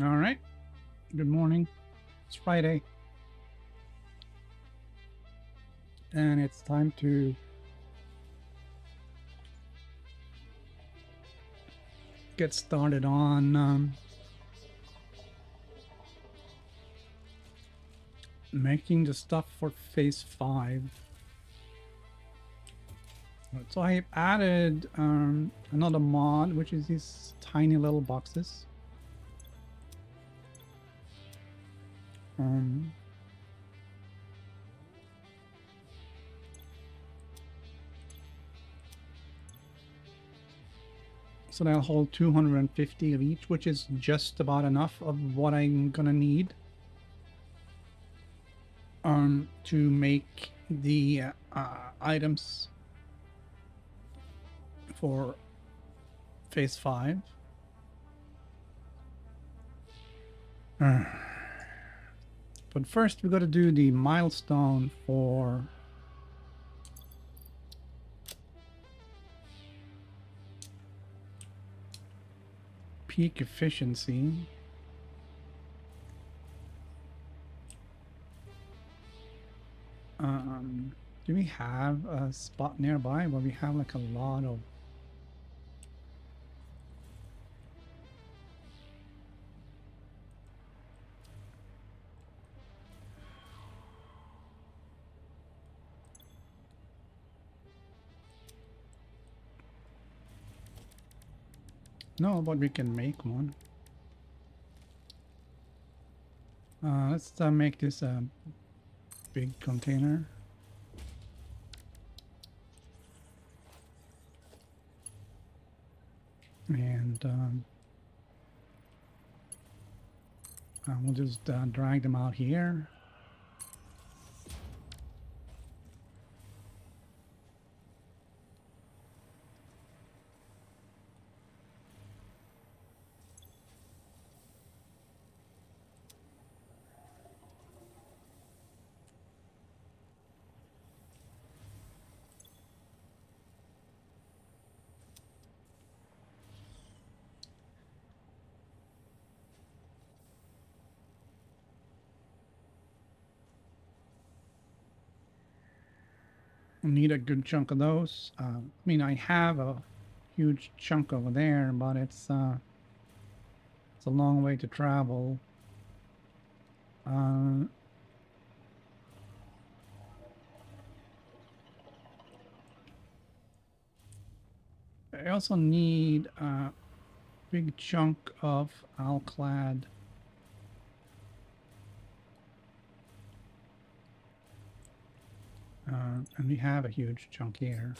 All right. Good morning. It's Friday, and it's time to get started on making the stuff for phase 5. So I added another mod, which is these tiny little boxes. Um, so they'll hold 250 of each, which is just about enough of what I'm gonna need to make the items for phase 5. But first, we got to do the milestone for peak efficiency. Do we have a spot nearby where we have like a lot of... No, but we can make one. Let's make this a big container. And we'll just drag them out here. Need a good chunk of those. I mean, I have a huge chunk over there, but it's a long way to travel. Uh, I also need a big chunk of alclad. And we have a huge chunk here.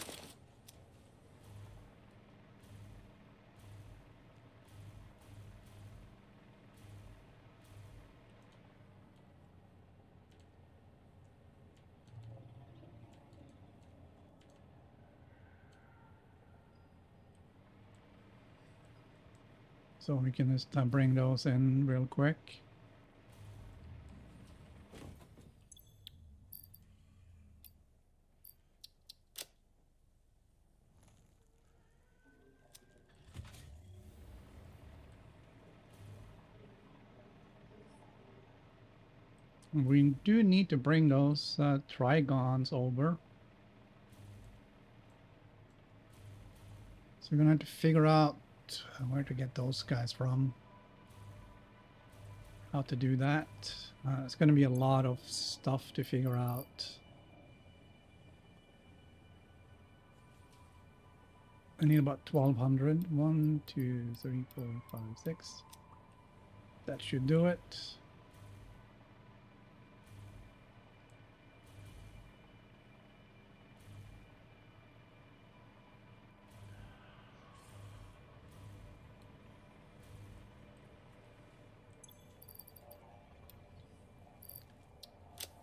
So we can just bring those in real quick. We do need to bring those trigons over. So we're gonna have to figure out where to get those guys from. How to do that. It's gonna be a lot of stuff to figure out. I need about 1200. 1, 2, 3, 4, 5, 6. That should do it.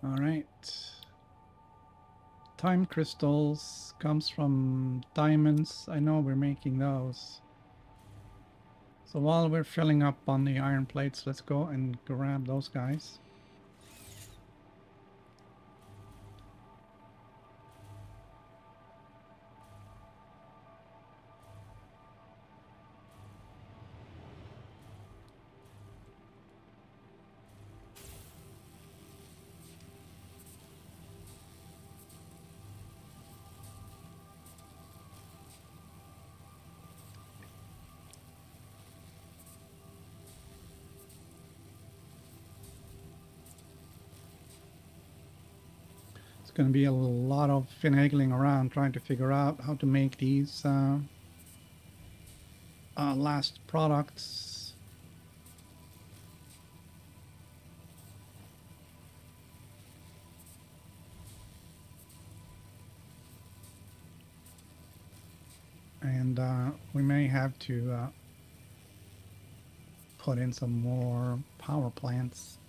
All right. Time crystals comes from diamonds. I know we're making those. So while we're filling up on the iron plates, let's go and grab those guys. going to be a lot of finagling around trying to figure out how to make these last products. And we may have to put in some more power plants.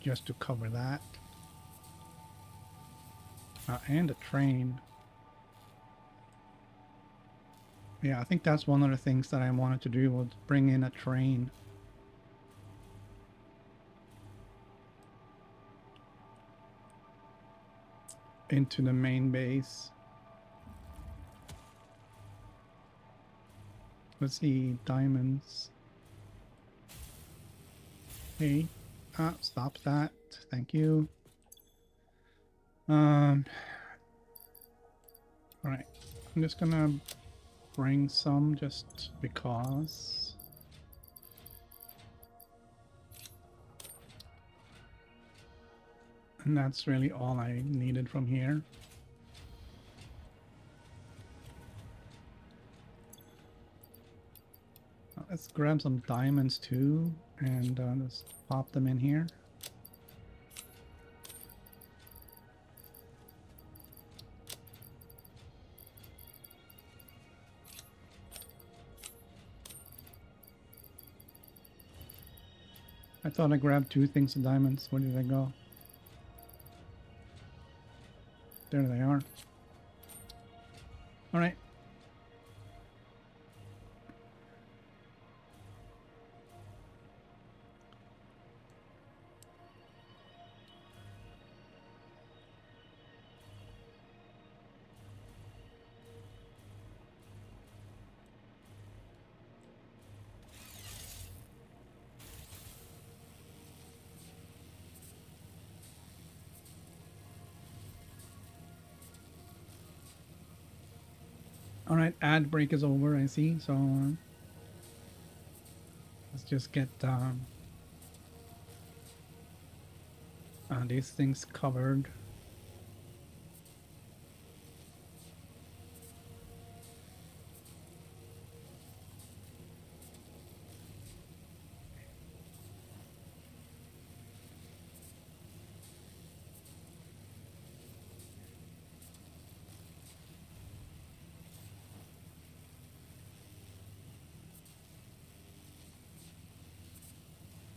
Just to cover that. And a train. Yeah, I think that's one of the things that I wanted to do was bring in a train. Into the main base. Let's see, diamonds. Hey, stop that. Thank you. All right, I'm just gonna bring some just because. And that's really all I needed from here. Let's grab some diamonds too and just pop them in here. I thought I grabbed 2 things of diamonds. Where did they go? There they are. All right. All right, ad break is over, I see. So let's just get these things covered.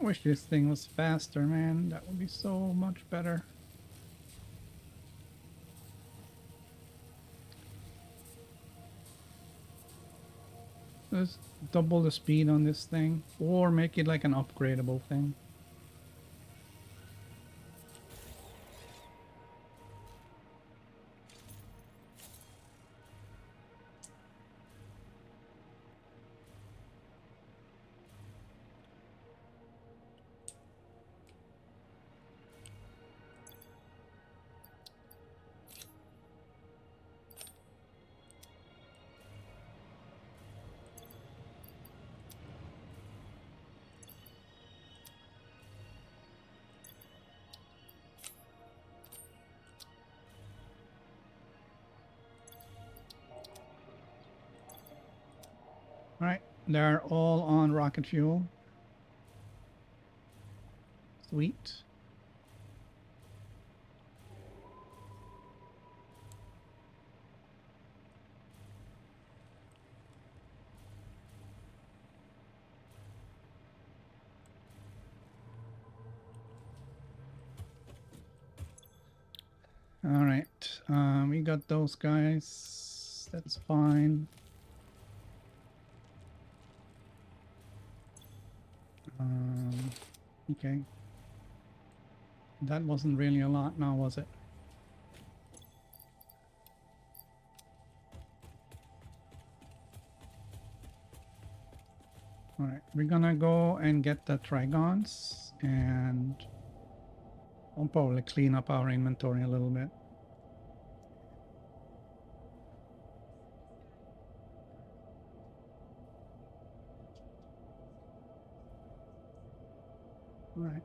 I wish this thing was faster, man. That would be so much better. Let's double the speed on this thing or make it like an upgradable thing. All right, they're all on rocket fuel. Sweet. All right, we got those guys. That's fine. Okay. That wasn't really a lot now, was it? All right, we're gonna go and get the trigons and I'll probably clean up our inventory a little bit. All right.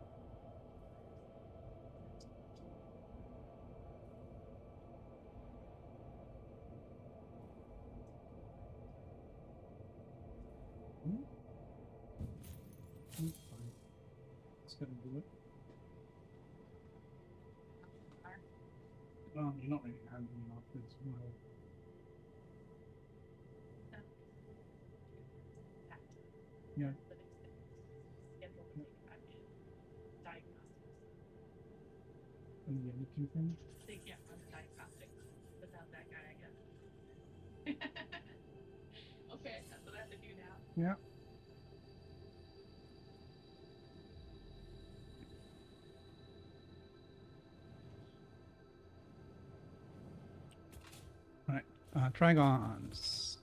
Hmm, fine. It's gonna do it. Well, you're not really handling enough as well. Yeah. And the other two things. Yeah. All right. Trigons.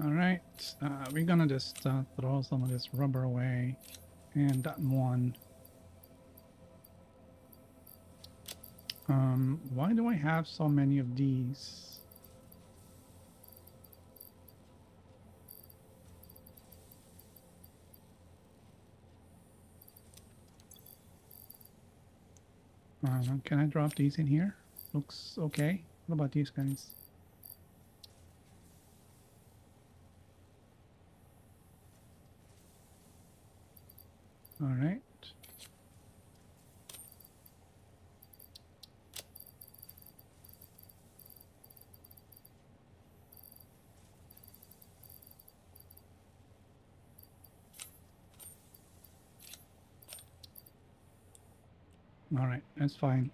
All right. We're gonna just throw some of this rubber away, and that one. Why do I have so many of these? Can I drop these in here? Looks okay. What about these guys? All right. All right. That's fine.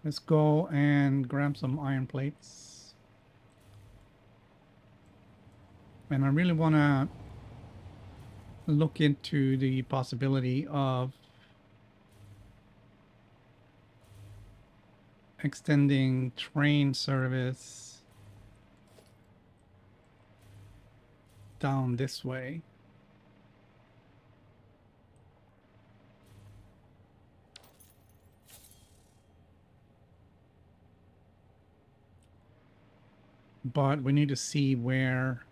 Let's go and grab some iron plates. And I really want to look into the possibility of extending train service down this way. But we need to see where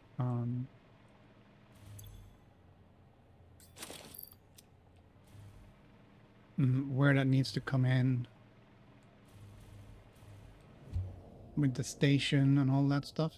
that needs to come in with the station and all that stuff.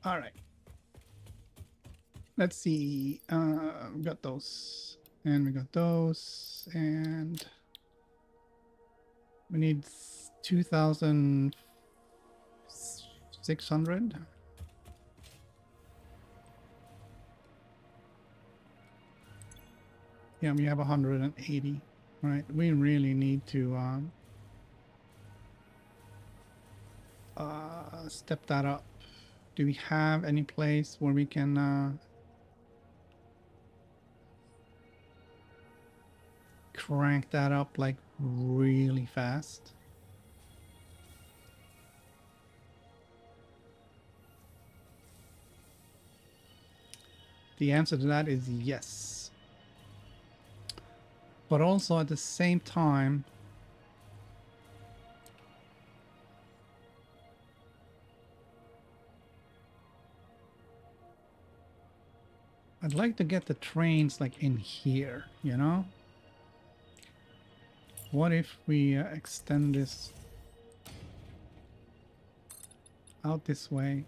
All right. Let's see. We got those, and we got those, and we need 2,600. Yeah, we have 180. All right, we really need to step that up. Do we have any place where we can crank that up like really fast? The answer to that is yes. But also at the same time, I'd like to get the trains like in here, you know? What if we extend this out this way?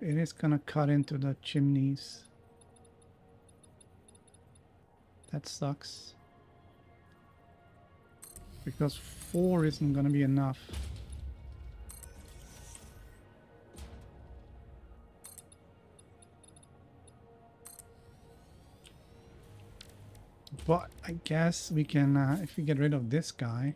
It is gonna cut into the chimneys. That sucks. Because 4 isn't gonna be enough. But I guess we can, if we get rid of this guy.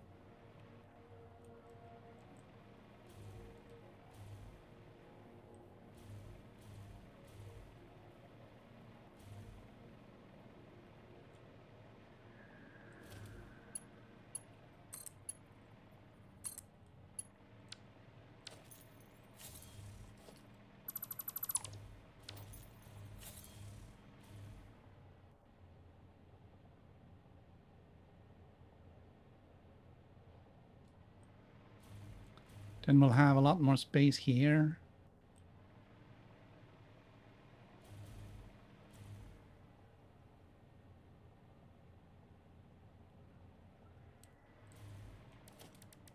Then we'll have a lot more space here.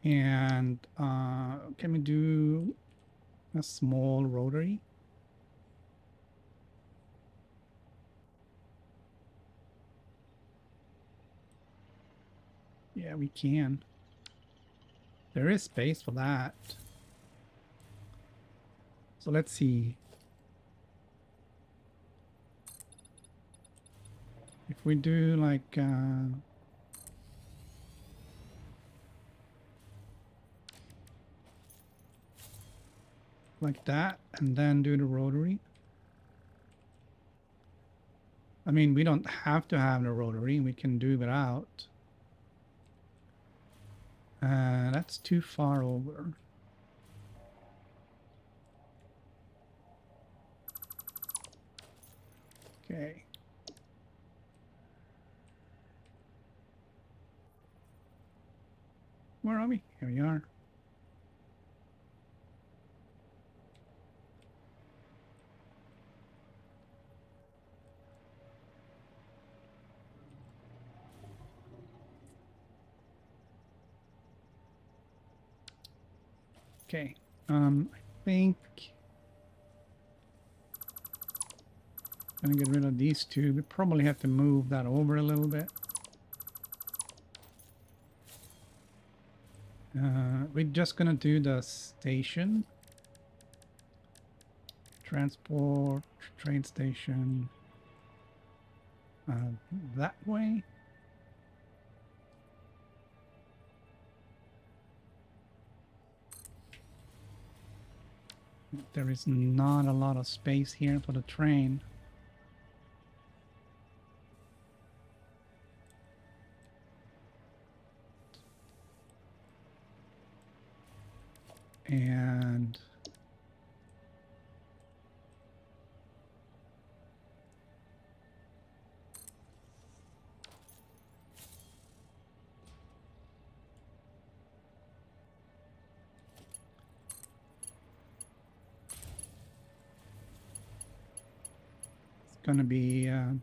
And can we do a small rotary? Yeah, we can. There is space for that. So let's see. If we do like that, and then do the rotary. I mean, we don't have to have the rotary. We can do without. That's too far over. Okay. Where are we? Here we are. Okay. I think I'm gonna get rid of these two. We probably have to move that over a little bit. We're just gonna do the station. Transport, train station. That way. There is not a lot of space here for the train. And it's gonna be a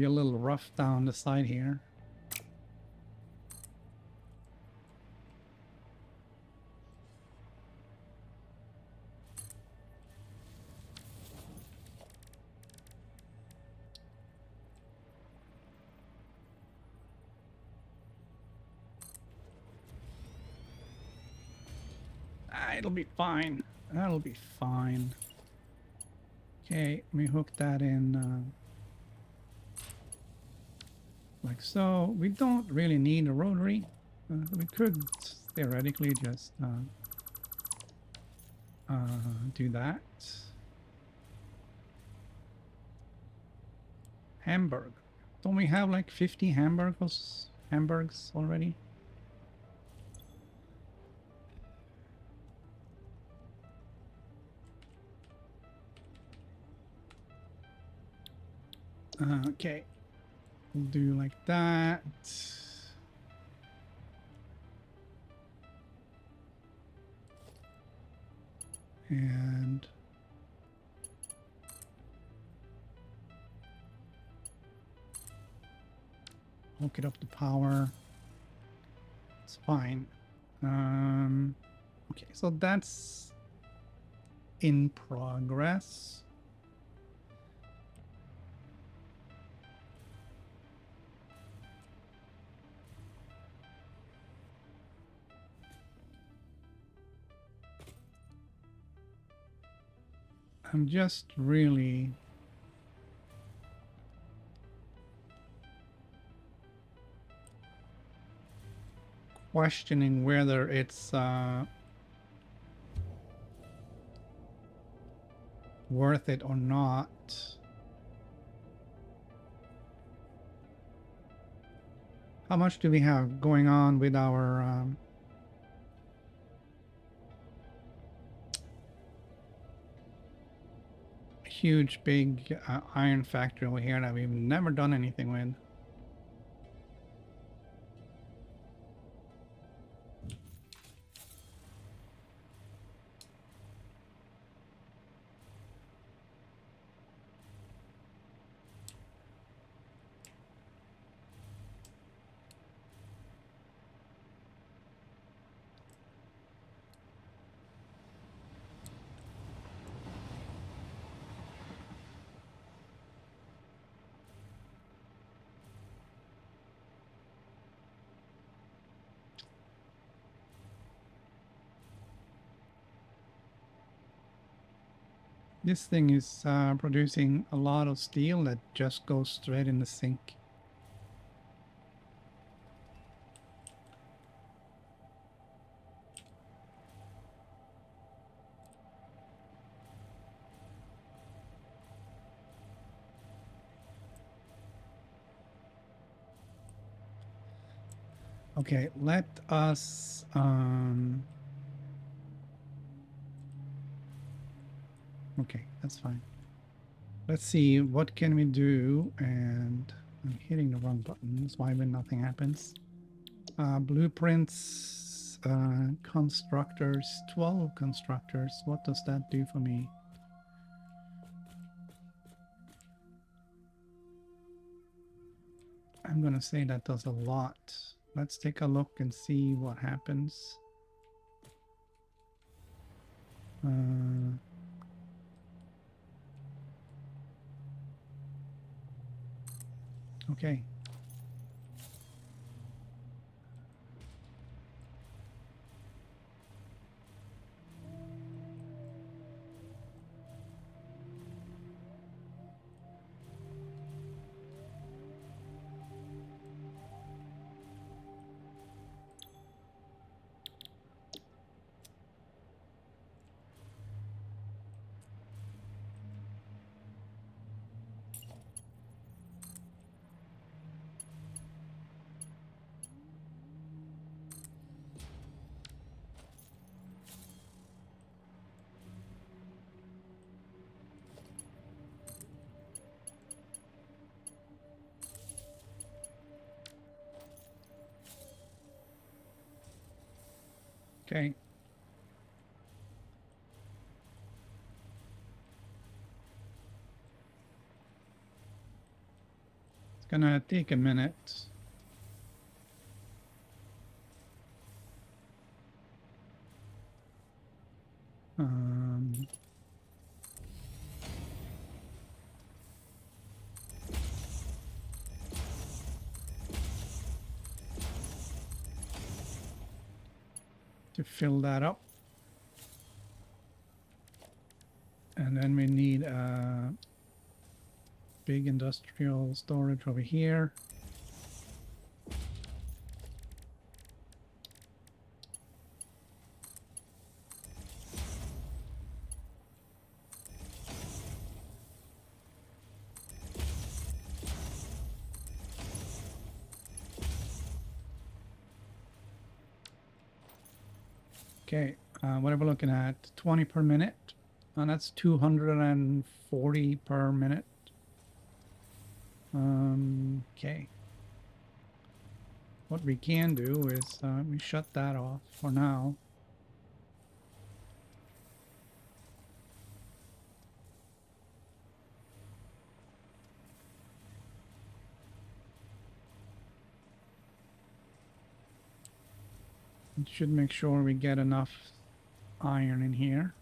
little rough down the side here. It'll be fine. That'll be fine. Okay, let me hook that in like so. We don't really need a rotary. We could theoretically just do that. Hamburg. Don't we have like 50 hamburgers already? Okay, we'll do like that. And hook it up to power. It's fine. Okay, so that's in progress. I'm just really questioning whether it's worth it or not. How much do we have going on with our huge big iron factory over here that we've never done anything with? This thing is producing a lot of steel that just goes straight in the sink. Okay, let us okay, that's fine. Let's see, what can we do? And I'm hitting the wrong button. That's why when nothing happens. Blueprints, constructors, 12 constructors. What does that do for me? I'm gonna say that does a lot. Let's take a look and see what happens. Okay. Okay. It's gonna take a minute. Um, to fill that up. And then we need a big industrial storage over here. Okay, what are we looking at? 20 per minute. And that's 240 per minute. Okay. What we can do is we shut that off for now. We should make sure we get enough iron in here.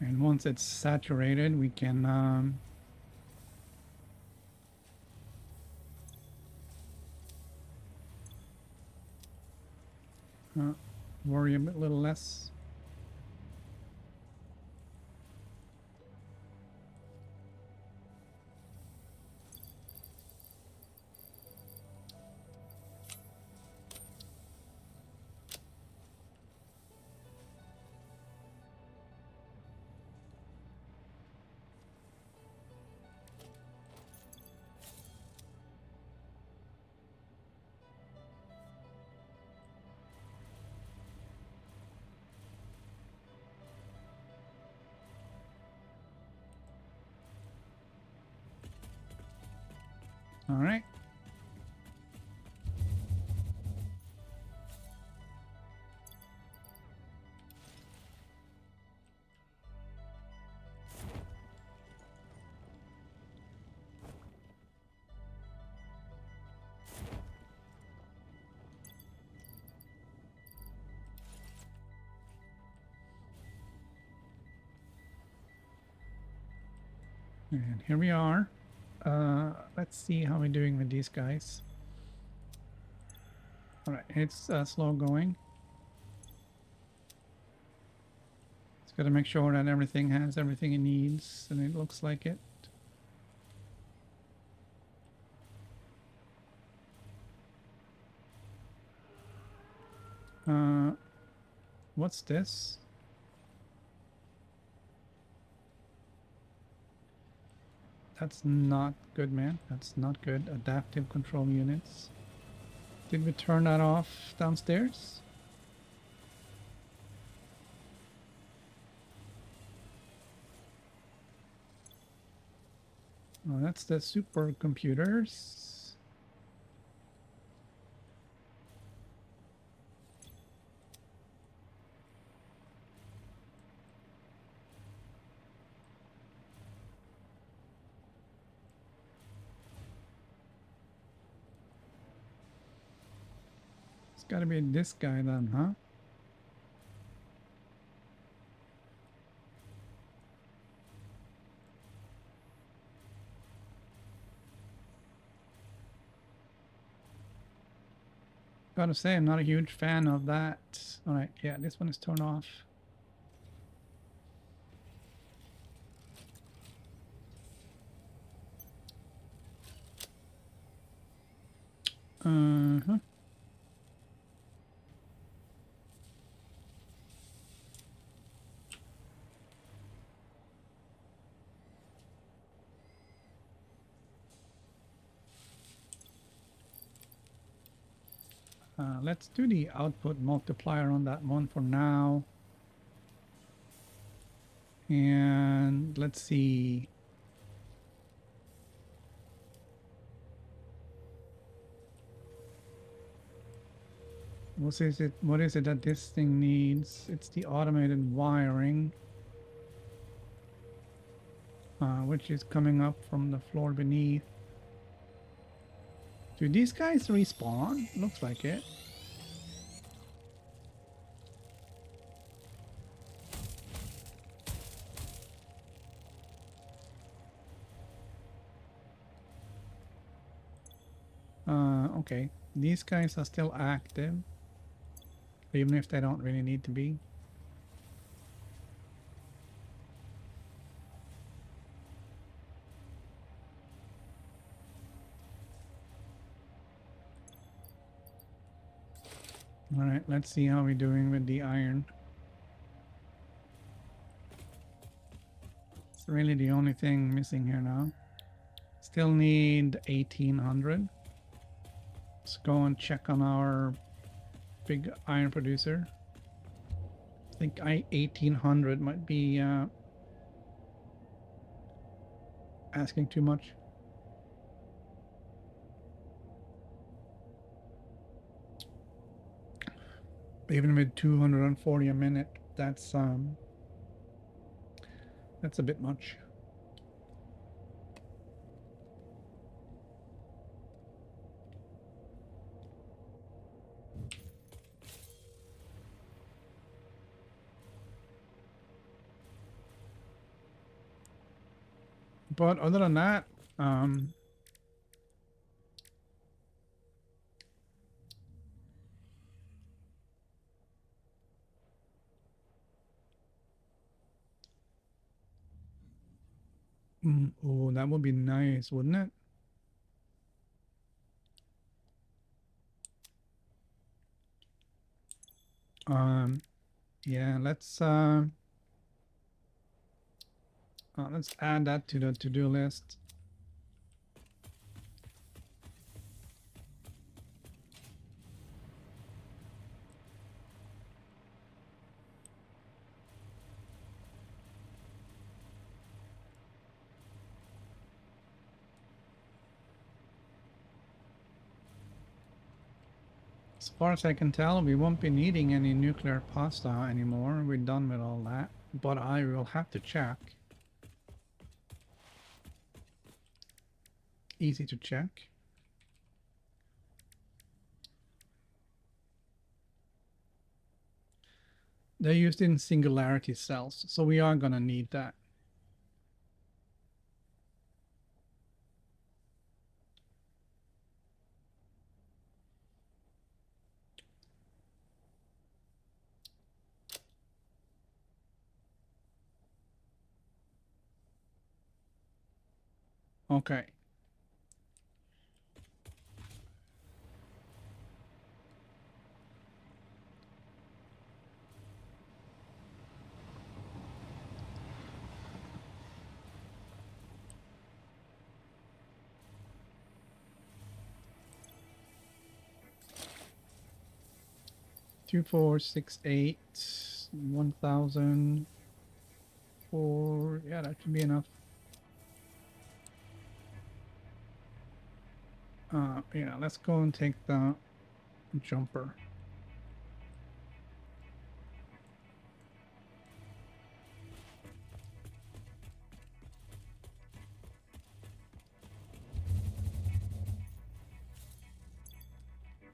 And once it's saturated, we can worry a bit little less. All right. And here we are. Let's see how we're doing with these guys. All right, it's slow going. It's got to make sure that everything has everything it needs, and it looks like it. What's this? That's not good, man. That's not good. Adaptive control units. Did we turn that off downstairs? Oh, that's the supercomputers. It's got to be this guy then, huh? Gotta say, I'm not a huge fan of that. All right, yeah, this one is turned off. Uh-huh. Let's do the output multiplier on that one for now. And let's see. What is it? What is it that this thing needs? It's the automated wiring, which is coming up from the floor beneath. Do these guys respawn? Looks like it. Okay. These guys are still active, even if they don't really need to be. All right, let's see how we're doing with the iron. It's really the only thing missing here now. Still need 1800. Let's go and check on our big iron producer. think 1800 might be asking too much. Even with 240 a minute, that's a bit much. But other than that, oh, that would be nice, wouldn't it? Yeah, let's add that to the to-do list. As far as I can tell, we won't be needing any nuclear pasta anymore. We're done with all that. But I will have to check. Easy to check. They're used in singularity cells, so we are gonna need that. Okay. Two, 4, 6, 8, 1000. 4. Yeah, that should be enough. Yeah, let's go and take the jumper.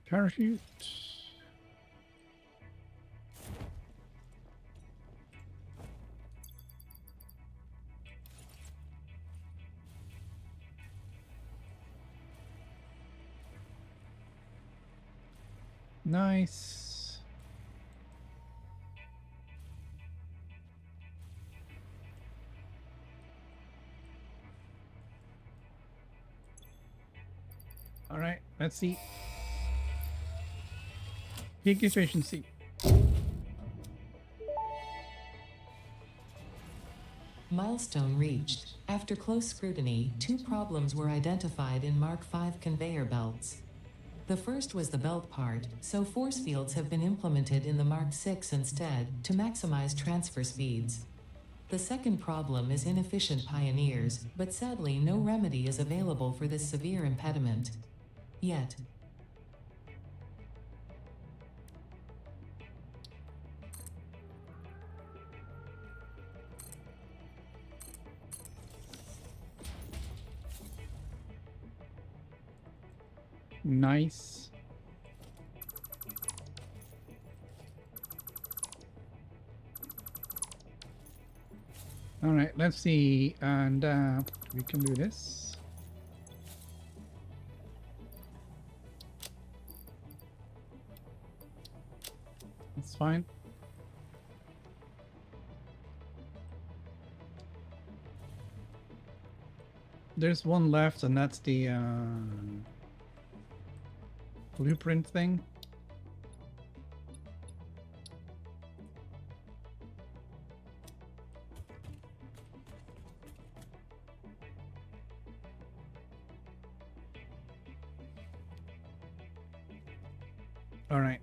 Parachute. Nice. All right, let's see. Peak efficiency. Milestone reached. After close scrutiny, two problems were identified in Mark V conveyor belts. The first was the belt part, so force fields have been implemented in the Mark VI instead to maximize transfer speeds. The second problem is inefficient pioneers, but sadly no remedy is available for this severe impediment. Yet. Nice. All right, let's see. And we can do this. It's fine. There's one left, and that's the blueprint thing. All right.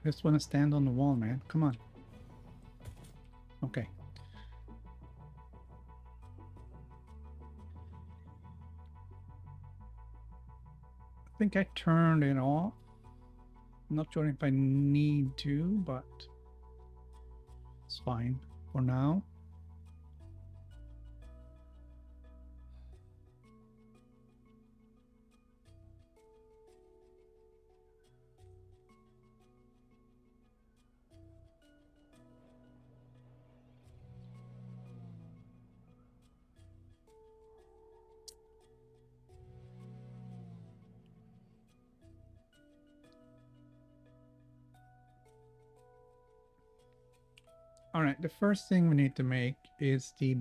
Just want to stand on the wall, man. Come on. Okay. I think I turned it off. I'm not sure if I need to, but it's fine for now. All right, the first thing we need to make is the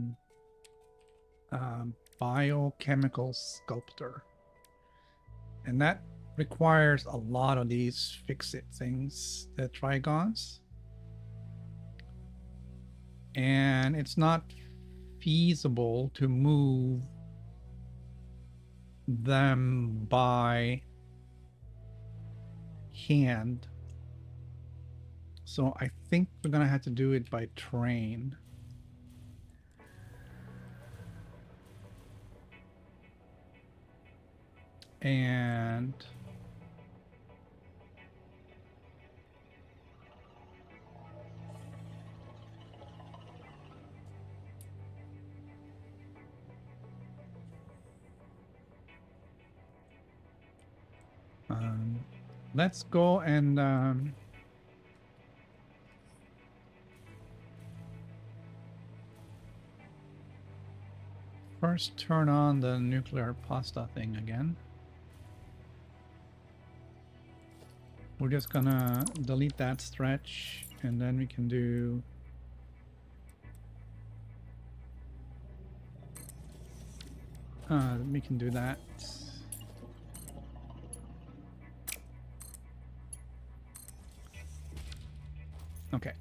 biochemical sculptor. And that requires a lot of these fix-it things, the trigons. And it's not feasible to move them by hand. So I think we're gonna have to do it by train. And let's go and first turn on the nuclear pasta thing again. We're just gonna delete that stretch, and then we can do that. Okay.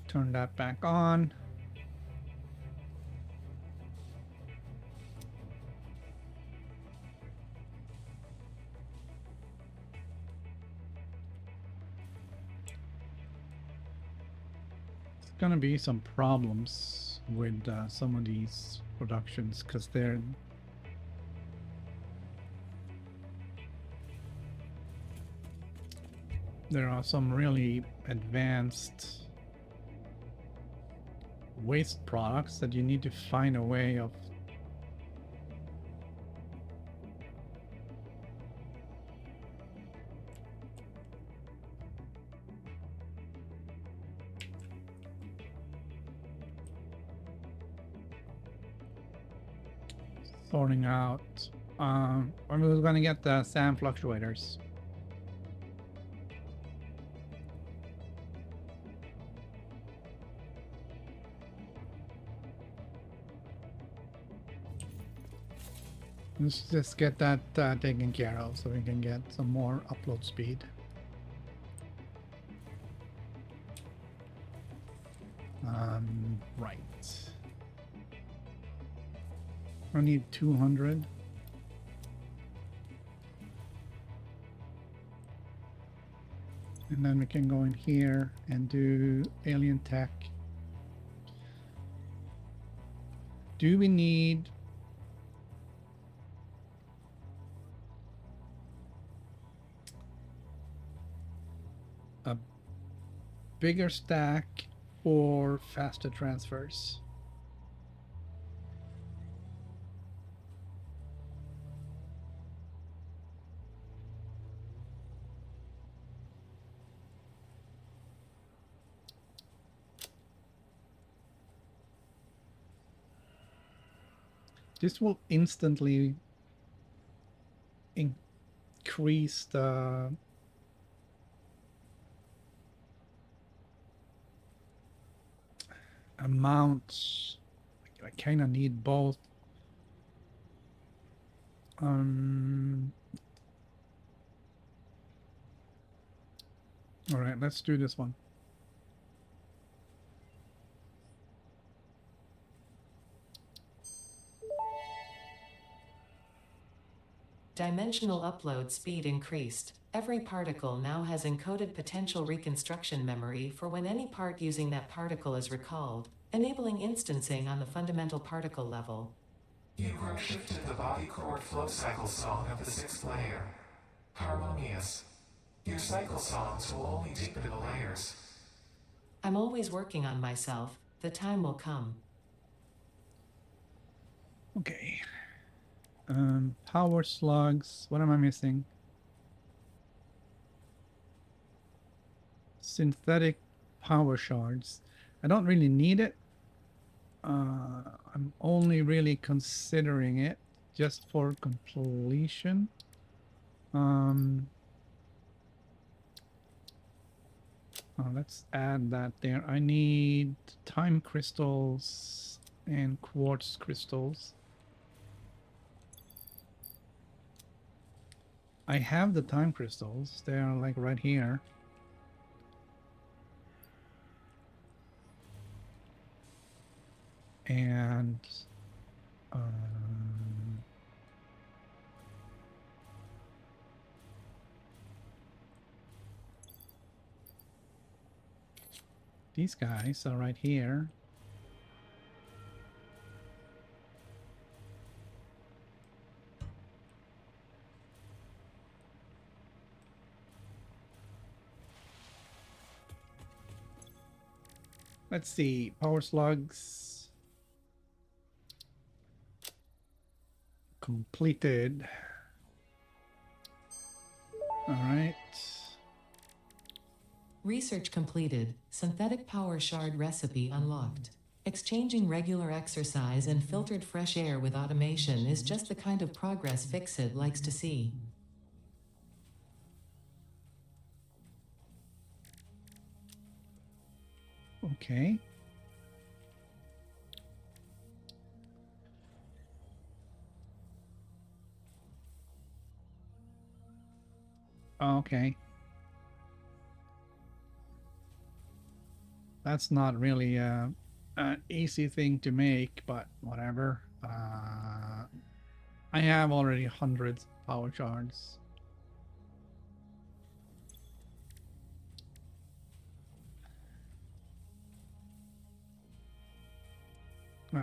Turn that back on. Gonna be some problems with some of these productions because there are some really advanced waste products that you need to find a way of sorting out. We're going to get the sand fluctuators. Let's just get that taken care of so we can get some more upload speed. Right. I need 200. And then we can go in here and do alien tech. Do we need a bigger stack or faster transfers? This will instantly increase the amounts. I kind of need both. All right, let's do this one. Dimensional upload speed increased. Every particle now has encoded potential reconstruction memory for when any part using that particle is recalled, enabling instancing on the fundamental particle level. You grow shifted the body chord flow cycle song of the sixth layer. Harmonious. Your cycle songs will only deepen the layers. I'm always working on myself. The time will come. Okay. Power slugs. What am I missing? Synthetic power shards. I don't really need it. I'm only really considering it just for completion. Let's add that there. I need time crystals and quartz crystals. I have the time crystals. They're like right here. And these guys are right here. Let's see. Power slugs. Completed. All right. Research completed. Synthetic power shard recipe unlocked. Exchanging regular exercise and filtered fresh air with automation is just the kind of progress Fixit likes to see. Okay. Okay. That's not really an easy thing to make, but whatever. I have already hundreds of power shards.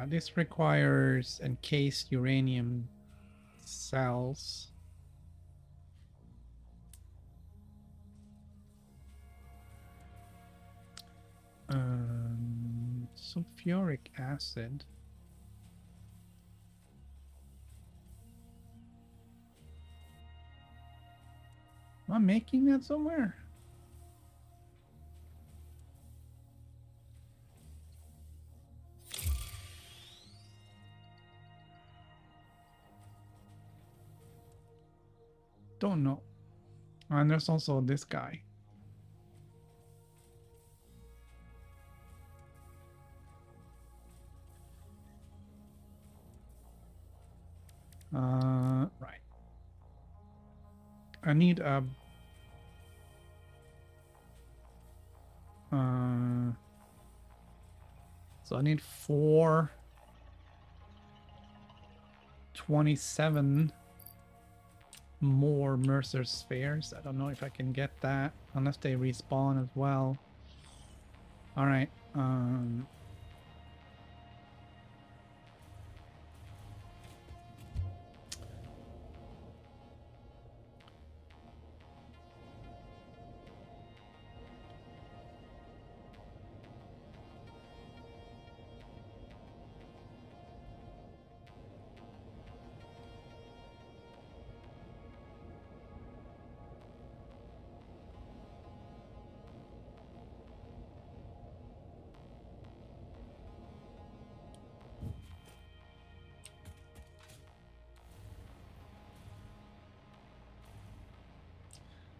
This requires encased uranium cells. Sulfuric acid. Am I making that somewhere? Don't know. And there's also this guy. Right. I need a so I need 427 more Mercer spheres. I don't know if I can get that unless they respawn as well. All right.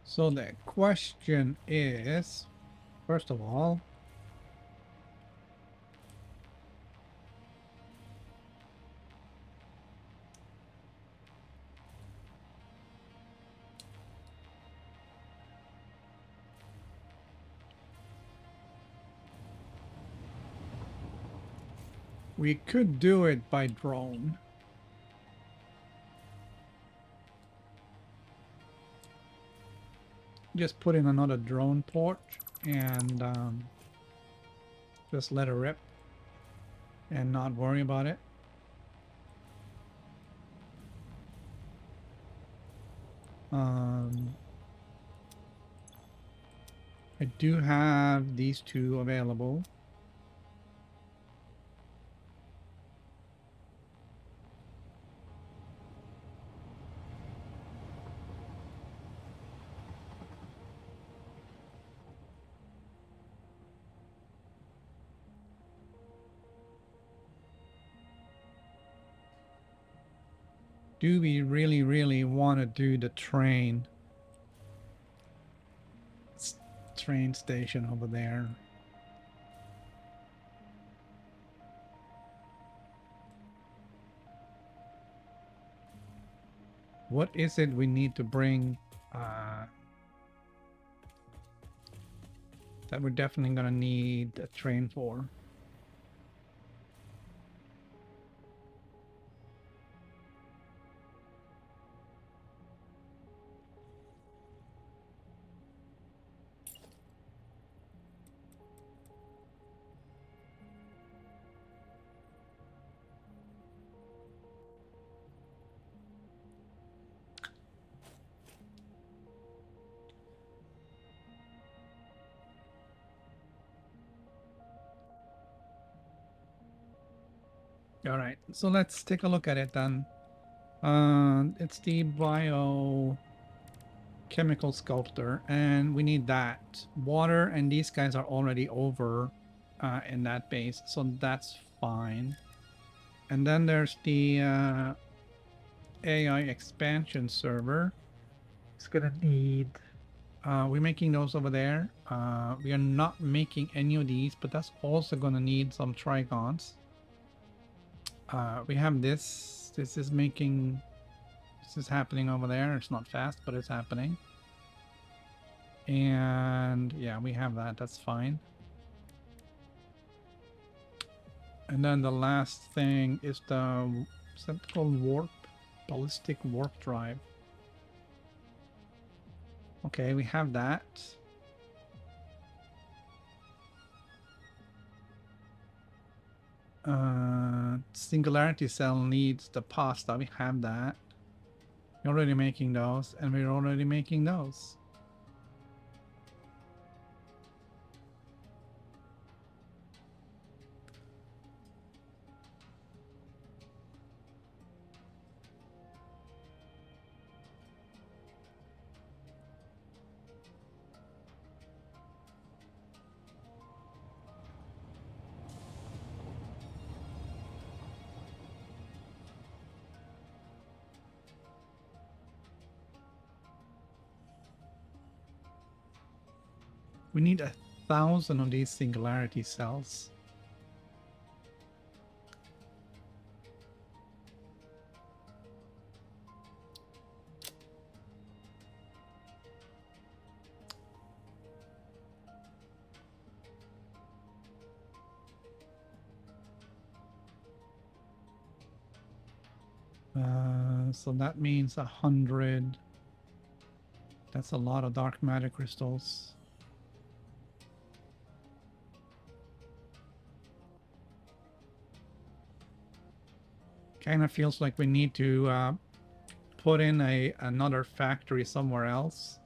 So the question is, first of all, we could do it by drone. just put in another drone port and just let it rip and not worry about it. I do have these two available. Do we really, really want to do the train station over there? What is it we need to bring that we're definitely going to need a train for? All right, so let's take a look at it then. It's the biochemical sculptor, and we need that. Water and these guys are already over in that base, so that's fine. And then there's the AI expansion server. It's gonna need... we're making those over there. We are not making any of these, but that's also gonna need some trigons. We have this. This is making... This is happening over there. It's not fast, but it's happening. And yeah, we have that. That's fine. And then the last thing is the... Is that called warp? Ballistic warp drive. Okay, we have that. Singularity cell needs the pasta. We have that. We're already making those, and we're already making those. We need 1,000 of these singularity cells. So that means 100. That's a lot of dark matter crystals. Kind of feels like we need to put in another factory somewhere else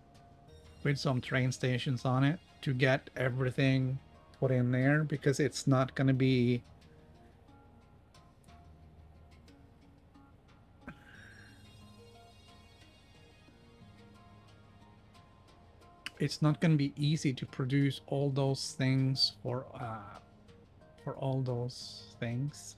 with some train stations on it to get everything put in there, because it's not going to be... It's not going to be easy to produce all those things for all those things.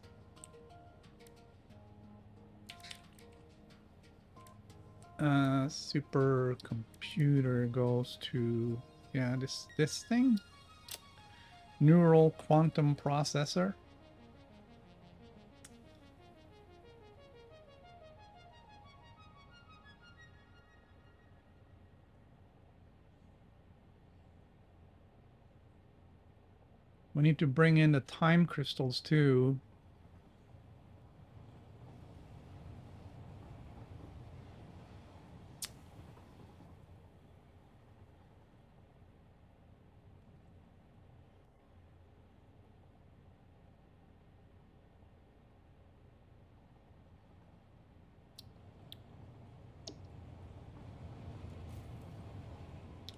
Supercomputer goes to... Yeah, this thing. Neural quantum processor. We need to bring in the time crystals too.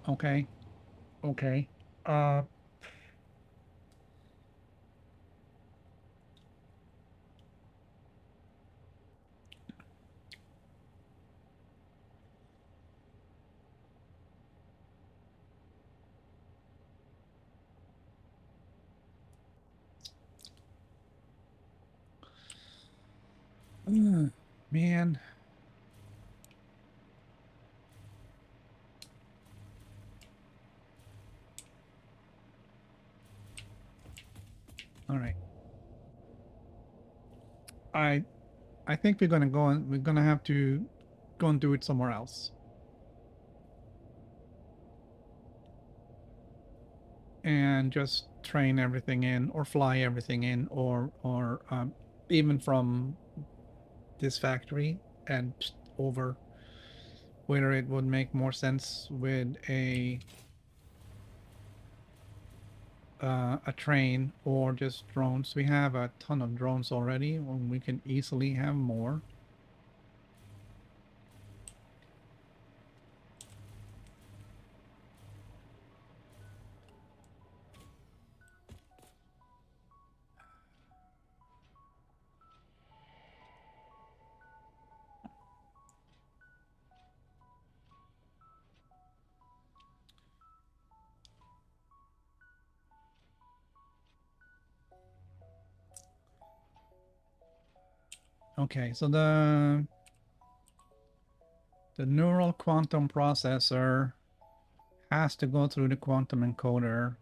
Okay. Okay. Uh, man. All right. I I think we're gonna go and we're gonna have to go and do it somewhere else. And just train everything in or fly everything in or even from this factory and over, whether it would make more sense with a train or just drones. We have a ton of drones already, and we can easily have more. Okay, so the neural quantum processor has to go through the quantum encoder.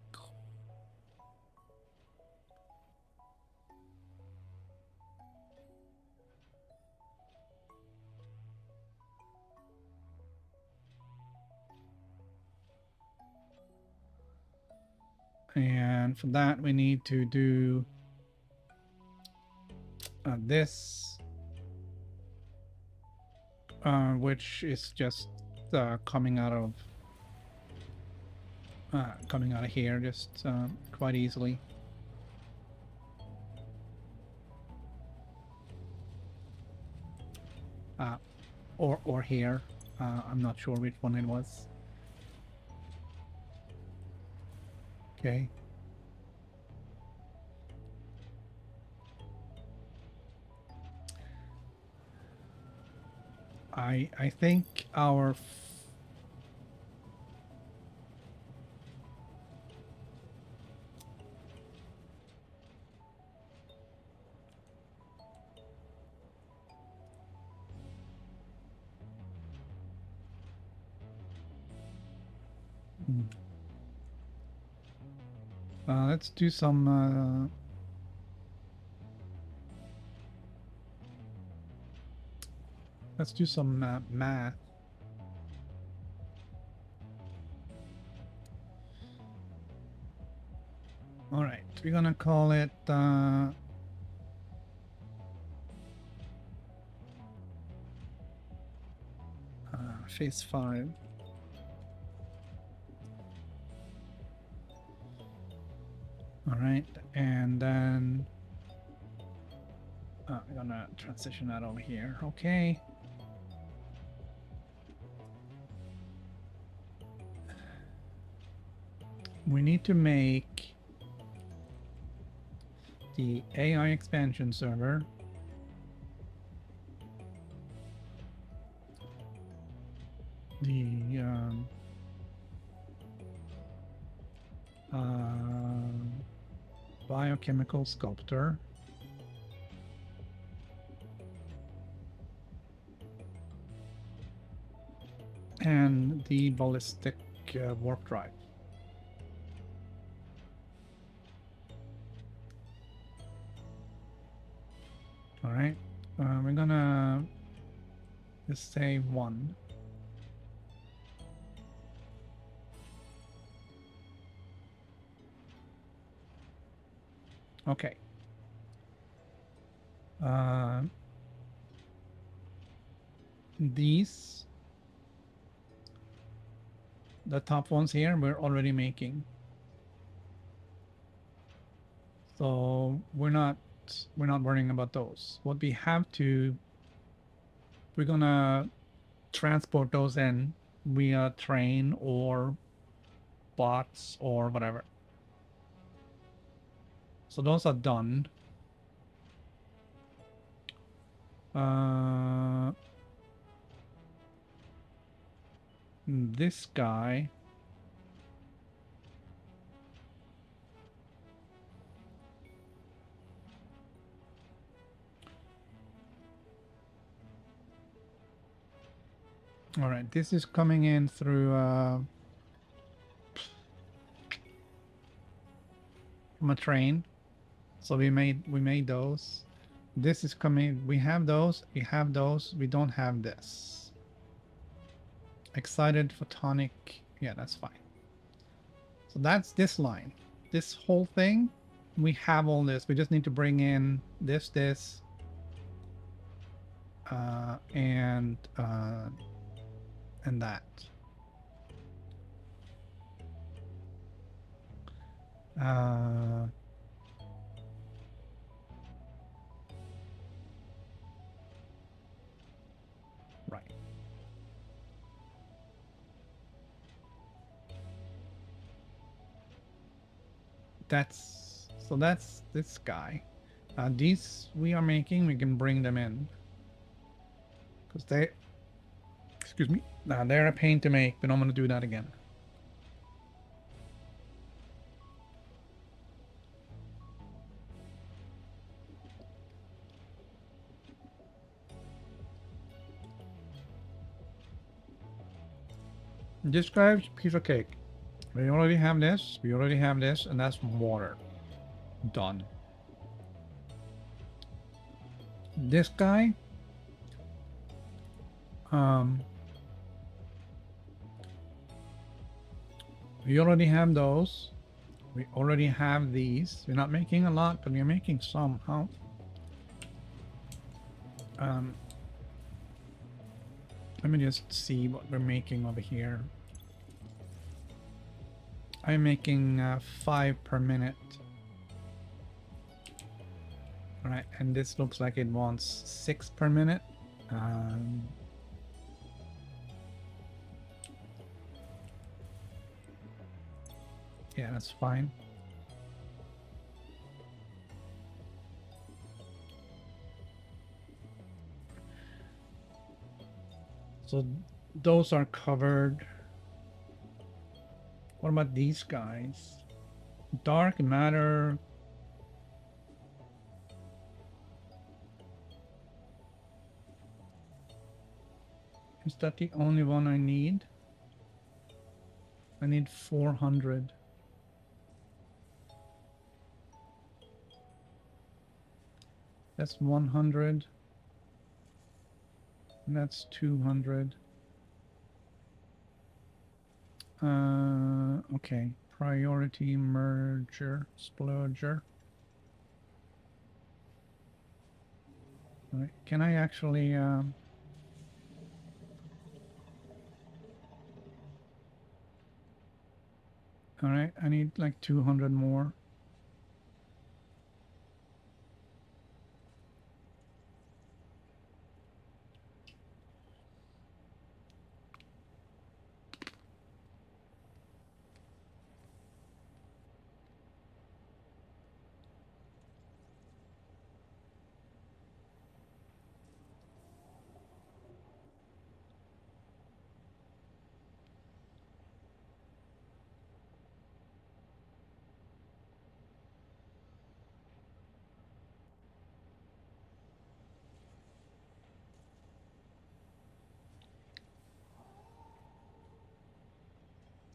And for that, we need to do this, which is just coming out of here just quite easily. Or here. I'm not sure which one it was. Okay. I think our let's do some math. All right, we're gonna call it phase 5. All right, and then we're gonna transition that over here. Okay. We need to make the AI expansion server the biochemical sculptor, and the ballistic warp drive. All right, we're gonna just say 1. Okay. These, the top ones here, we're already making. So we're not worrying about those. What we have to, we're gonna transport those in via train or bots or whatever. So those are done. This guy. All right, this is coming in through from a train. So we made those. This is coming. We have those. We have those. We don't have this. Excited photonic. Yeah, that's fine. So that's this line. This whole thing, we have all this. We just need to bring in this, and that. Right. That's this guy. These we are making, we can bring them in because they, excuse me, they're a pain to make, but I'm gonna do that again. Describes piece of cake. We already have this. We already have this, and that's water. Done. This guy. We already have those. We already have these. We're not making a lot, but we're making some. How? Let me just see what we're making over here. I'm making 5 per minute. All right, and this looks like it wants 6 per minute. Yeah, that's fine. So those are covered. What about these guys? Dark matter. Is that the only one I need? I need 400. That's 100. And that's 200. Okay. Priority merger, splurger. All right. Can I actually, all right, I need like 200 more.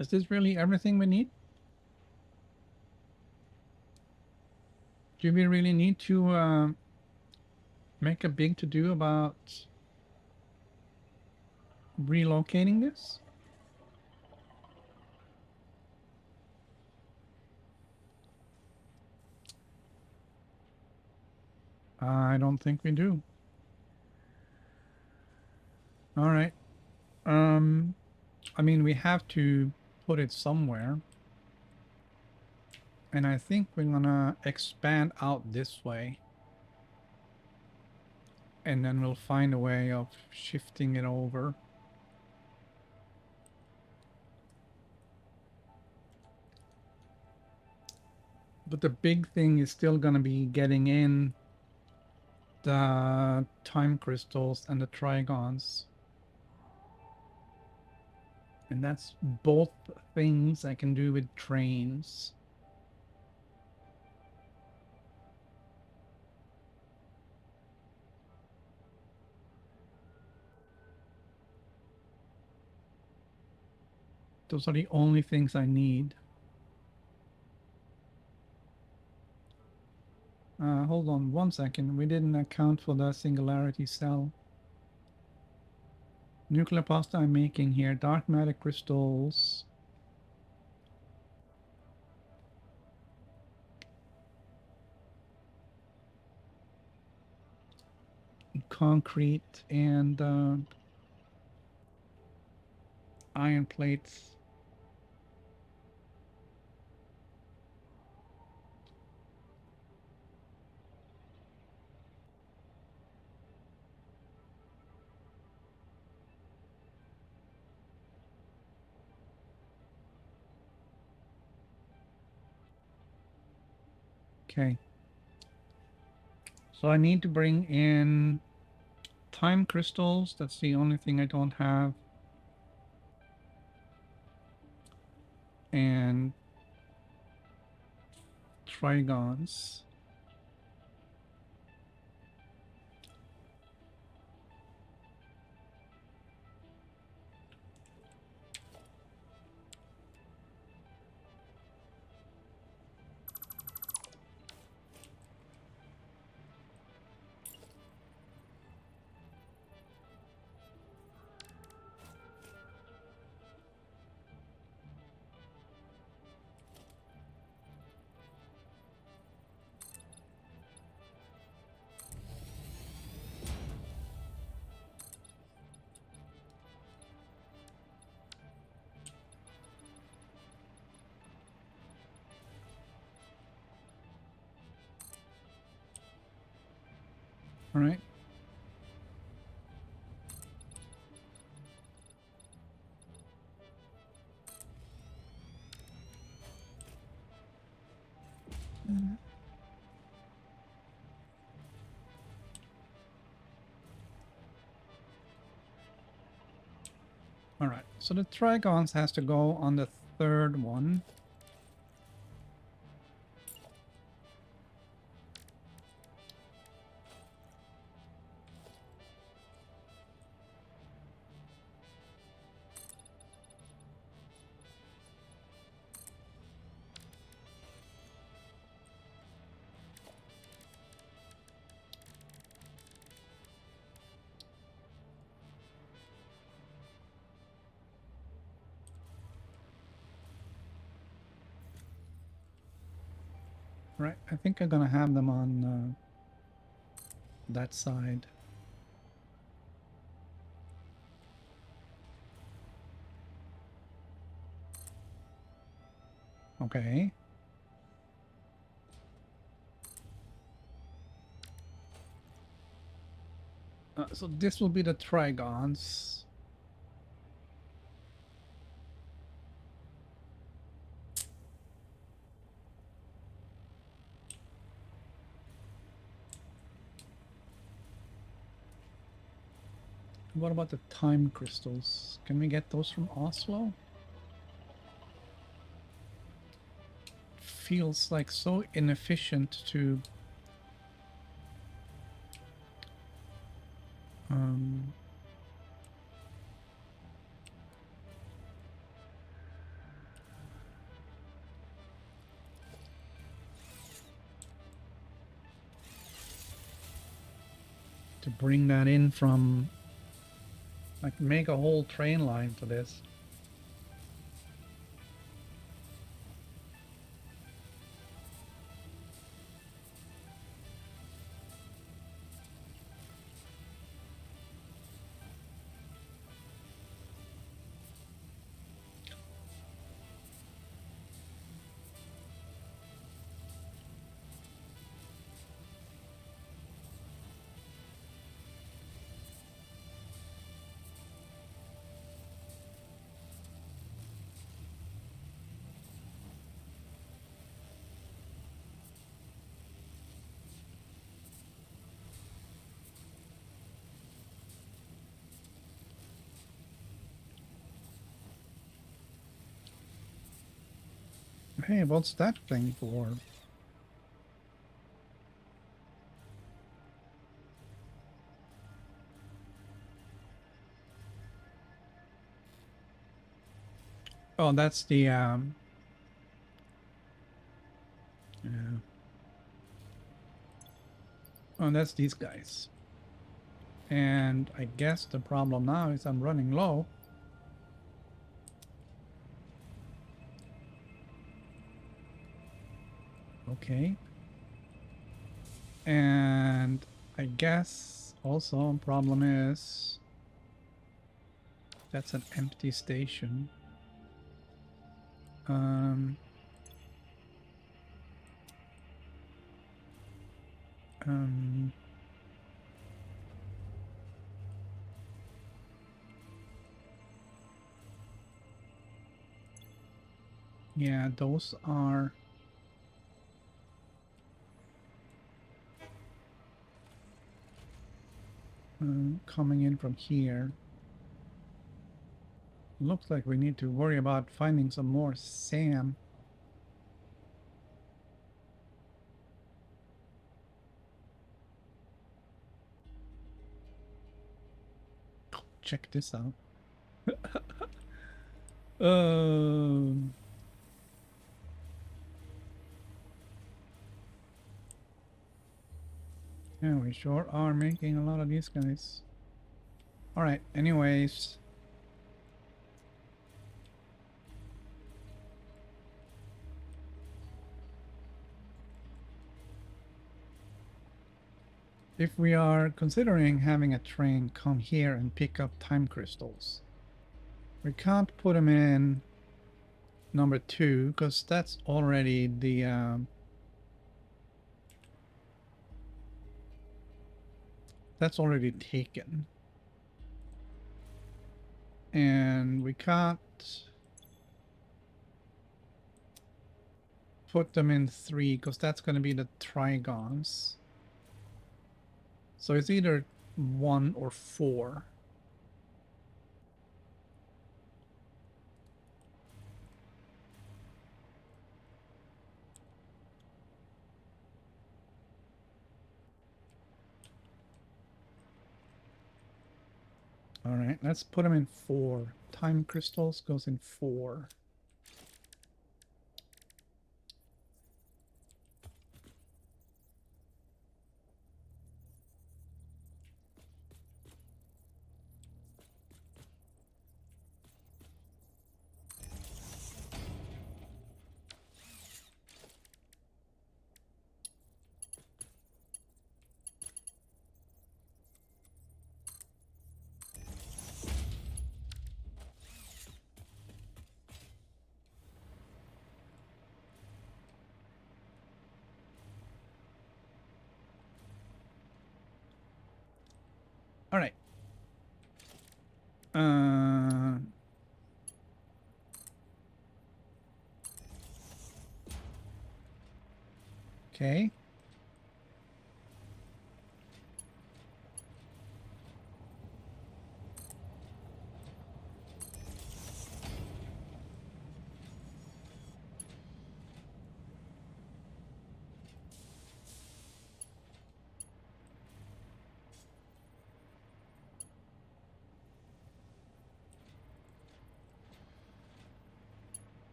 Is this really everything we need? Do we really need to make a big to-do about relocating this? I don't think we do. All right. I mean, we have to put it somewhere. And I think we're gonna expand out this way. And then we'll find a way of shifting it over. But the big thing is still going to be getting in the time crystals and the trigons. And that's both things I can do with trains. Those are the only things I need. Hold on 1 second. We didn't account for the singularity cell. Nuclear pasta I'm making here. Dark matter crystals. Concrete and iron plates. Okay. So I need to bring in time crystals. That's the only thing I don't have. And trigons. All right. All right. So the trigons has to go on the third one. Right. I think I'm gonna have them on that side. Okay. So this will be the trigons. What about the time crystals? Can we get those from Oslo? Feels like so inefficient to um, to bring that in from, like, make a whole train line for this. Hey, what's that thing for? Oh, that's the yeah. Oh, that's these guys. And I guess the problem now is I'm running low. Okay. And I guess also problem is that's an empty station. Um, um, yeah, those are coming in from here. Looks like we need to worry about finding some more SAM. Check this out. Um, yeah, we sure are making a lot of these guys. All right, anyways. If we are considering having a train come here and pick up time crystals, we can't put them in number 2 because that's already the that's already taken, and we can't put them in 3 because that's going to be the trigons. So it's either 1 or 4. All right, let's put them in 4. Time crystals goes in 4. All right. Uh, okay.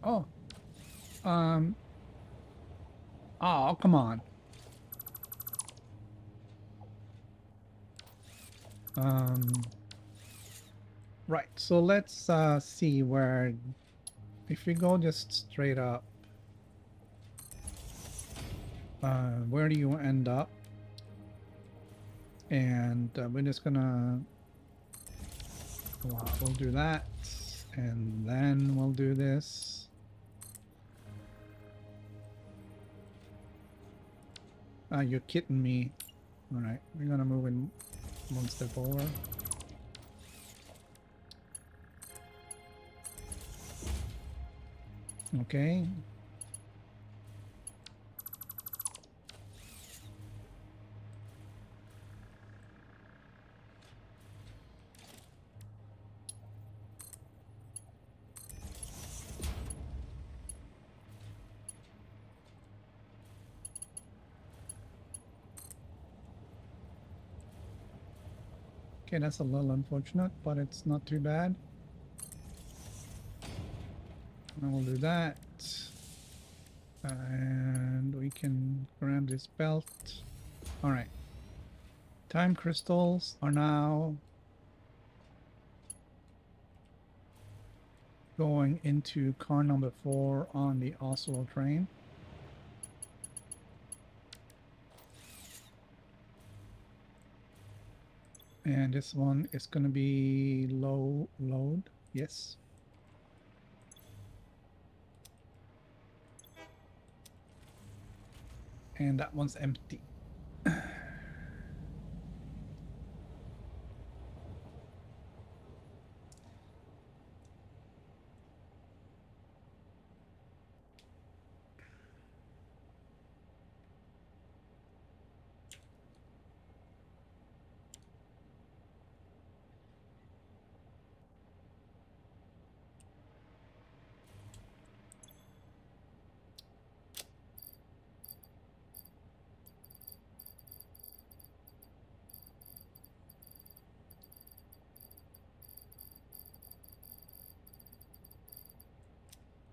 Oh, um, oh, come on. Um, right. So let's see where, if we go just straight up, where do you end up? And we're just gonna, we'll do that, and then we'll do this. You're kidding me. All right, we're gonna move in one step over. Okay. Okay, that's a little unfortunate, but it's not too bad. I will do that. And we can grab this belt. All right. Time crystals are now going into car number 4 on the Oslo train. And this one is going to be low load. Yes. And that one's empty.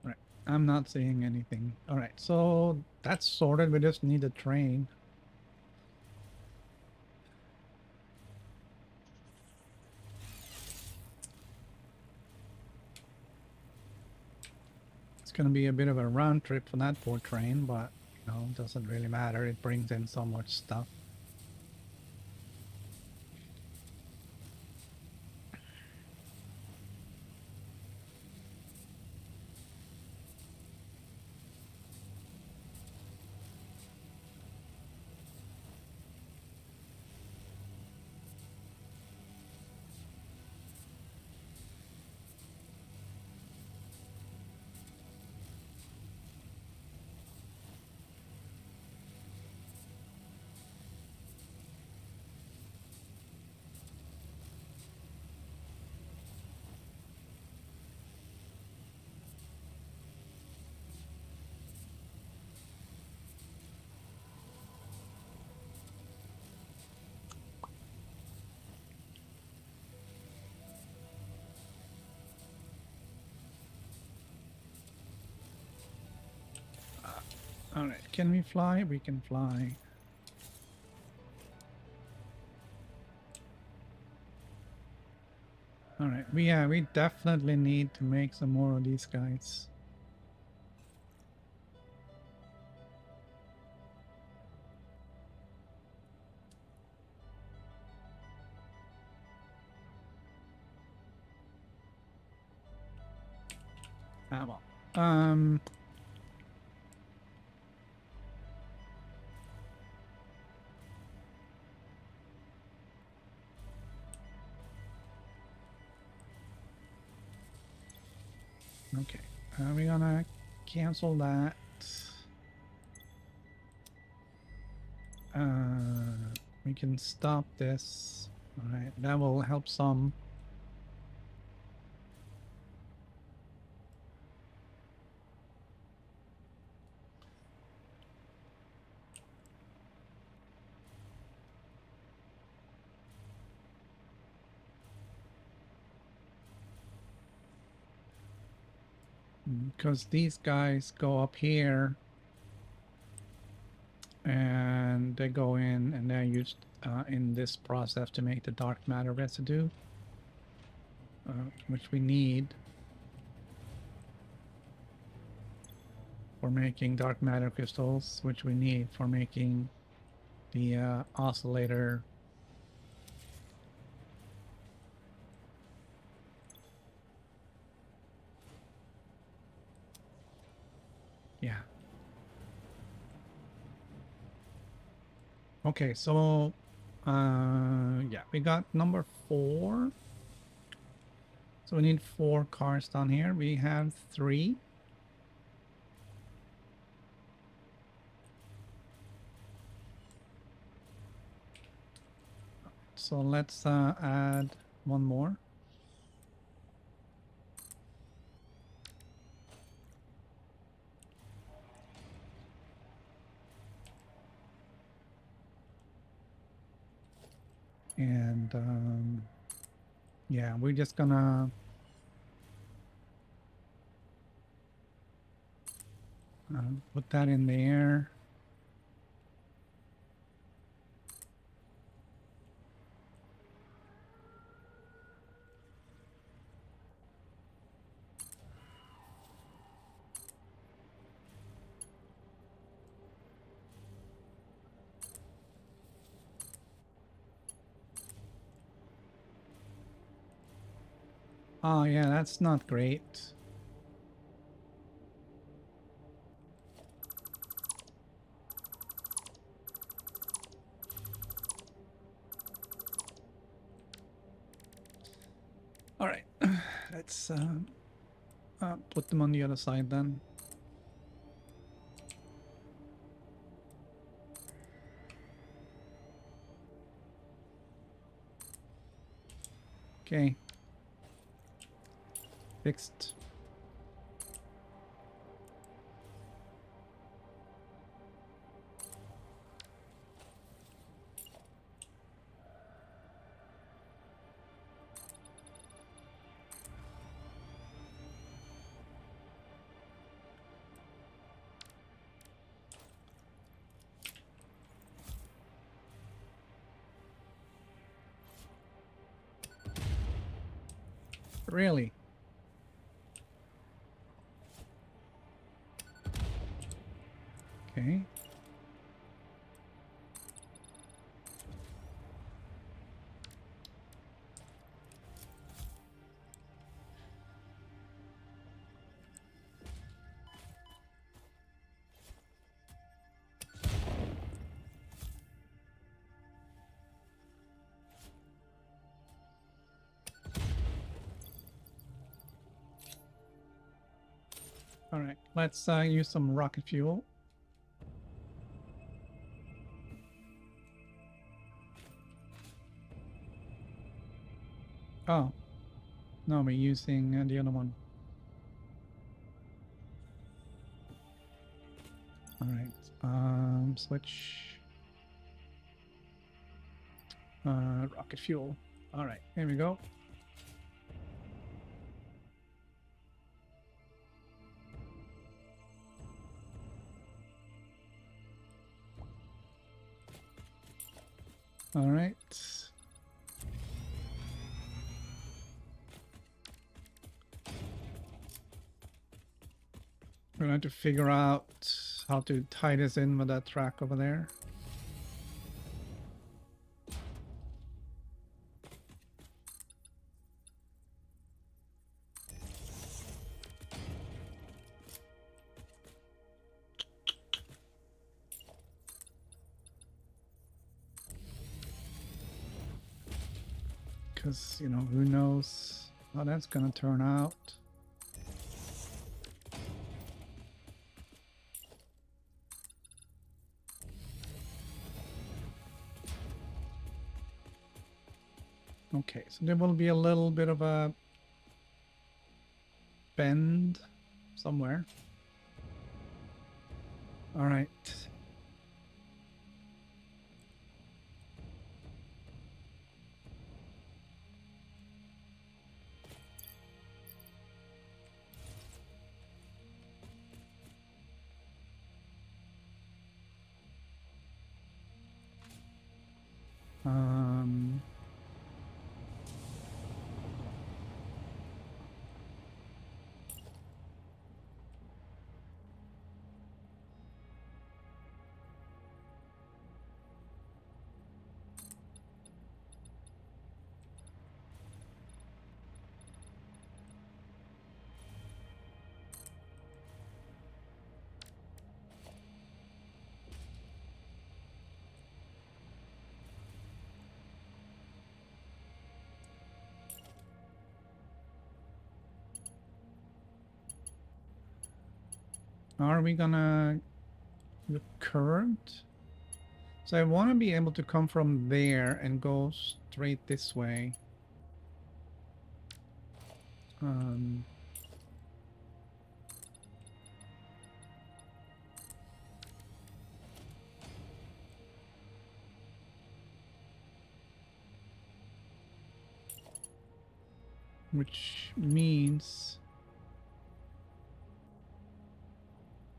All right. I'm not seeing anything. All right. So that's sorted. We just need a train. It's going to be a bit of a round trip for that poor train, but you know, it doesn't really matter. It brings in so much stuff. All right. Can we fly? We can fly. All right. We definitely need to make some more of these guys. Ah, well. Okay. We're gonna cancel that. We can stop this. All right. That will help some. Because these guys go up here and they go in and they're used in this process to make the dark matter residue, which we need for making dark matter crystals, which we need for making the oscillator. Yeah. Okay, so yeah, we got number 4. So we need 4 cars down here. We have 3. So let's add one more. And yeah, we're just gonna put that in there. Oh yeah, that's not great. All right, let's put them on the other side then. Okay. Fixed. Really? Okay. All right, let's use some rocket fuel. Oh, no, we're using the other one. All right, switch rocket fuel. All right, here we go. All right. We're going to figure out how to tie this in with that track over there. Because, you know, who knows how that's going to turn out. Okay, so there will be a little bit of a bend somewhere. All right. Um, are we gonna the current? So I want to be able to come from there and go straight this way. Um, which means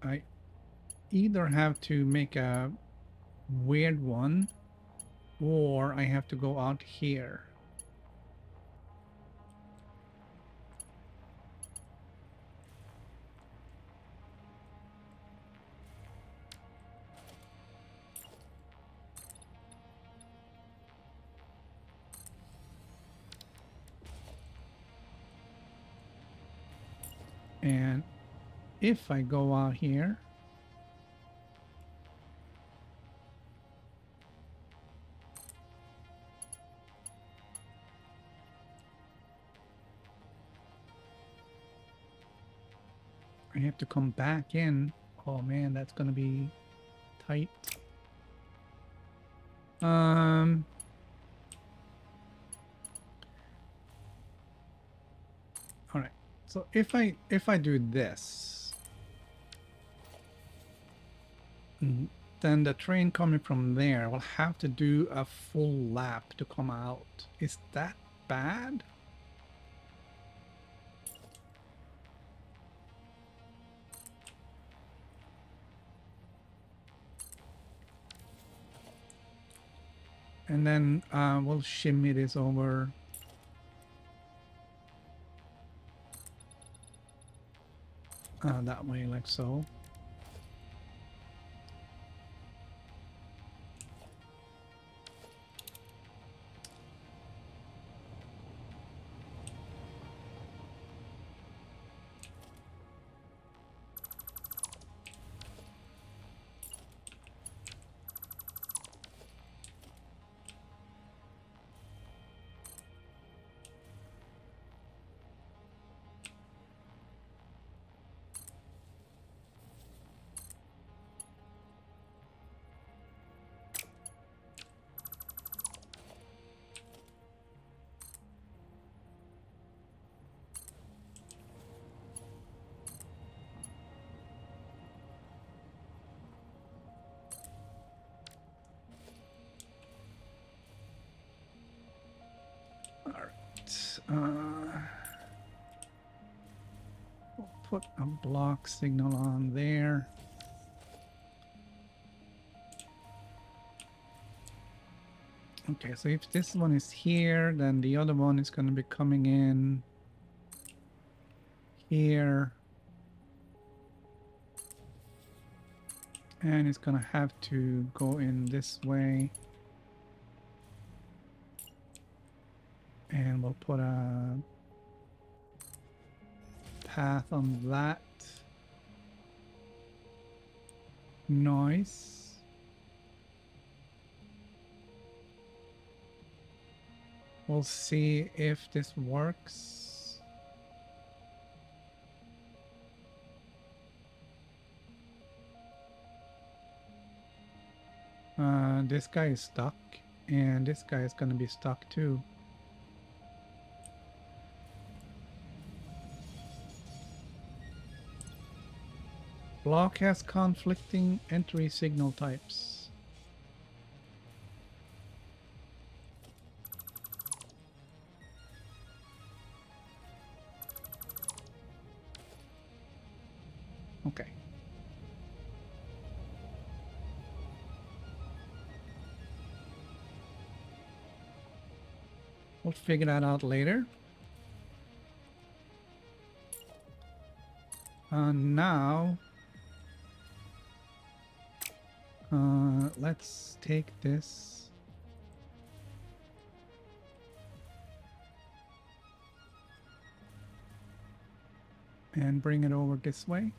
I either have to make a weird one or I have to go out here. And if I go out here, I have to come back in. Oh man, that's gonna be tight. Um, all right. So if I do this, then the train coming from there will have to do a full lap to come out. Is that bad? And then we'll shimmy this over. That way, like so. All right. We'll put a block signal on there. Okay, so if this one is here, then the other one is going to be coming in here. And it's going to have to go in this way. And we'll put a path on that. Noise. We'll see if this works. This guy is stuck, and this guy is going to be stuck too. Block has conflicting entry signal types. Okay. We'll figure that out later. Now, let's take this. And bring it over this way.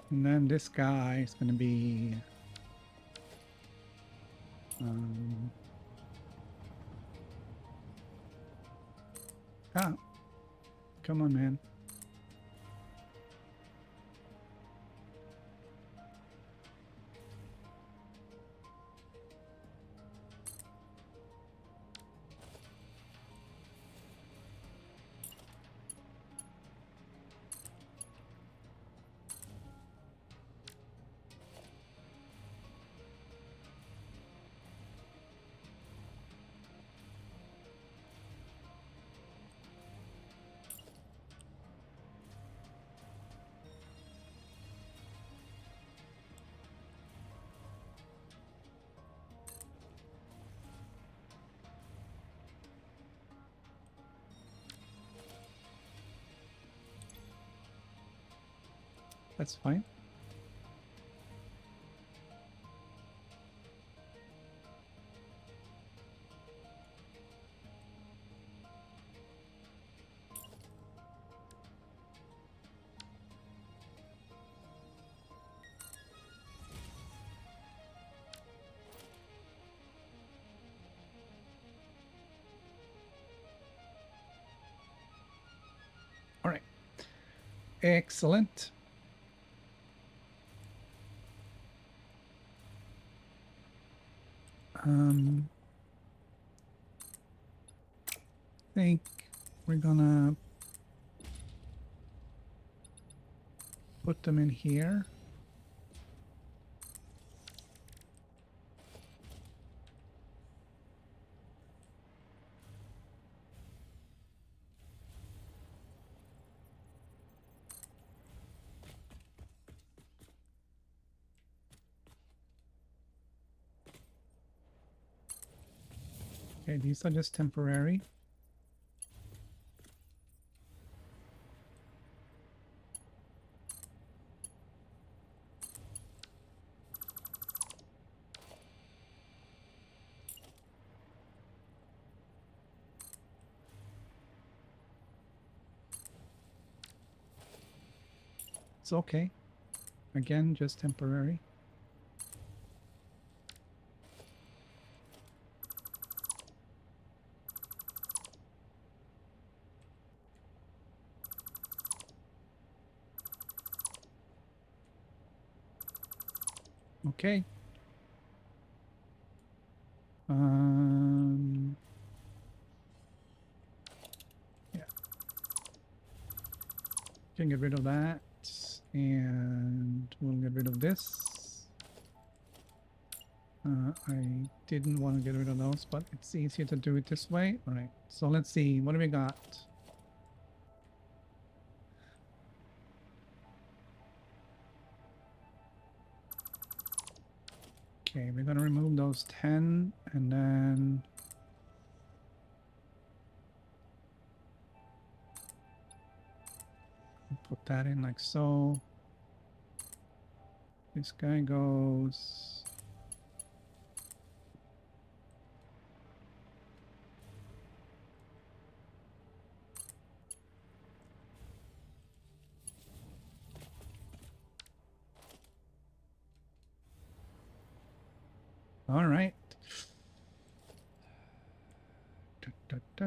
And then this guy is going to be Um, ah, come on, man. That's fine. All right. Excellent. Think we're gonna put them in here. Okay, these are just temporary. It's okay. Again, just temporary. Okay. Yeah. Can get rid of that. And we'll get rid of this. I didn't want to get rid of those, but it's easier to do it this way. All right. So let's see. What do we got? Okay, we're going to remove those 10 and then put that in like so. This guy goes. All right. Da, da, da.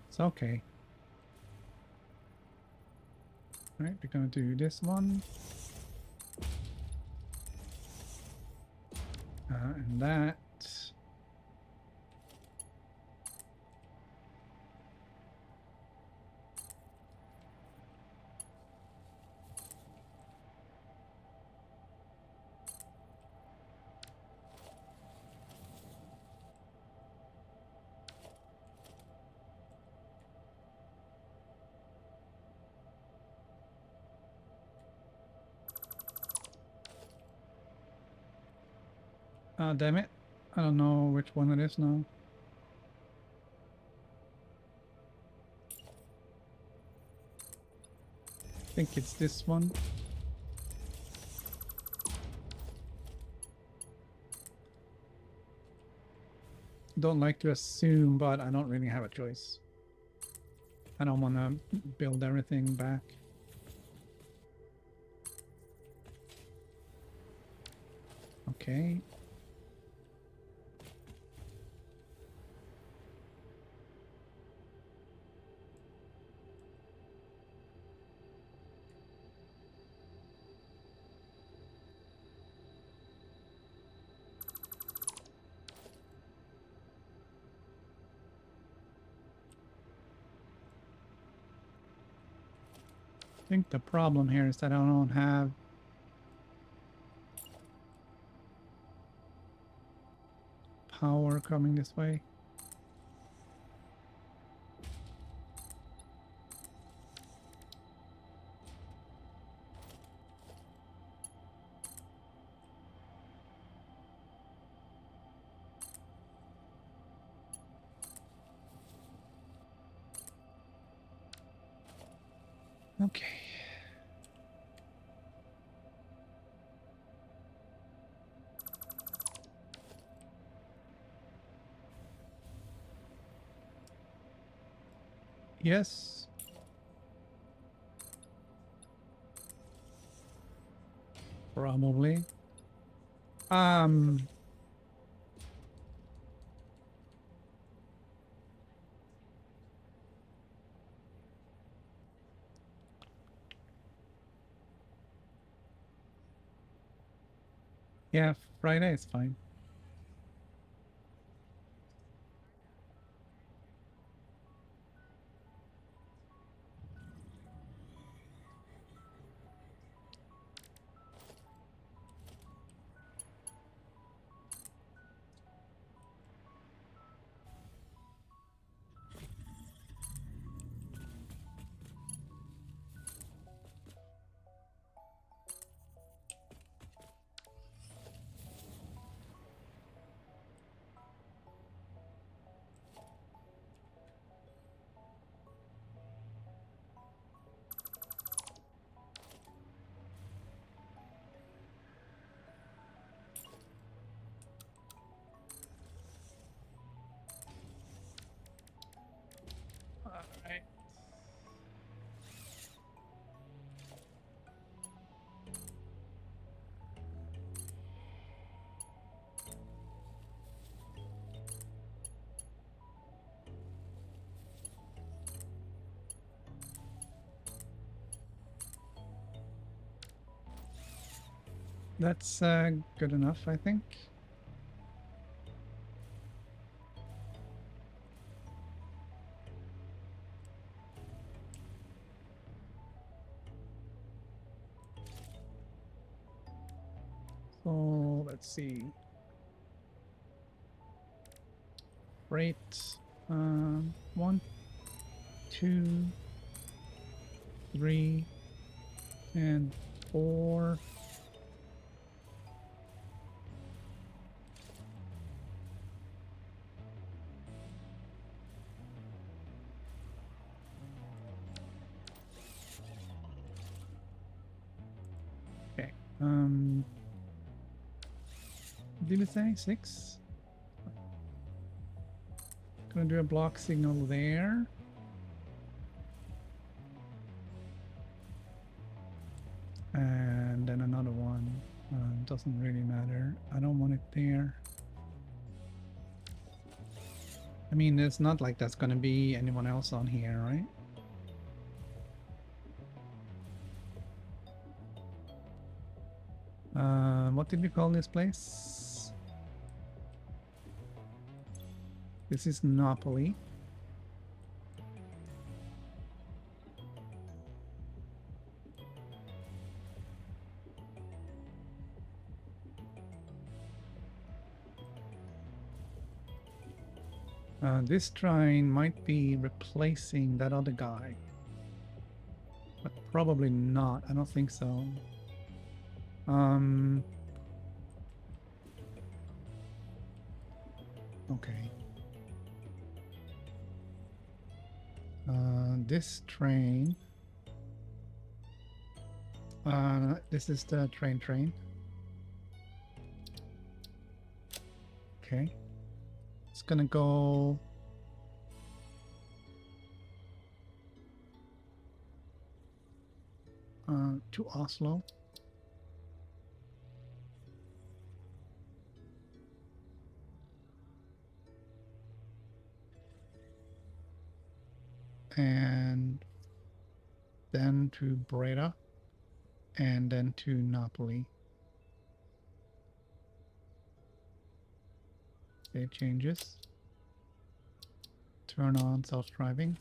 It's okay. All right, we're going to do this one. And that. Damn it. I don't know which one it is now. I think it's this one. don't like to assume, but I don't really have a choice. I don't want to build everything back. Okay. I think the problem here is that I don't have power coming this way. Okay. Yes. Probably. Um, yeah, Friday is fine. All right. That's good enough, I think. So let's see. Rate 1, 2, 3, and 4. Okay. Did it say 6? Gonna do a block signal there. And then another one. Doesn't really matter. I don't want it there. I mean, it's not like that's gonna be anyone else on here, right? What did we call this place? This is Napoli. This train might be replacing that other guy. But probably not. I don't think so. Okay. This train. This is the train. Okay. It's gonna go to Oslo. And then to Breda, and then to Napoli. Save changes. Turn on self-driving.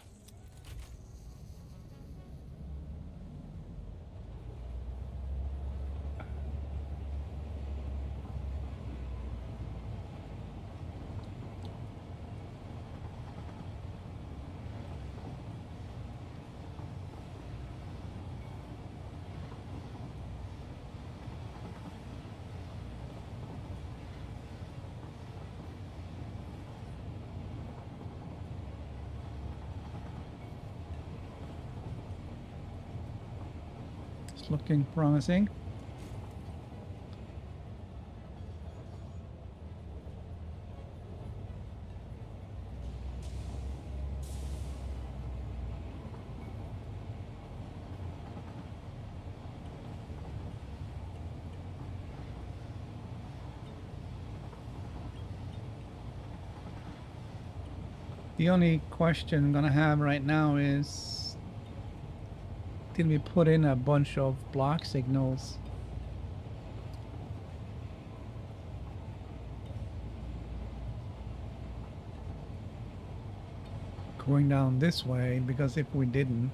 It's looking promising. The only question I'm gonna have right now is, did we put in a bunch of block signals? Going down this way, because if we didn't,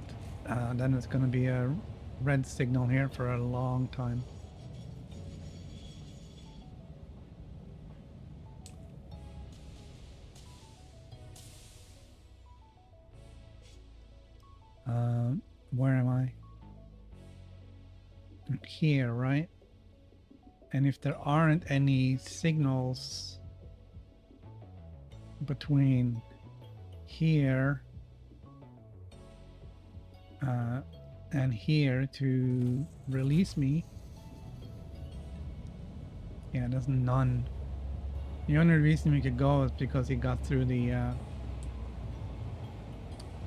then it's gonna be a red signal here for a long time. Where am I? Here, right? And if there aren't any signals between here and here to release me, yeah, there's none. The only reason we could go is because he got through the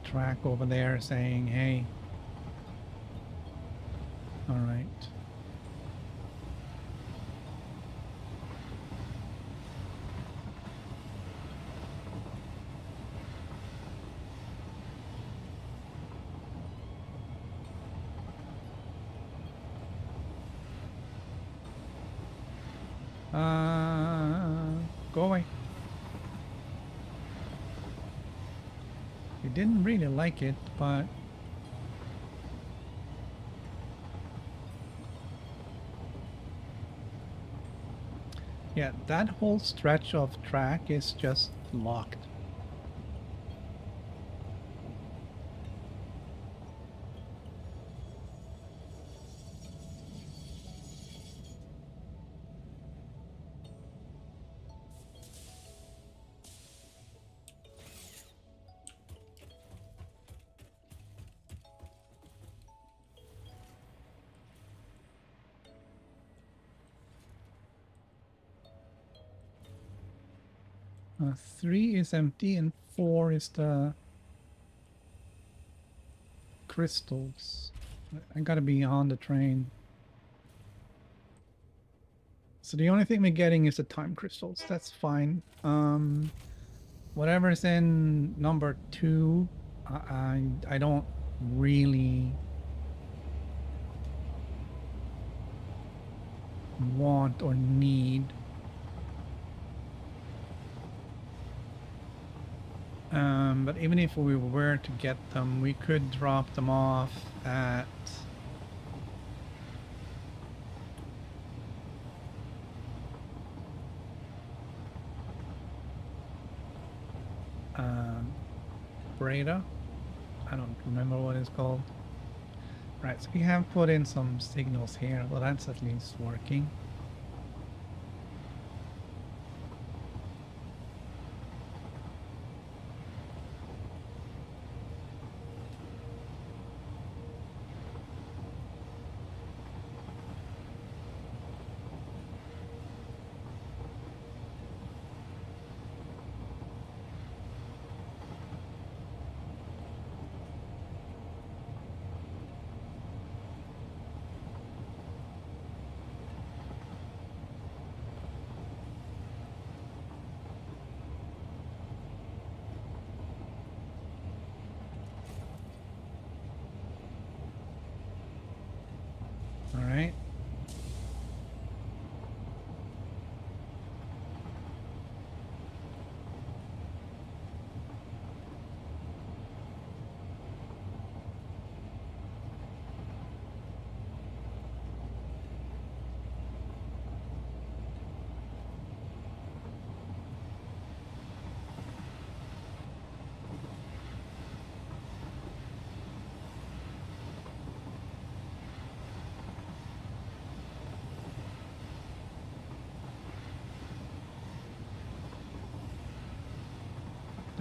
track over there saying, hey. All right. Go away. He didn't really like it, but yeah, that whole stretch of track is just locked. Three is empty and four is the crystals. I gotta be on the train. So the only thing we're getting is the time crystals. That's fine. Whatever's in number 2, I don't really want or need. But even if we were to get them, we could drop them off at Breda. I don't remember what it's called. Right, so we have put in some signals here. Well, that's at least working.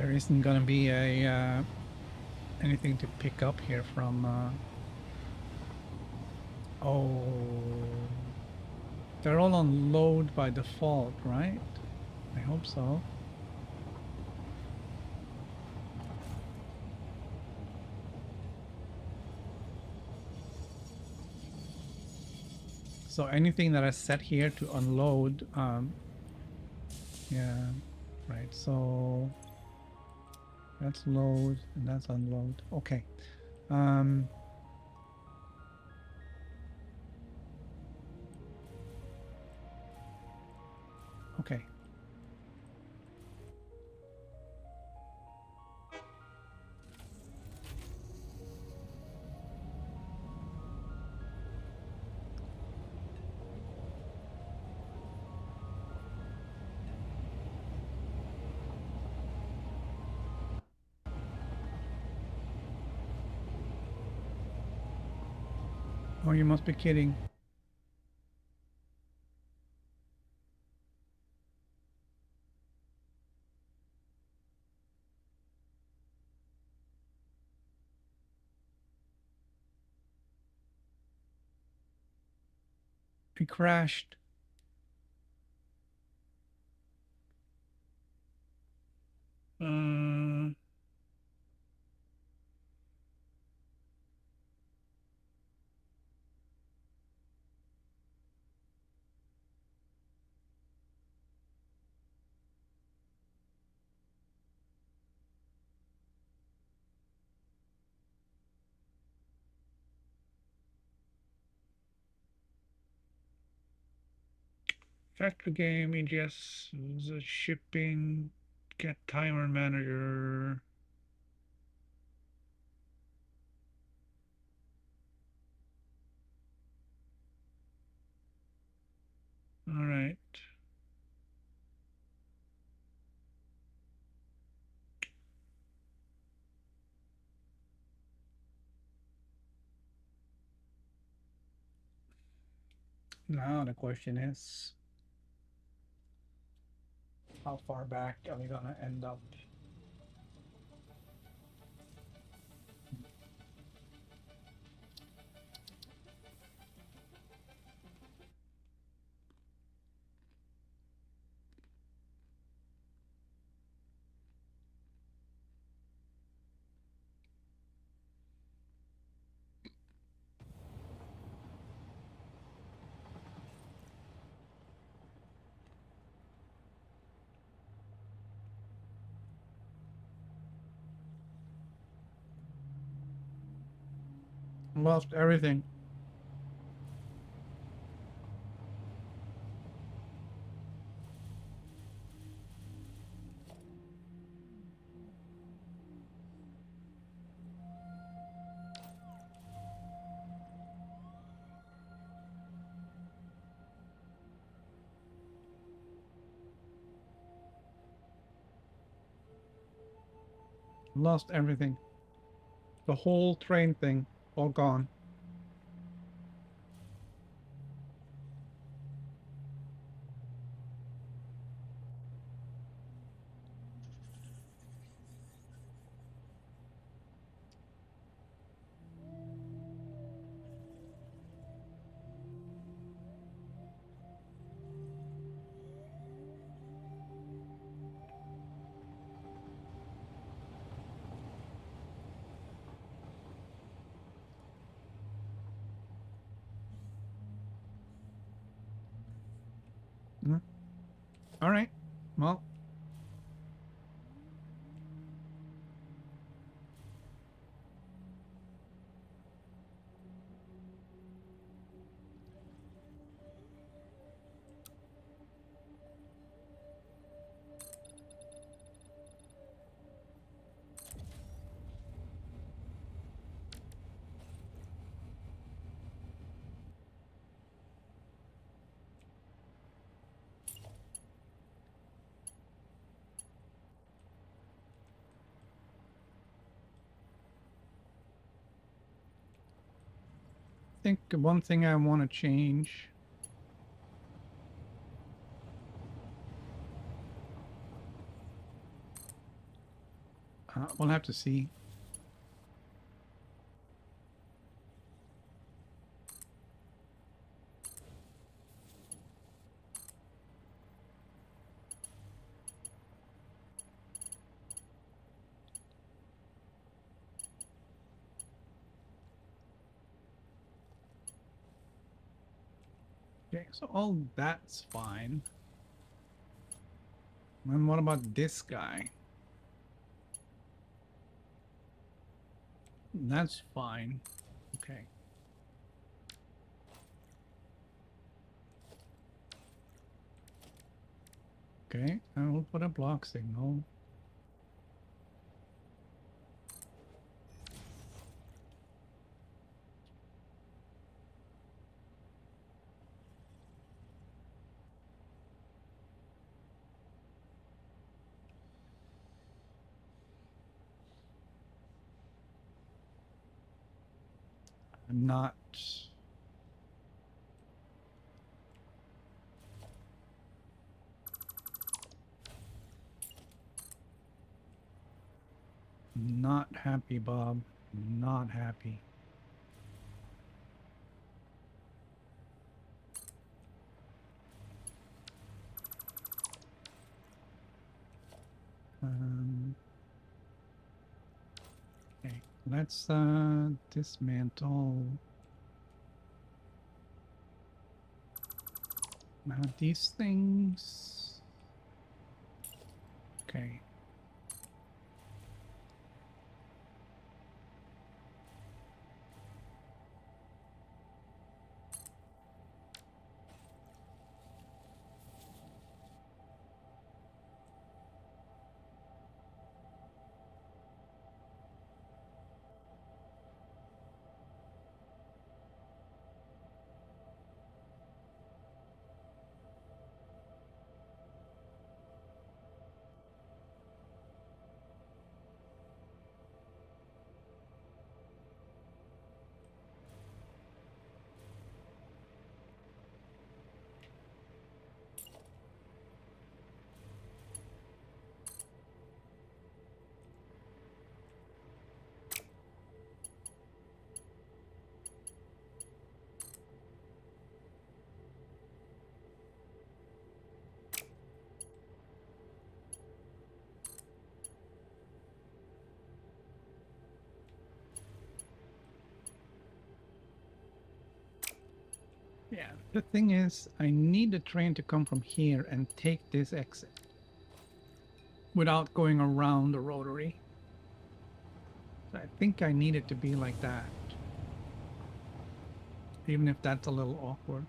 There isn't gonna be a anything to pick up here from. Oh, they're all on load by default, right? I hope so. So anything that I set here to unload, yeah, right. So that's load and that's unload. Okay. Um, okay. Oh, you must be kidding. It crashed. Uh, Factory game, EGS, the shipping, get timer manager. All right. Now the question is, how far back are we gonna end up? Lost everything. Lost everything. The whole train thing, all gone. Mhm. All right. Well, I think one thing I want to change. We'll have to see. Okay, so all that's fine. And what about this guy? That's fine. Okay. Okay, I will put a block signal. I'm not happy, Bob. Not happy. Okay, let's dismantle. Now these things. Okay. Yeah, the thing is, I need the train to come from here and take this exit without going around the rotary. So I think I need it to be like that, even if that's a little awkward.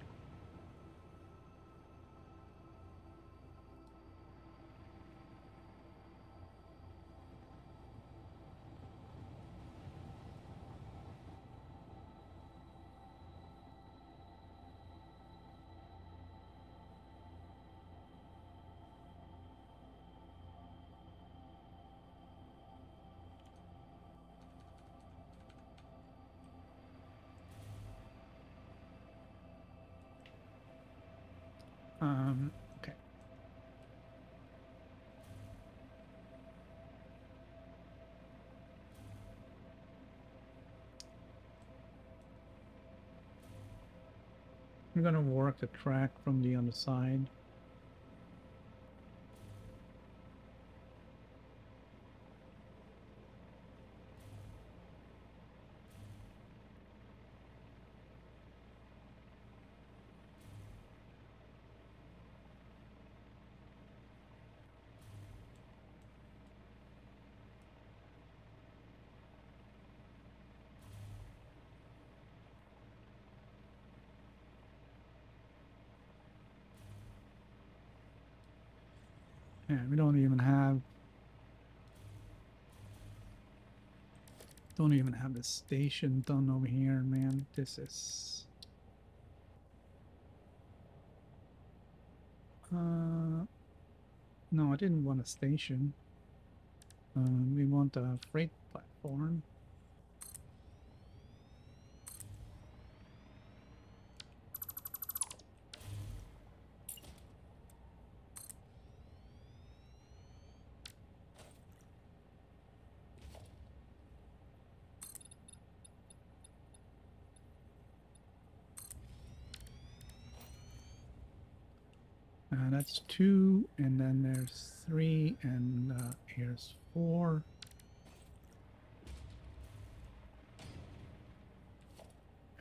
Okay. I'm gonna work the track from the other side. Yeah, we don't even have the station done over here, man. This is no, I didn't want a station. We want a freight platform. That's 2, and then there's 3, and here's 4.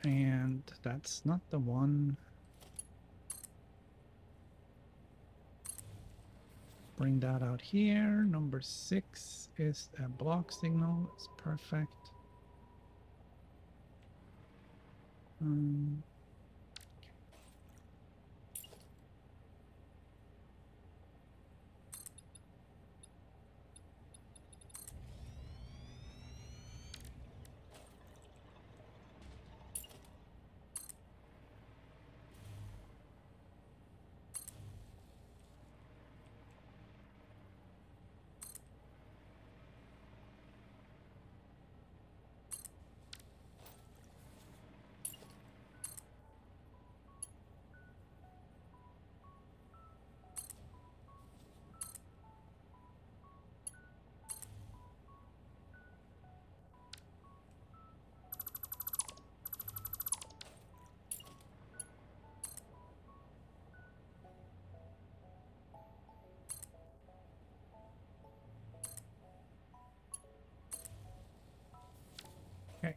And that's not the one. Bring that out here. Number 6 is a block signal. It's perfect. Um, okay.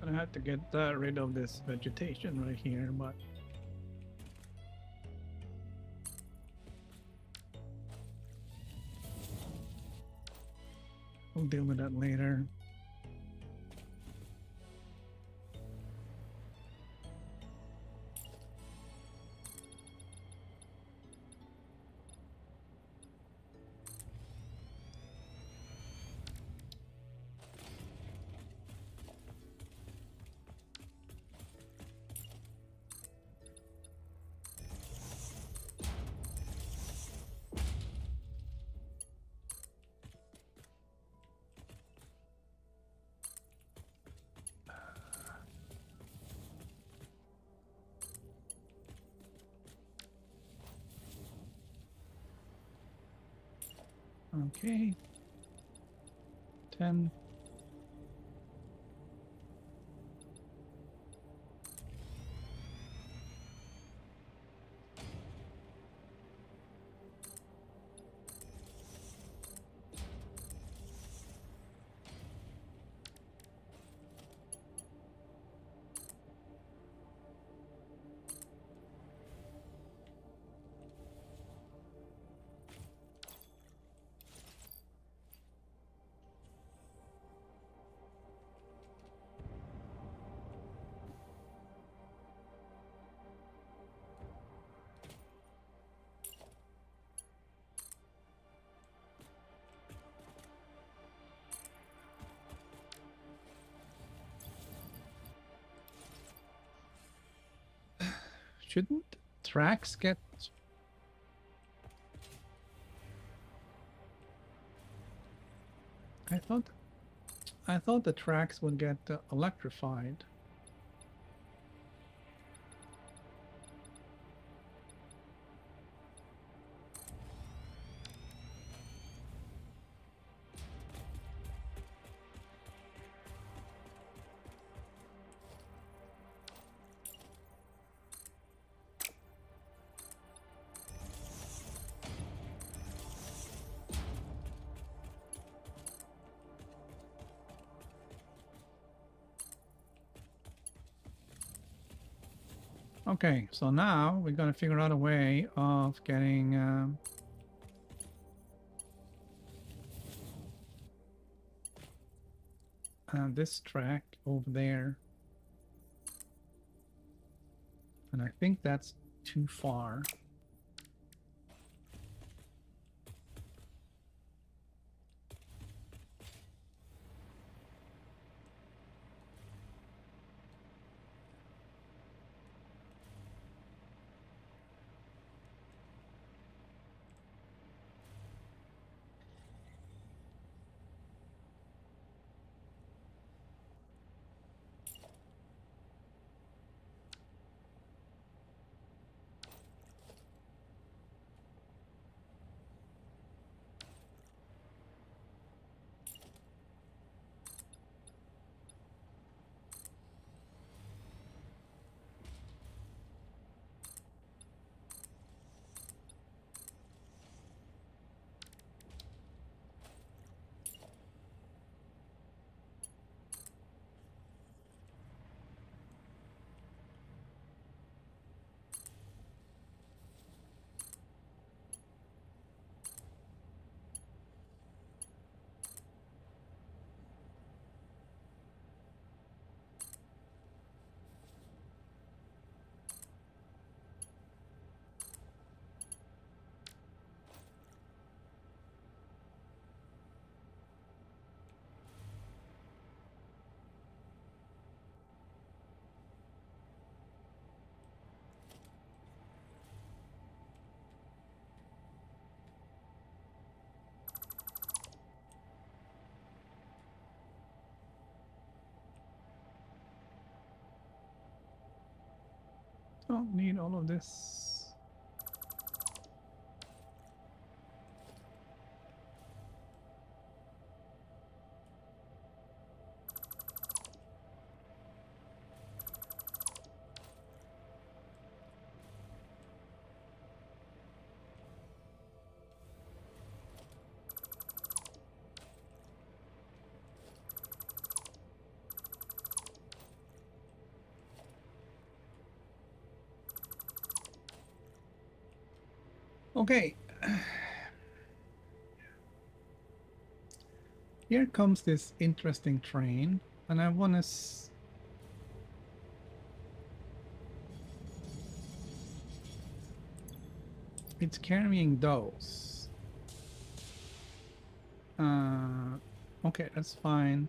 I have to get rid of this vegetation right here, but we'll deal with that later. Okay. 10. shouldn't tracks get... I thought the tracks would get electrified. Okay, so now we're gonna figure out a way of getting this track over there. And I think that's too far. Don't need all of this. Okay. Here comes this interesting train, and I want to... It's carrying those. Okay, that's fine.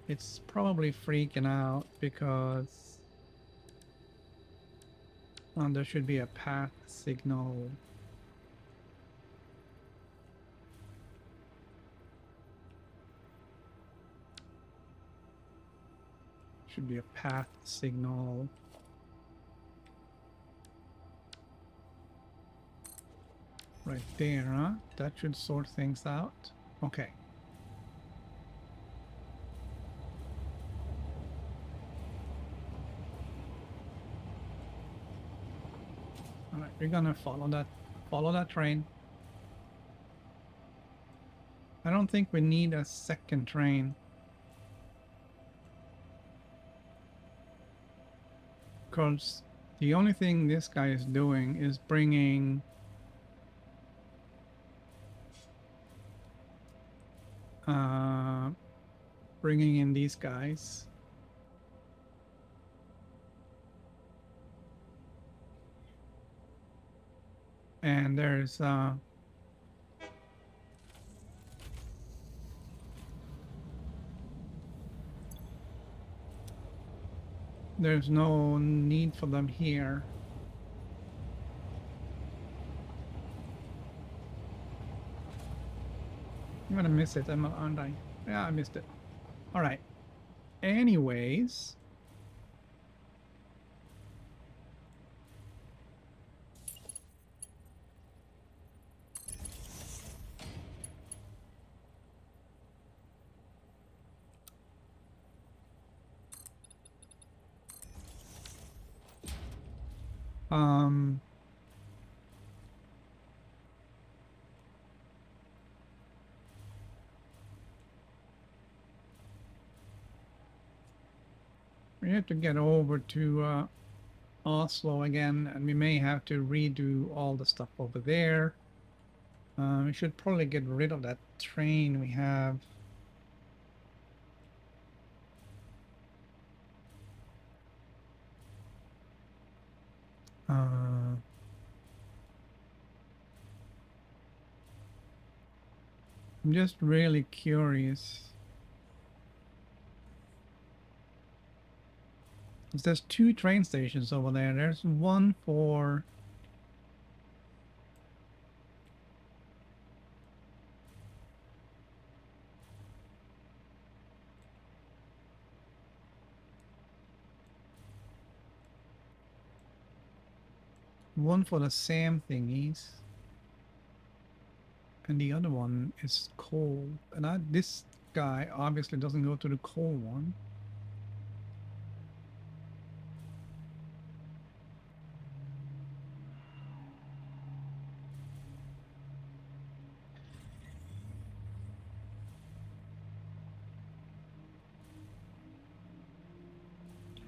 It's probably freaking out because there should be a path signal. Should be a path signal. Right there, huh? That should sort things out. Okay. All right, we're gonna follow that train. I don't think we need a second train. Because the only thing this guy is doing is bringing bringing in these guys. And there's There's no need for them here. I'm gonna miss it, aren't I? Yeah, I missed it. All right. Anyways, um, we have to get over to Oslo again, and we may have to redo all the stuff over there. We should probably get rid of that train we have. Uh, I'm just really curious. 'Cause there's two train stations over there. There's one for the same thingies, and the other one is coal. And this guy obviously doesn't go to the coal one.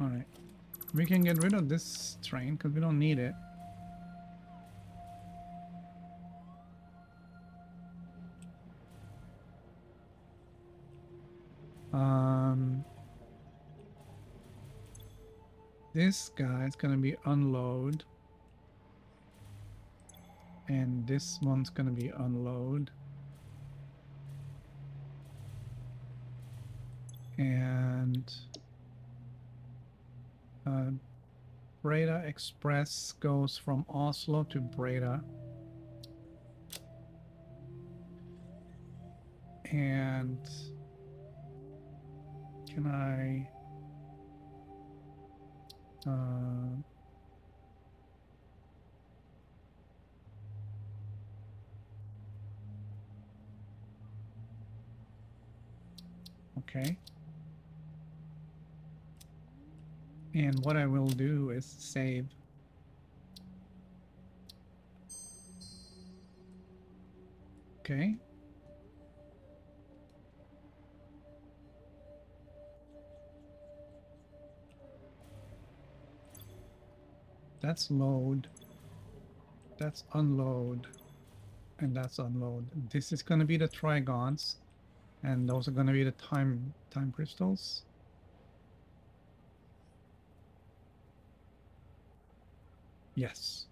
All right, we can get rid of this train because we don't need it. Um, this guy is gonna be unload, and this one's gonna be unload, and Breda Express goes from Oslo to Breda. And can I okay. And what I will do is save. Okay. That's load. That's unload. And that's unload. This is going to be the trigons. And those are going to be the time crystals. Yes.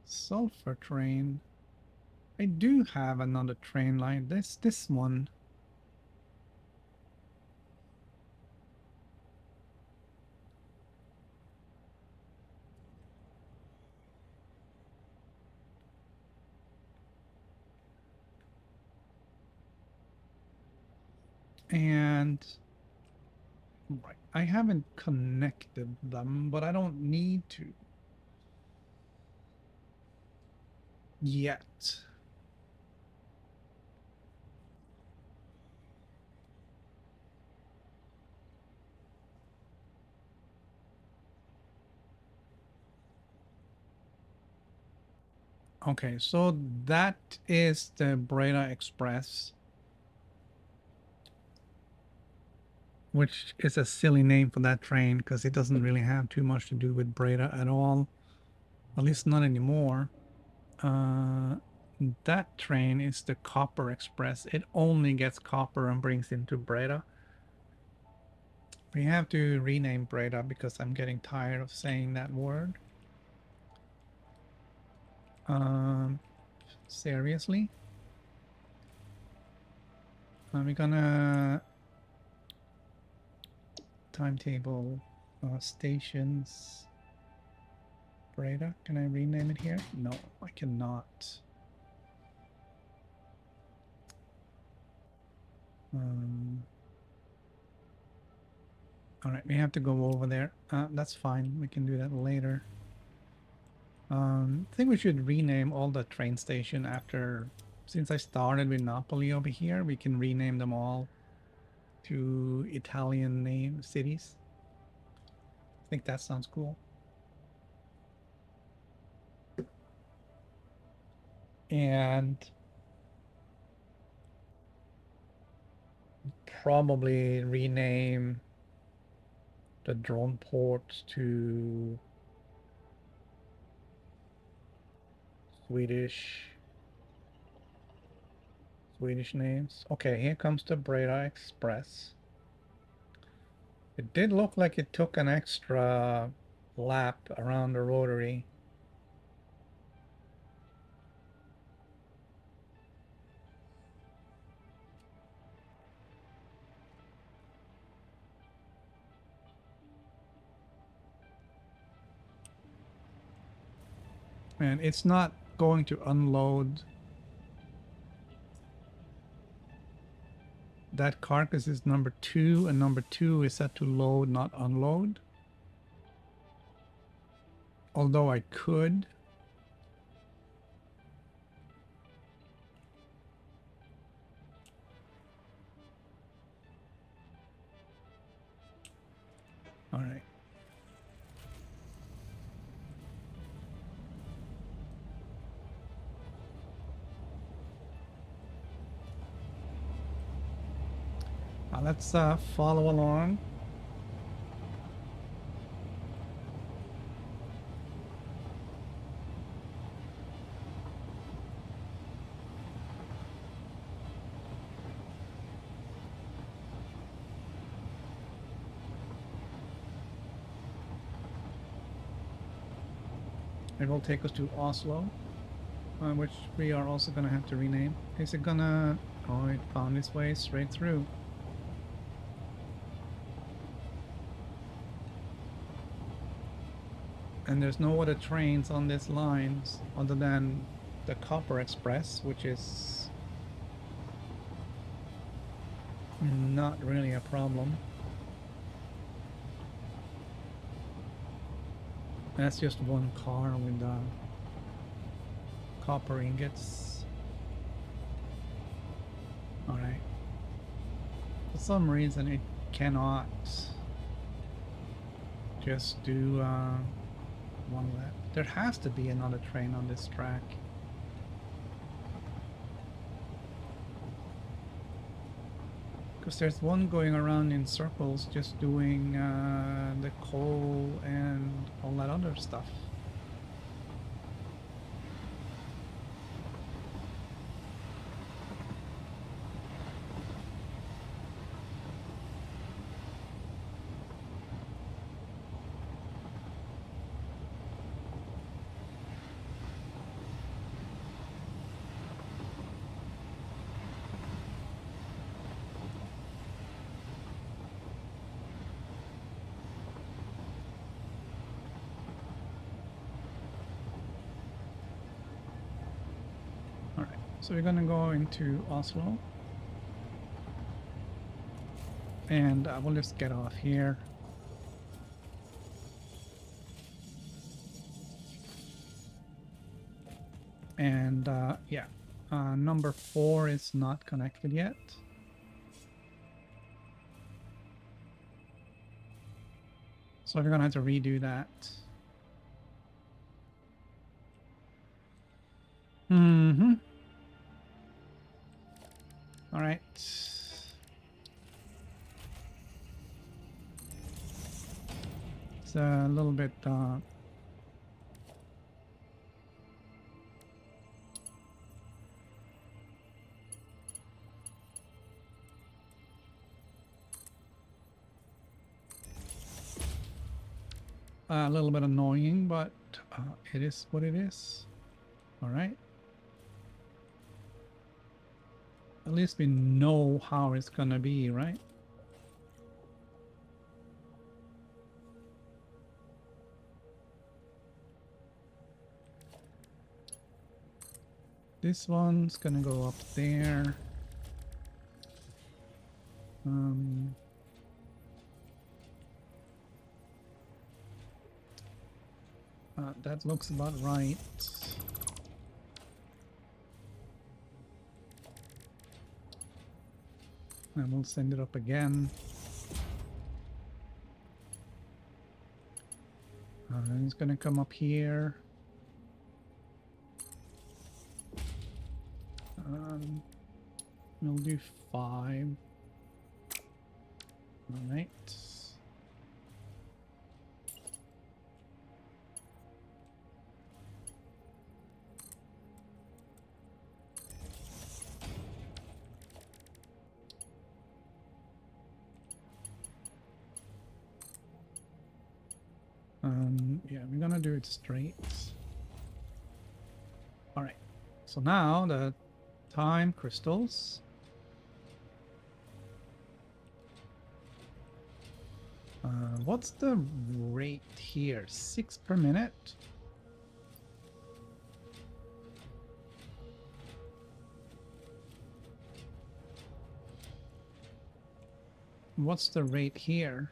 Sulfur train. I do have another train line. This one. And right, I haven't connected them, but I don't need to yet. Okay, so that is the Breda Express, which is a silly name for that train because it doesn't really have too much to do with Breda at all. At least not anymore. That train is the Copper Express. It only gets copper and brings into Breda. We have to rename Breda because I'm getting tired of saying that word. Seriously? We're gonna timetable stations. Breda. Can I rename it here? No, I cannot. All right, we have to go over there. That's fine. We can do that later. I think we should rename all the train station after. Since I started with Napoli over here, we can rename them all to Italian name cities. I think that sounds cool. And probably rename the drone ports to Swedish names. Okay, here comes the Breda Express. It did look like it took an extra lap around the rotary. And it's not going to unload. That carcass is number 2, and number 2 is set to load, not unload. Although I could. All right. Let's follow along. It will take us to Oslo, which we are also going to have to rename. Is it gonna... Oh, it found its way straight through. And there's no other trains on this line other than the Copper Express, which is not really a problem. That's just one car with copper ingots. Alright. For some reason it cannot just do one lap. There has to be another train on this track. Because there's one going around in circles just doing the coal and all that other stuff. So we're gonna go into Oslo. And we'll just get off here. And yeah, number 4 is not connected yet. So we're gonna have to redo that. Mm-hmm. All right. It's a little bit A little bit annoying, but it is what it is. All right. At least we know how it's gonna be, right? This one's gonna go up there. Um, that looks about right. And we'll send it up again. And it's gonna come up here. We'll do 5. All right. Yeah, we're gonna do it straight. All right. So now the time crystals. What's the rate here? 6 per minute? What's the rate here?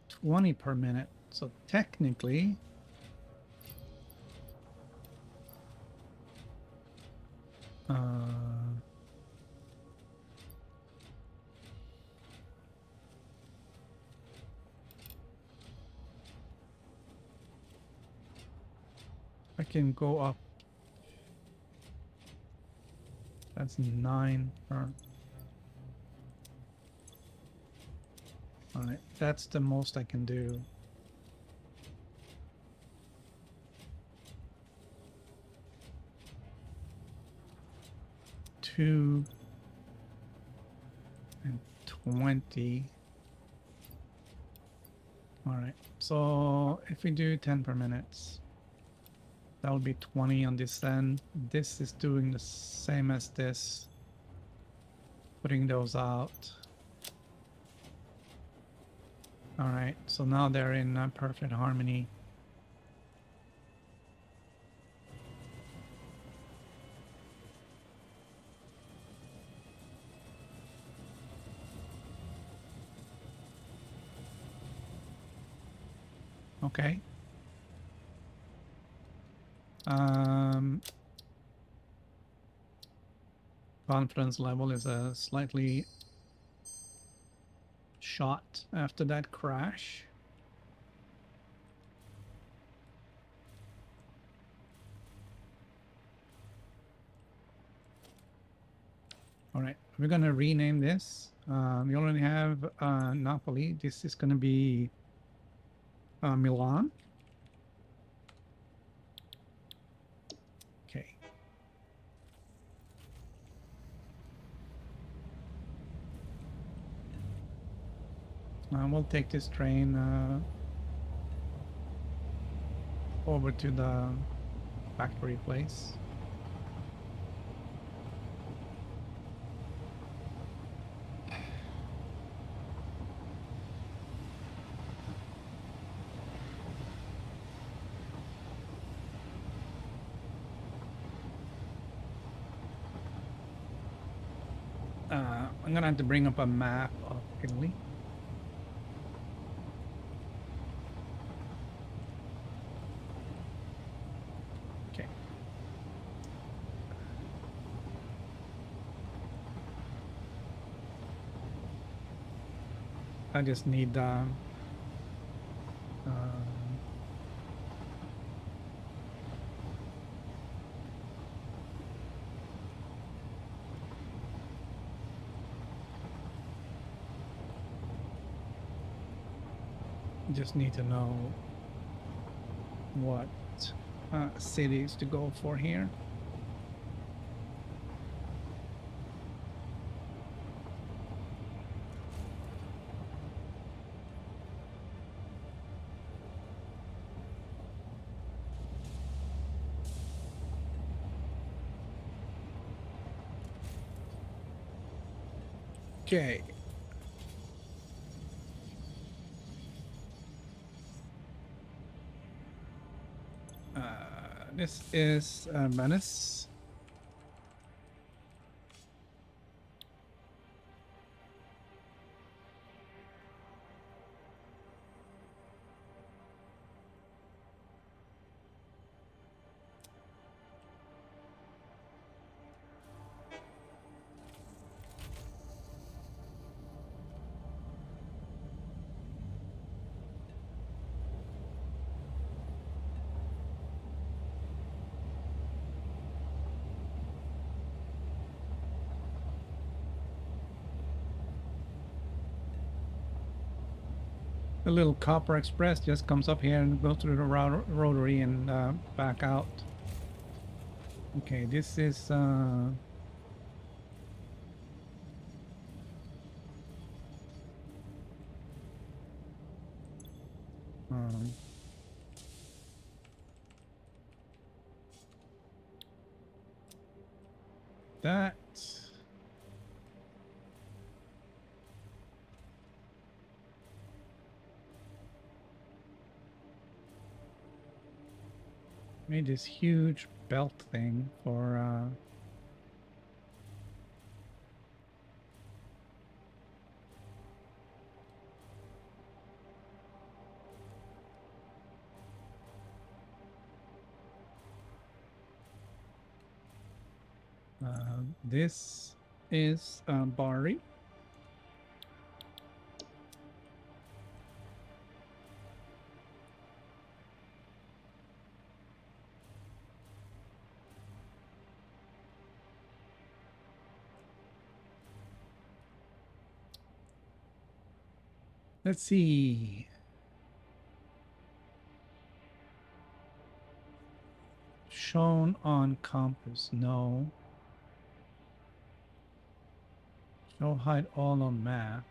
20 per minute. So technically, I can go up. That's 9 per. All right, that's the most I can do. Two and 20. All right, so if we do 10 per minute, that would be 20 on this end. This is doing the same as this, putting those out. All right, so now they're in perfect harmony. Okay. Confidence level is a slightly shot after that crash. All right, we're gonna rename this. We already have Napoli. This is gonna be Milan. Okay. We'll take this train over to the factory place. I'm gonna have to bring up a map of Italy. Okay. I just need just need to know what cities to go for here. Okay. This is Venice. The little copper express just comes up here and goes through the rotary and back out. Okay, this is um, that. Made this huge belt thing for this is Bari. Let's see. Shown on compass, no. Show hide all on map.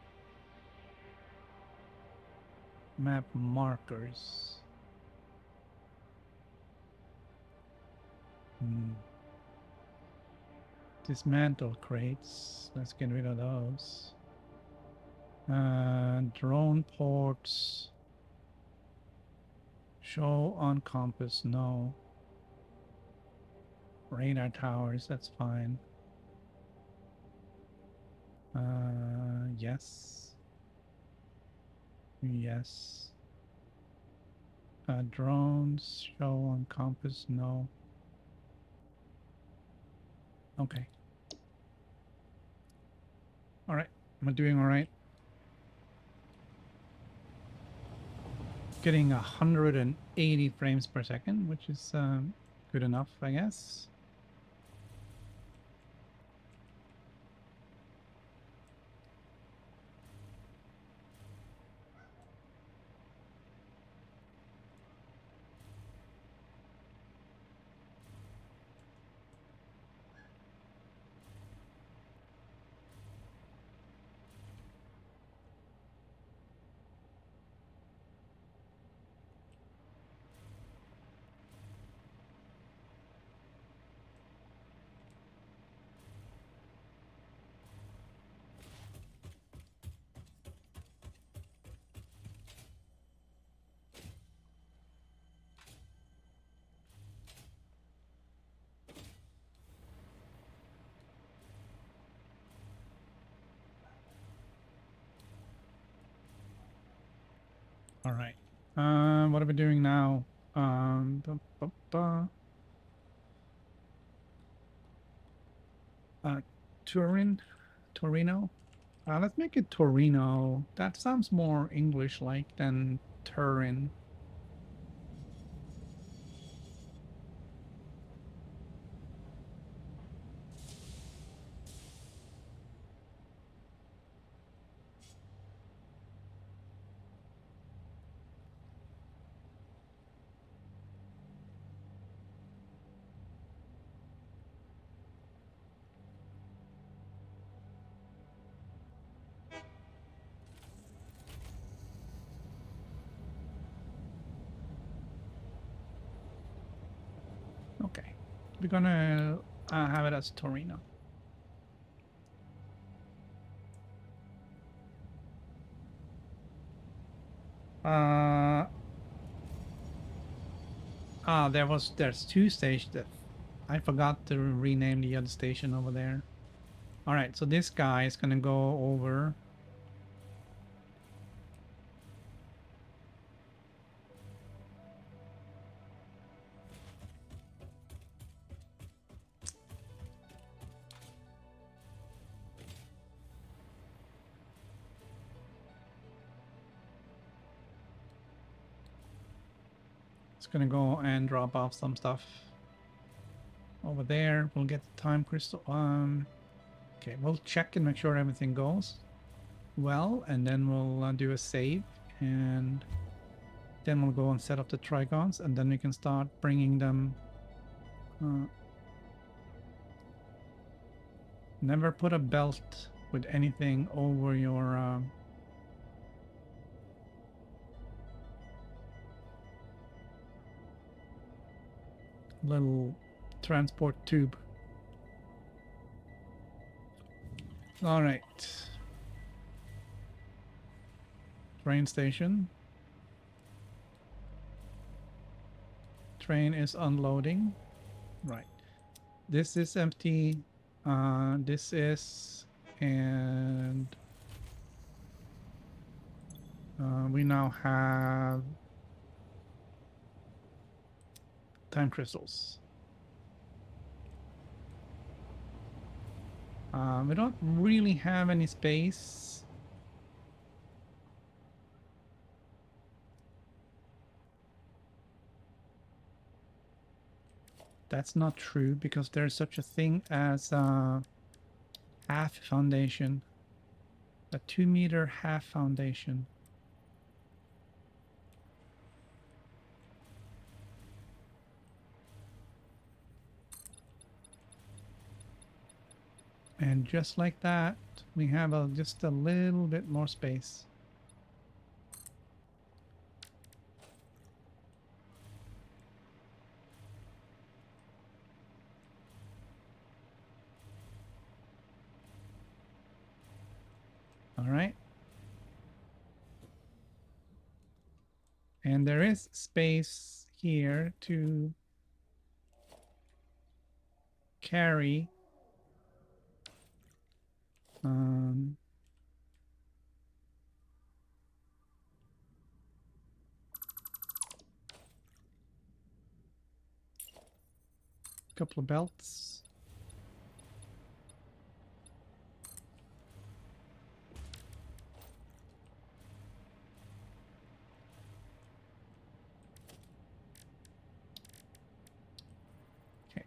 Map markers. Dismantle crates. Let's get rid of those. Drone ports. Show on compass, no. Radar towers, that's fine. Yes. Yes. Drones, show on compass, no. Okay. All right. I'm doing all right. Getting 180 frames per second, which is good enough, I guess. All right. What are we doing now? Bu- bu- bu- Turin, Torino. Let's make it Torino. That sounds more English-like than Turin. Okay. We're gonna have it as Torino. Uh, there's two stations. I forgot to rename the other station over there. All right, so this guy is gonna go over. It's gonna go and drop off some stuff over there. We'll get the time crystal. Okay, we'll check and make sure everything goes well, and then we'll do a save, and then we'll go and set up the trigons, and then we can start bringing them. Never put a belt with anything over your little transport tube. All right. Train station. Train is unloading. Right. This is empty. This is, and we now have time crystals. We don't really have any space. That's not true because there's such a thing as half foundation. A 2-meter half foundation. And just like that, we have just a little bit more space. All right. And there is space here to carry a couple of belts. Okay.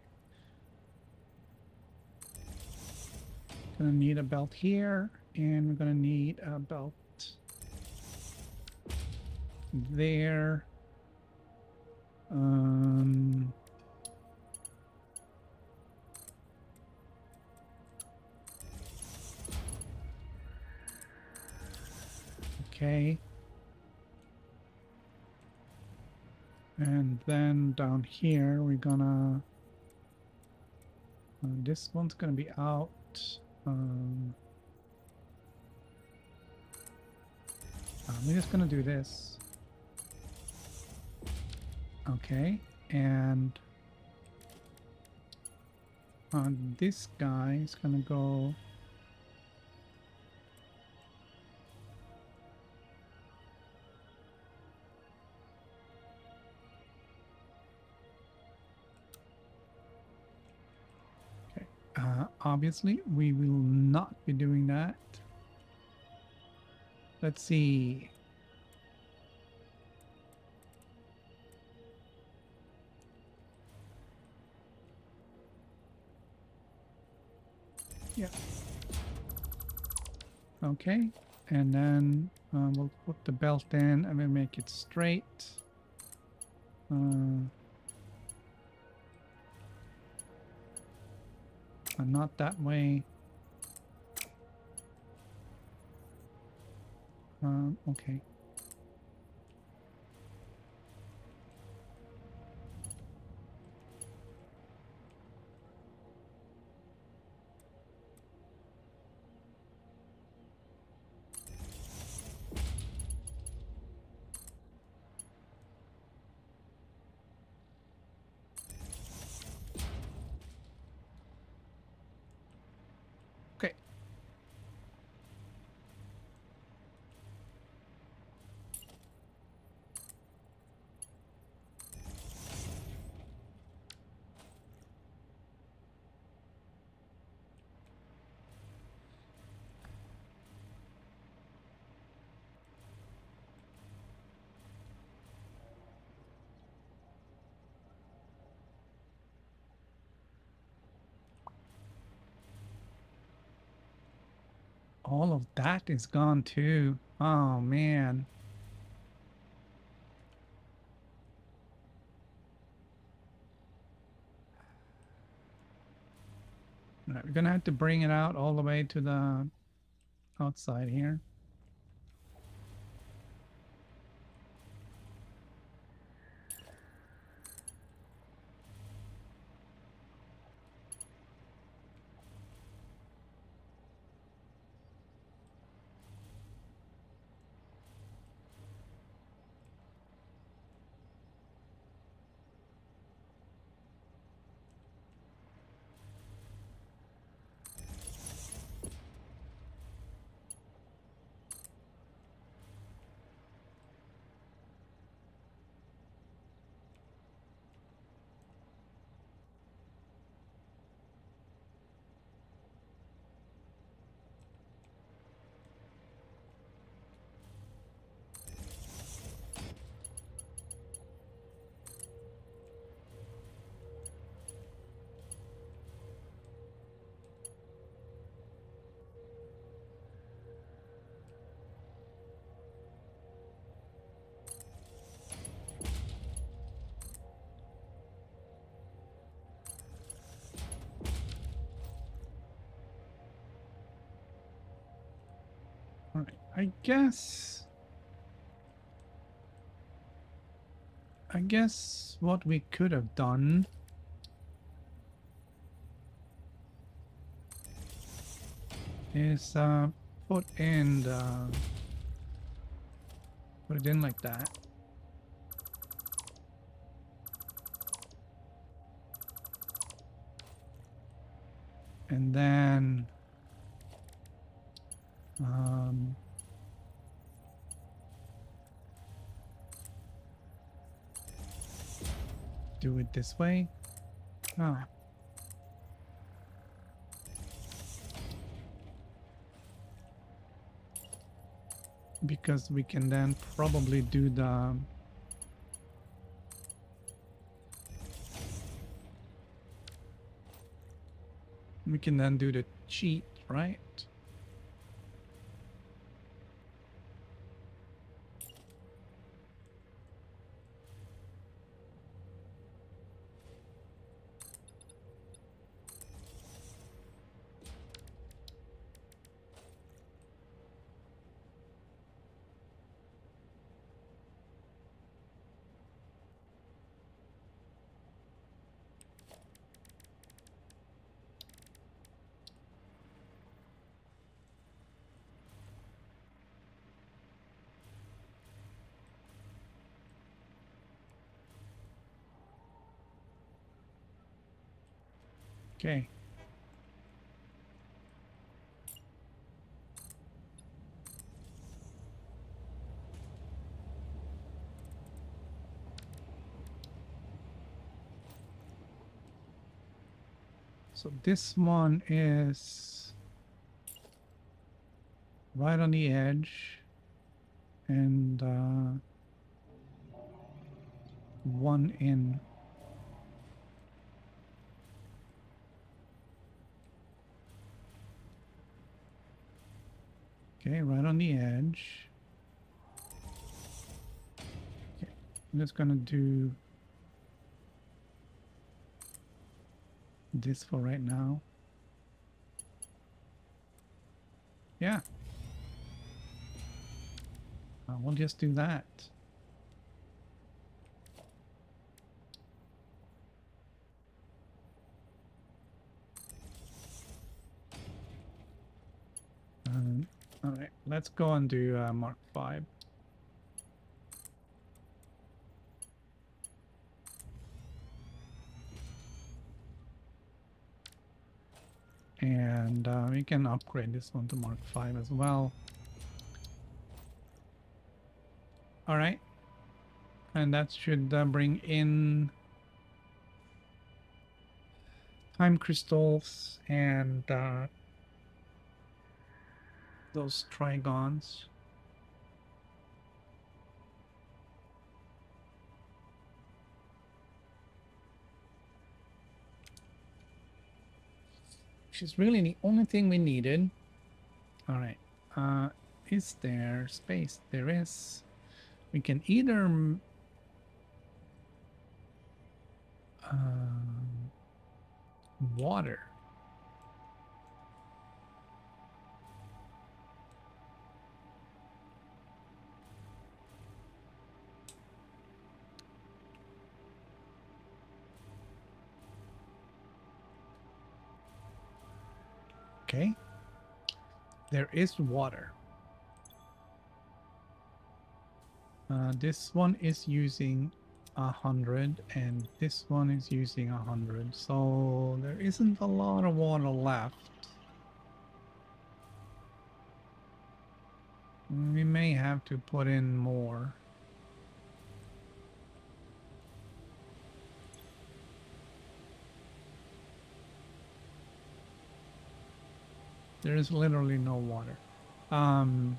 Gonna need a belt here, and we're gonna need a belt there. Okay. And then down here, we're gonna... this one's gonna be out. We're just gonna do this. Okay, and this guy is gonna go... obviously, we will not be doing that. Let's see. Yeah. Okay, and then we'll put the belt in and we'll make it straight. Not that way. Okay. All of that is gone too. Oh man. All right, we're gonna have to bring it out all the way to the outside here. All right, I guess what we could have done is put in the put it in like that. And then um, do it this way. Oh, because we can then probably do the cheat, right? Okay. So this one is right on the edge, and one in. Okay, right on the edge. Okay, I'm just gonna do this for right now. Yeah. We'll just do that. All right, let's go and do Mark 5. And we can upgrade this one to Mark 5 as well. All right. And that should bring in time crystals and those trigons. Which is really the only thing we needed. All right. Is there space? There is. We can either water. Okay. There is water. This one is using 100 and this one is using 100. So there isn't a lot of water left. We may have to put in more. There is literally no water. Um,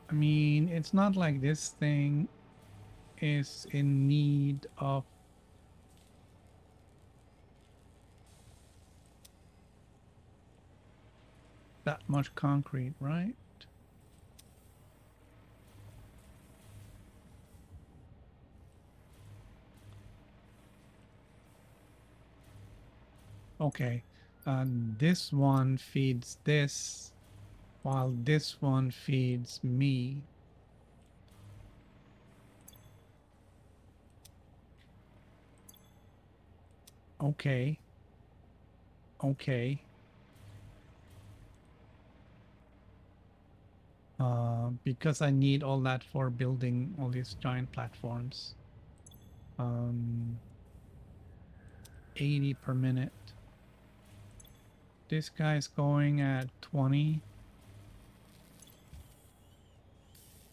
I mean, it's not like this thing is in need of that much concrete, right? Okay. This one feeds this, while this one feeds me. Okay. Okay. Because I need all that for building all these giant platforms. 80 per minute. This guy's going at 20.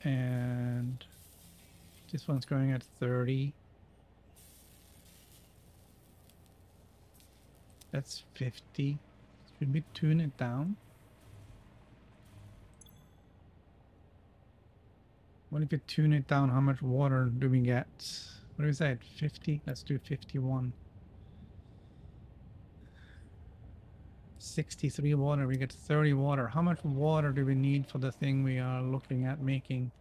And this one's going at 30. That's 50. Should we tune it down? What if we tune it down? How much water do we get? What do we say? 50? Let's do 51. 63 water. We get 30 water. How much water do we need for the thing we are looking at making?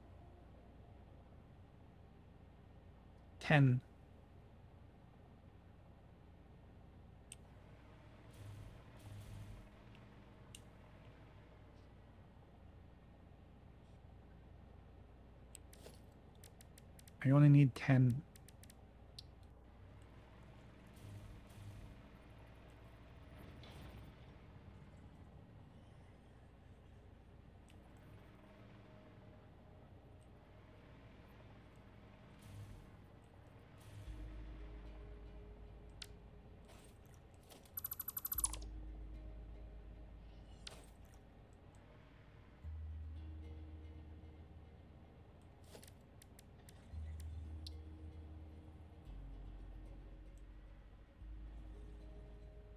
10. I only need 10.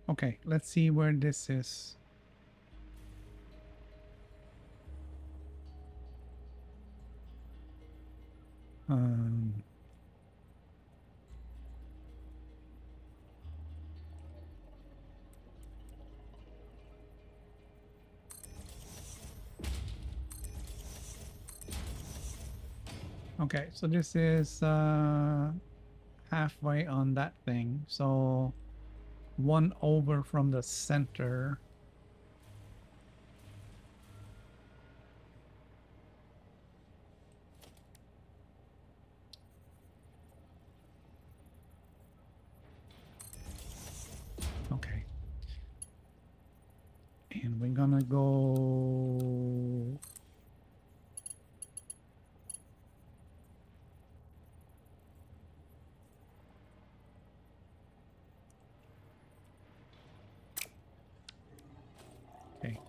Okay, let's see where this is. Um, okay, so this is halfway on that thing. So one over from the center. Okay. And we're gonna go okay.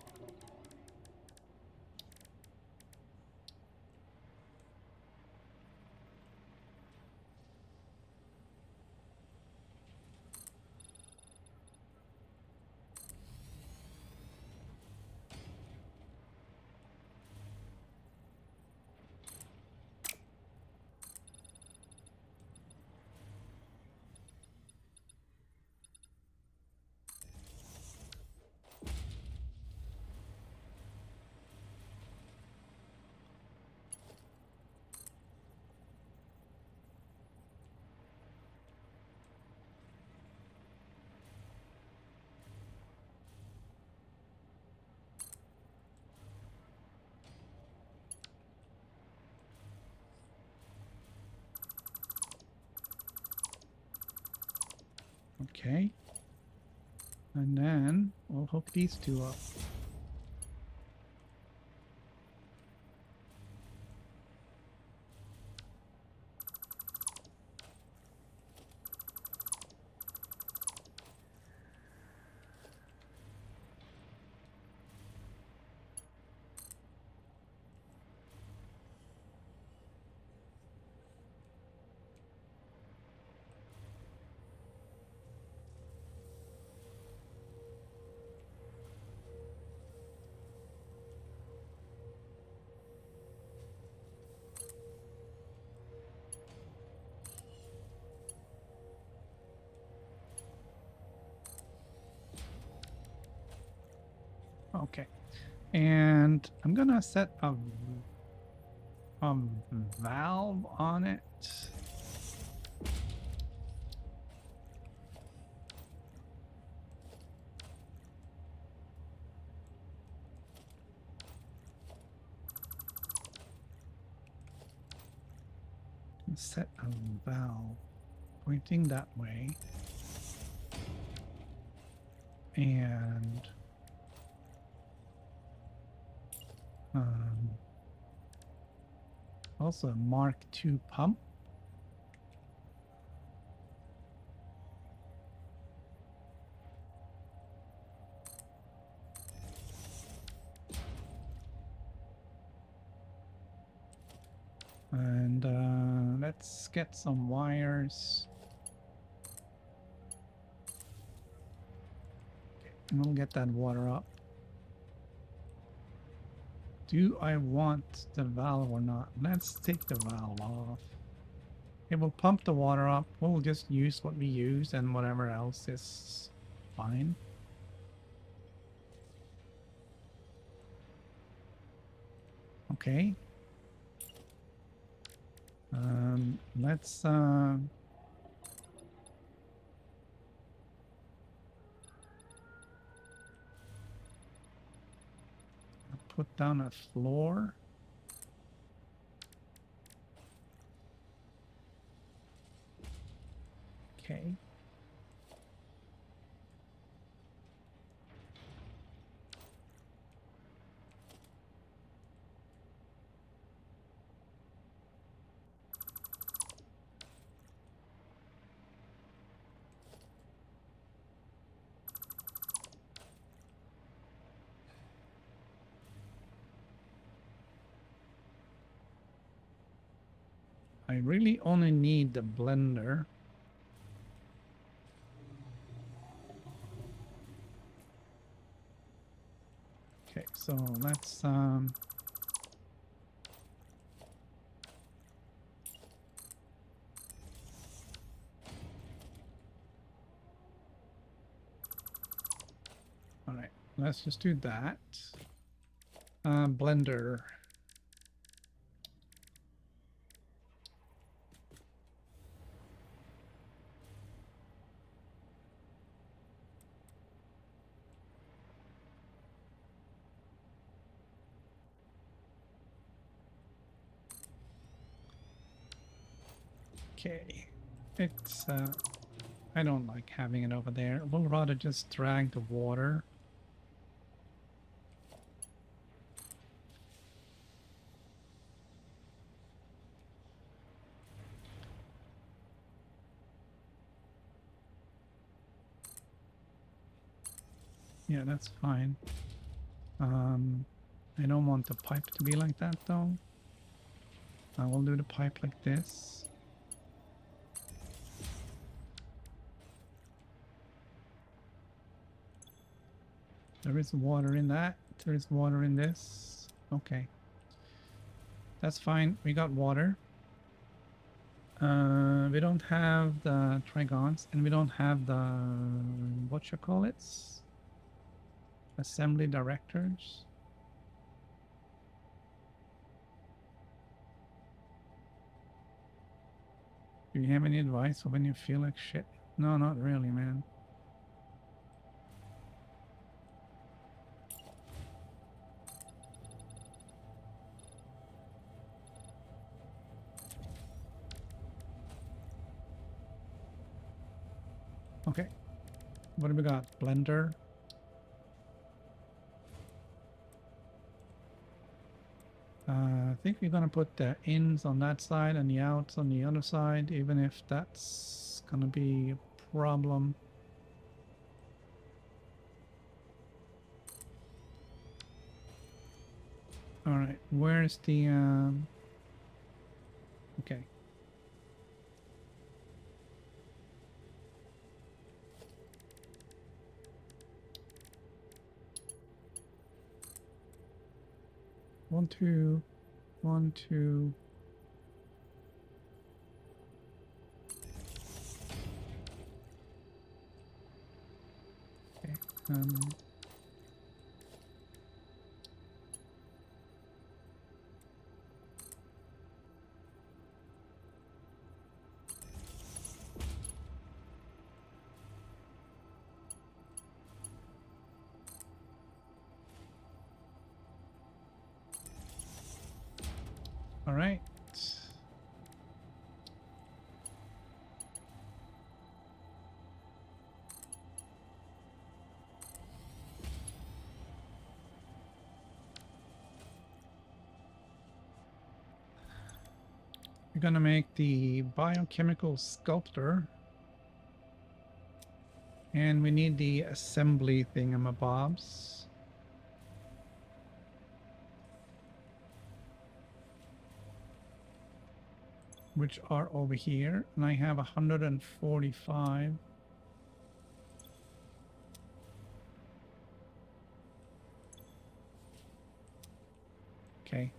Okay. And then we'll hook these two up. Okay. And I'm gonna set a valve on it. Set a valve pointing that way. And also a Mark II pump. And let's get some wires. And we'll get that water up. Do I want the valve or not? Let's take the valve off. It will pump the water up. We'll just use what we use and whatever else is fine. Okay. Let's put down a floor. Okay. I really only need the blender. Okay, so let's all right, let's just do that. Blender. Okay, it's I don't like having it over there. We'll rather just drag the water. Yeah, that's fine. I don't want the pipe to be like that though. I will do the pipe like this. There is water in that. There is water in this. Okay. That's fine. We got water. We don't have the trigons and we don't have the, what you call it? Assembly directors. Do you have any advice for when you feel like shit? No, not really, man. Okay, What do we got? Blender. I think we're gonna put the ins on that side and the outs on the other side, even if that's gonna be a problem. All right, where's the okay. One, two, one, two. Okay. All right. We're gonna make the biochemical sculptor. And we need the assembly thingamabobs, which are over here. And I have 145. Okay.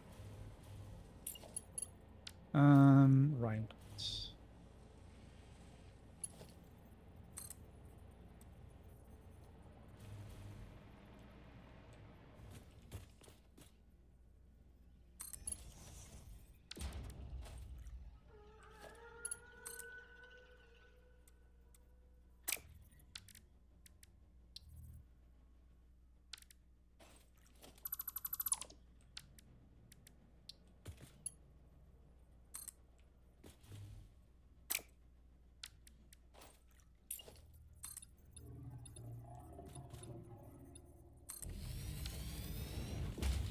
Right.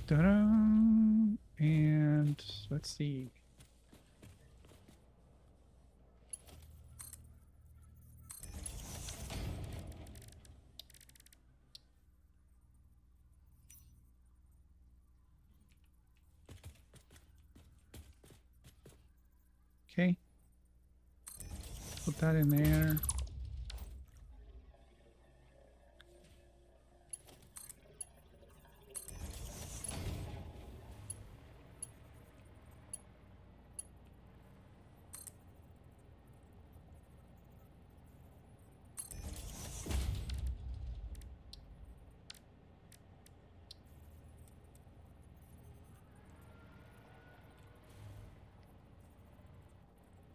Ta-da! And let's see. Okay. Put that in there.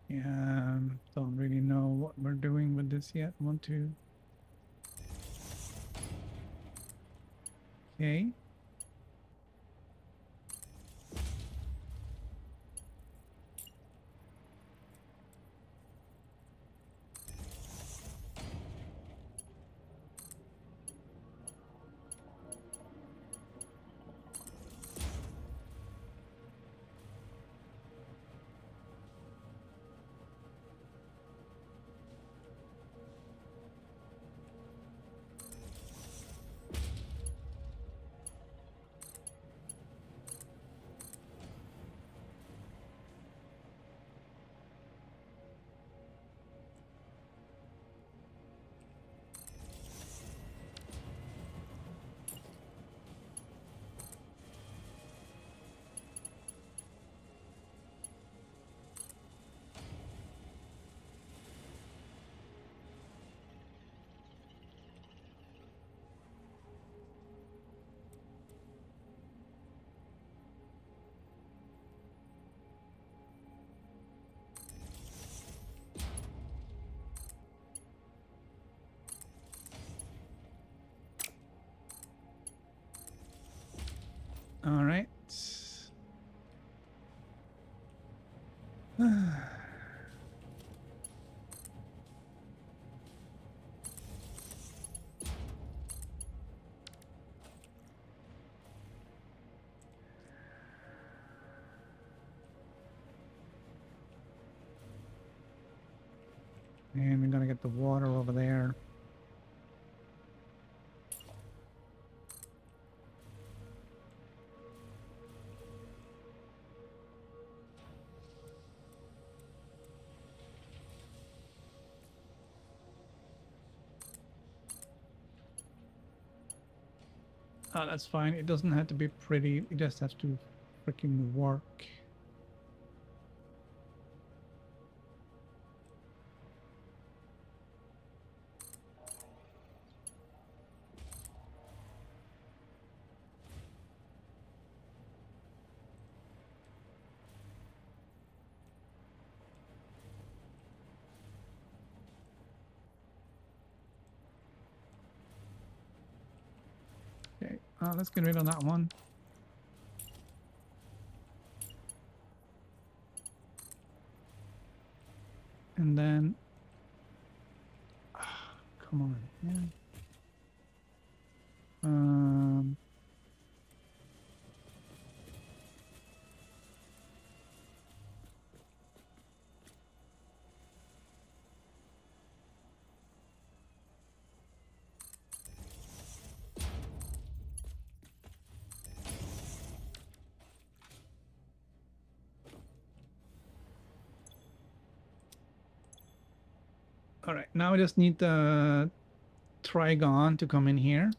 Yeah, don't really know what we're doing with this yet. Want to. Okay. All right. And we're gonna get the water over there. Oh, that's fine. It doesn't have to be pretty. It just has to freaking work. Okay, let's get rid of that one. And then, come on, man. All right, now we just need the Trigon to come in here.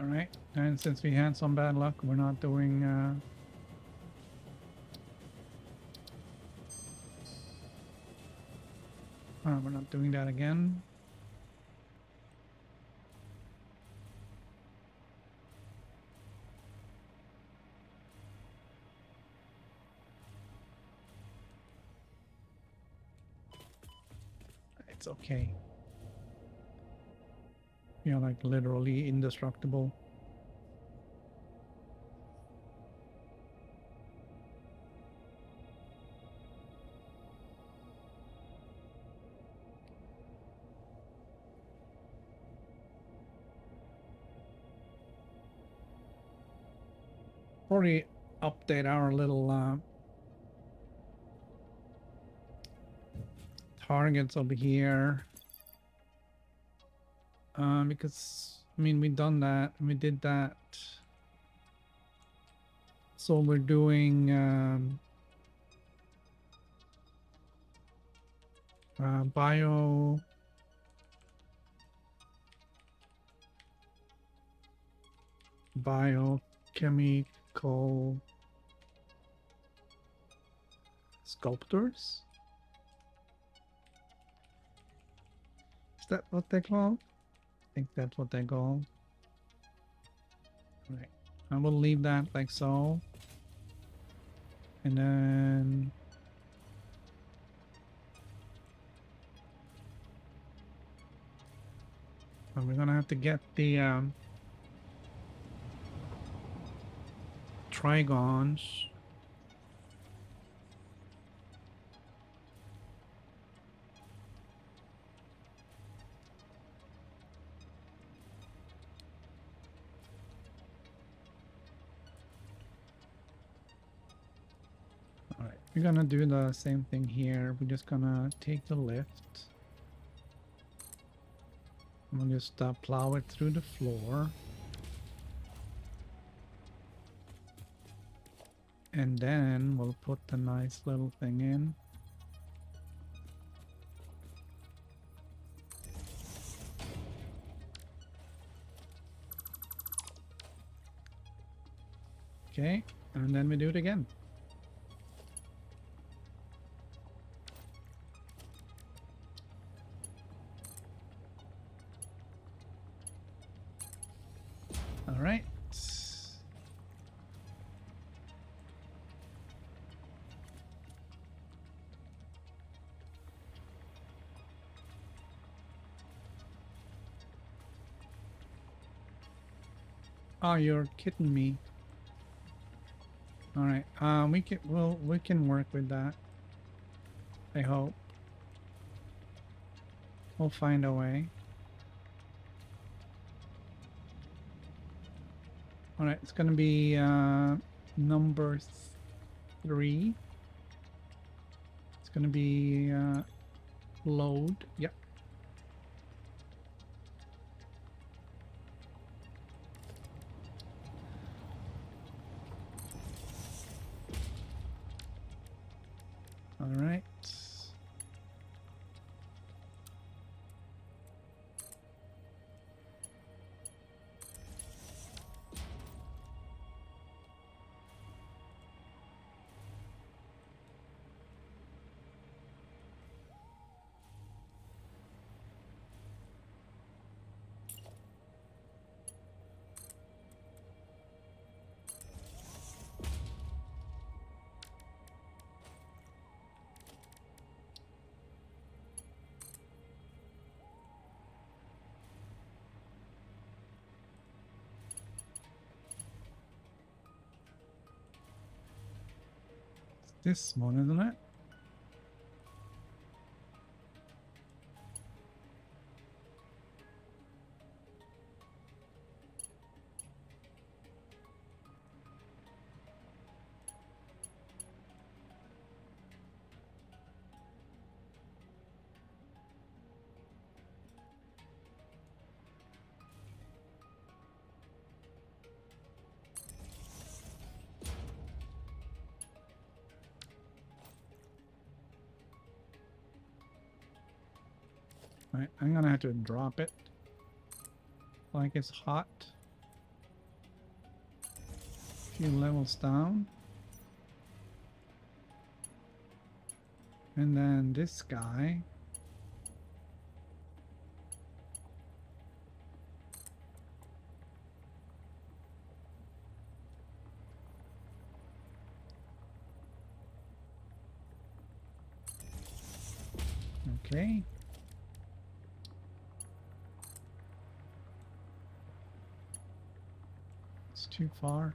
All right, and since we had some bad luck, we're not doing. We're not doing that again. It's okay. You're like literally indestructible. Probably update our little targets over here. Because I mean we done that, we did that. So we're doing biochemical sculptors. Is that what they call? I think that's what they call. Right. I will leave that like so. And then we're gonna have to get the trigons. All right, we're gonna do the same thing here. We're just gonna take the lift. I'm gonna just plow it through the floor. And then we'll put the nice little thing in. Okay, and then we do it again. All right. Oh, you're kidding me. All right. We can work with that. I hope we'll find a way. All right. It's gonna be number 3. It's gonna be load. Yep. All right. This one, isn't it? All right. I'm gonna have to drop it like it's hot. A few levels down. And then this guy. Okay. It's too far.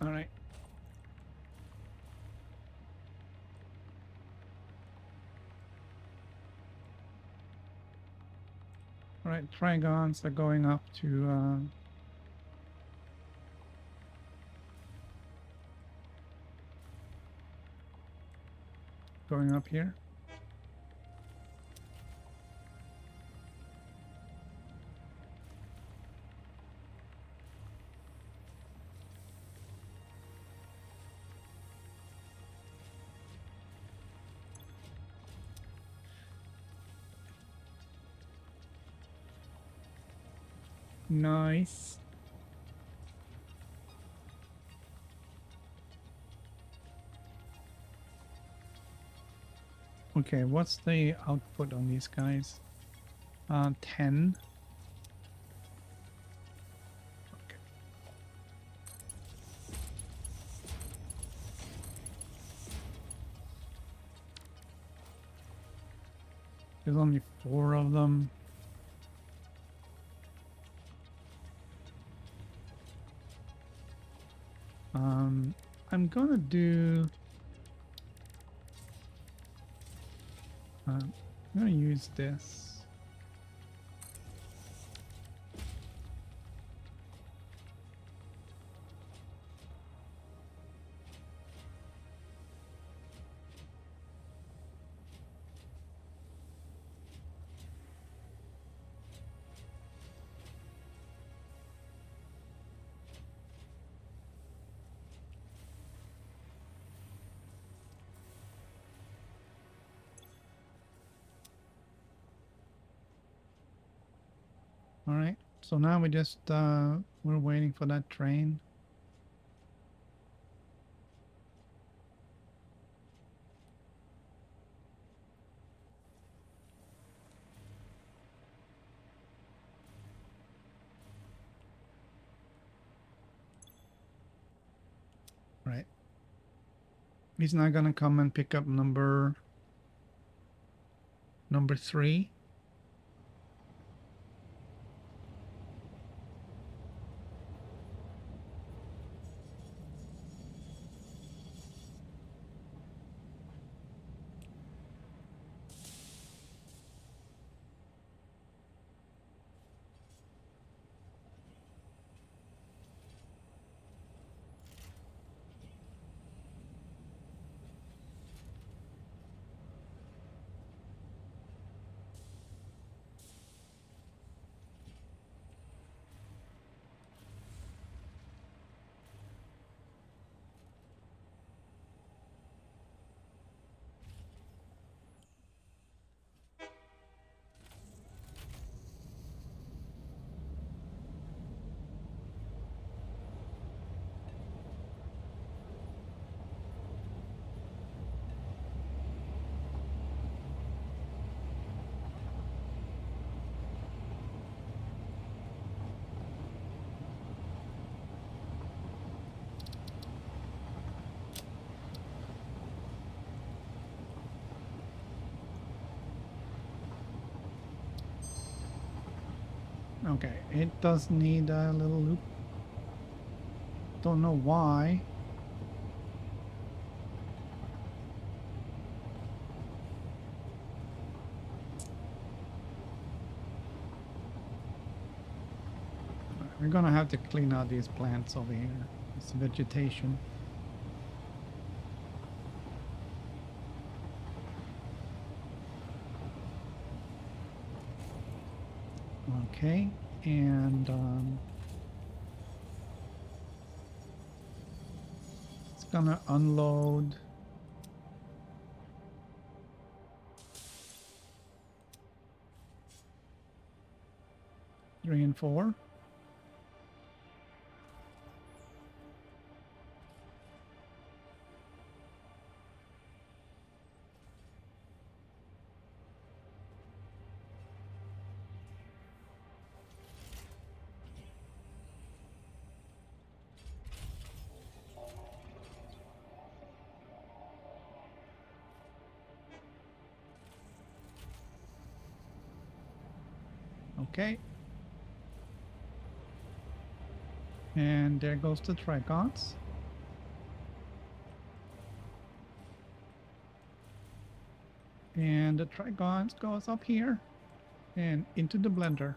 All right. All right. Trigons are going up to going up here. Nice. Okay, what's the output on these guys? 10. Okay. There's only 4 of them. I'm gonna do. I'm gonna use this. All right. So now we just we're waiting for that train. right? He's not gonna come and pick up number 3. Okay, it does need a little loop. Don't know why. We're gonna have to clean out these plants over here. It's vegetation. Okay, and it's gonna unload. Three and 4. Okay. And there goes the trigons. And the trigons goes up here and into the blender.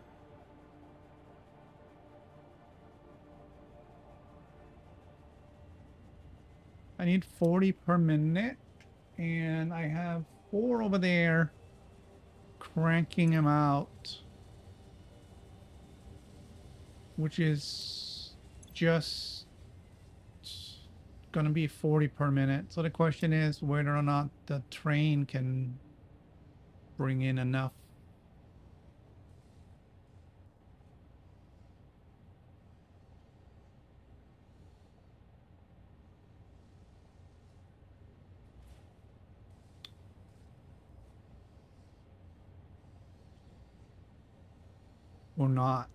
I need 40 per minute, and I have 4 over there cranking them out, which is just gonna be 40 per minute. So the question is whether or not the train can bring in enough. Or not.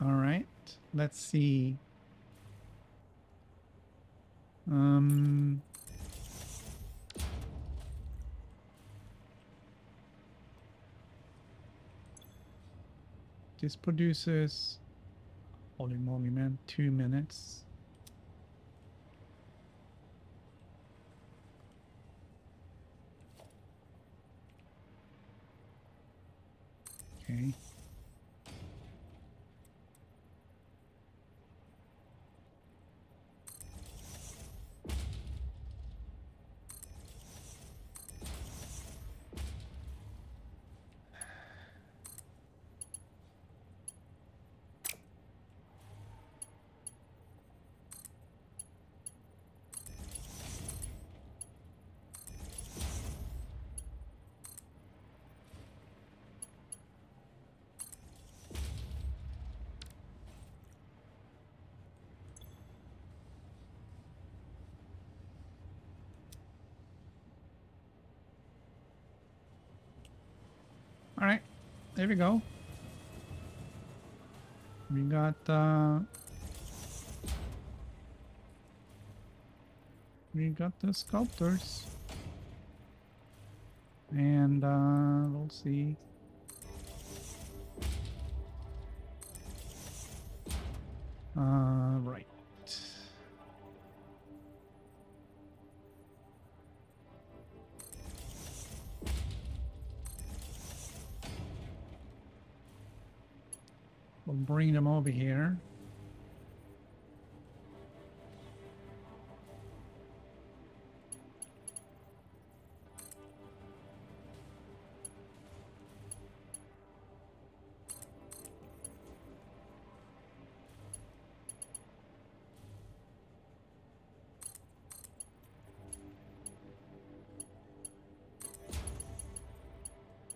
All right, let's see. This produces, holy moly, man, 2 minutes. Okay. There we go. We got the sculptors. And we'll see. Right. We'll bring them over here.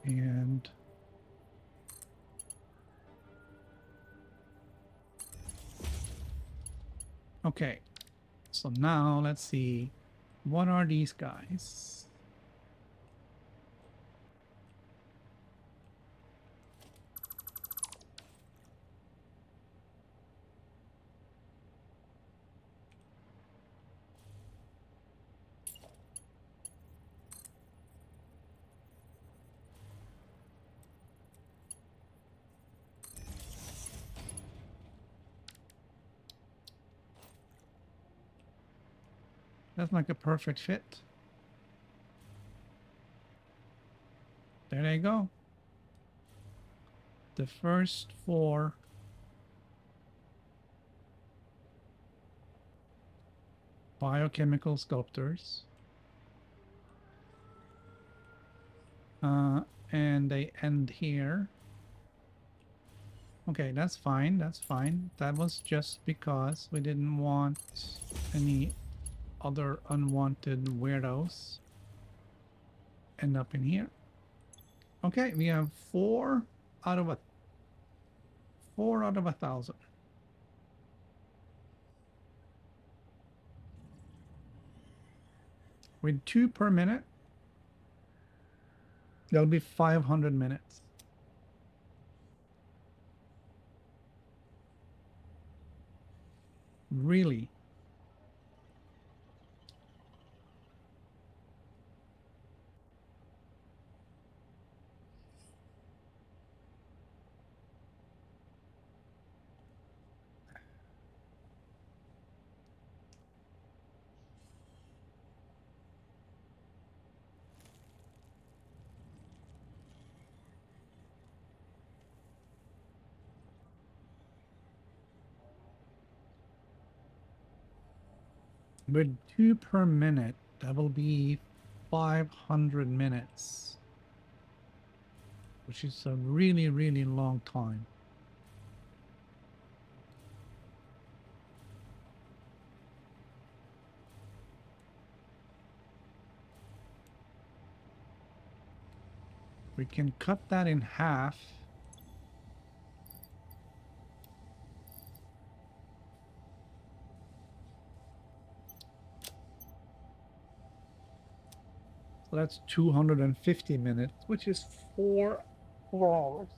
And okay, so now let's see, what are these guys? That's like a perfect fit. There they go. The first 4 biochemical sculptors. And they end here. Okay, that's fine. That's fine. That was just because we didn't want any other unwanted weirdos end up in here. Okay, we have 4 out of 1,000. With 2 per minute, that'll be 500 minutes. Really? With 2 per minute, that will be 500 minutes, which is a really, really long time. We can cut that in half. So that's 250 minutes, which is 4 hours.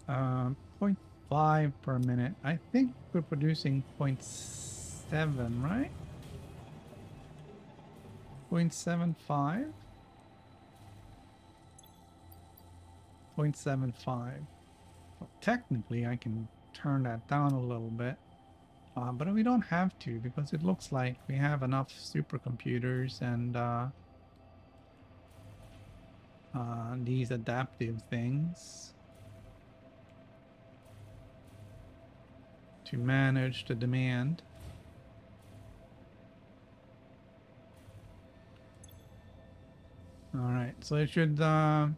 Uh, 0.5 per minute. I think we're producing 0.6 0.7, right? 0.75? 0.75. Well, technically, I can turn that down a little bit. But we don't have to because it looks like we have enough supercomputers and these adaptive things to manage the demand. All right, so it should 4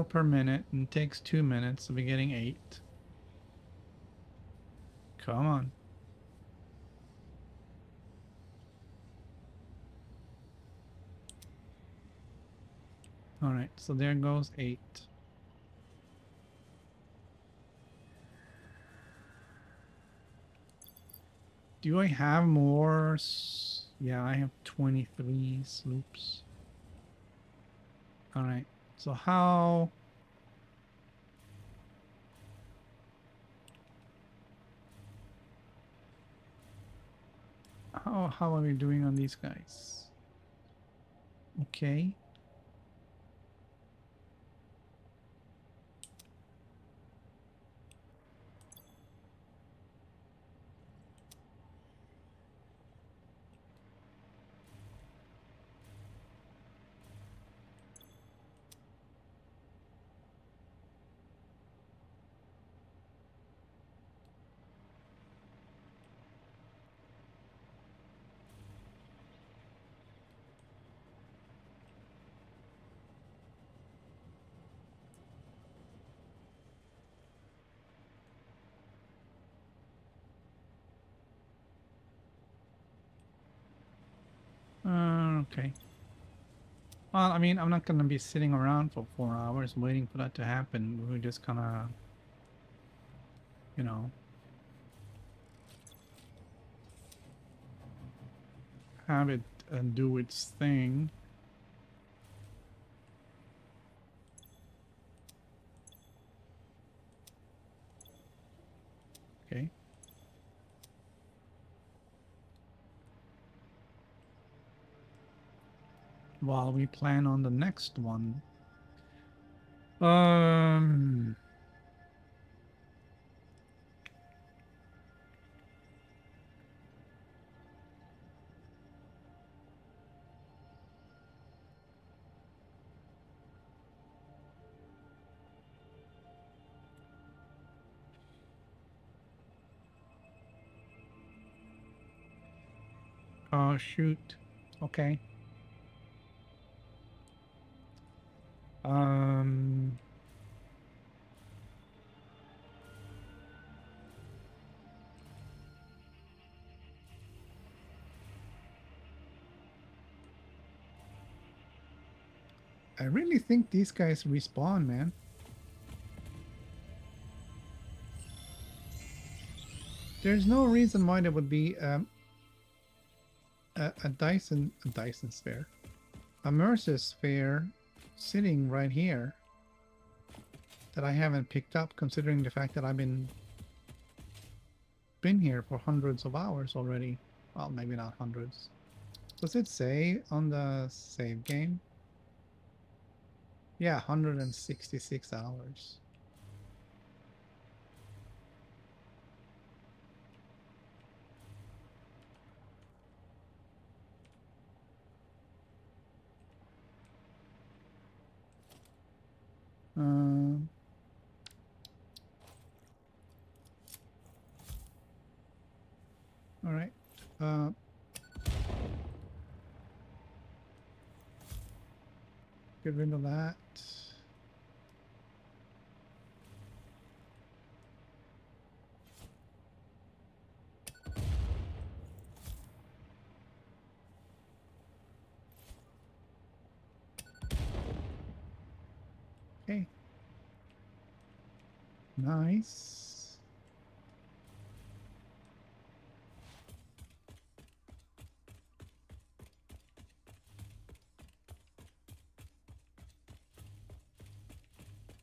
per minute and takes 2 minutes, so we're getting 8. Come on. All right, so there goes 8. Do I have more? Yeah, I have 23 sloops. All right, so how are we doing on these guys? Okay. Okay. Well, I mean, I'm not gonna be sitting around for 4 hours waiting for that to happen. We're just gonna, you know, have it do its thing. Okay. While we plan on the next one. Um. Oh shoot. Okay. Um. I really think these guys respawn, man. There's no reason why there would be a Dyson sphere, a Mercer sphere sitting right here that I haven't picked up, considering the fact that I've been here for hundreds of hours already. Well, maybe not hundreds. Does it say on the save game? Yeah, 166 hours. Um, all right. Uh, get rid of that. Okay. Nice.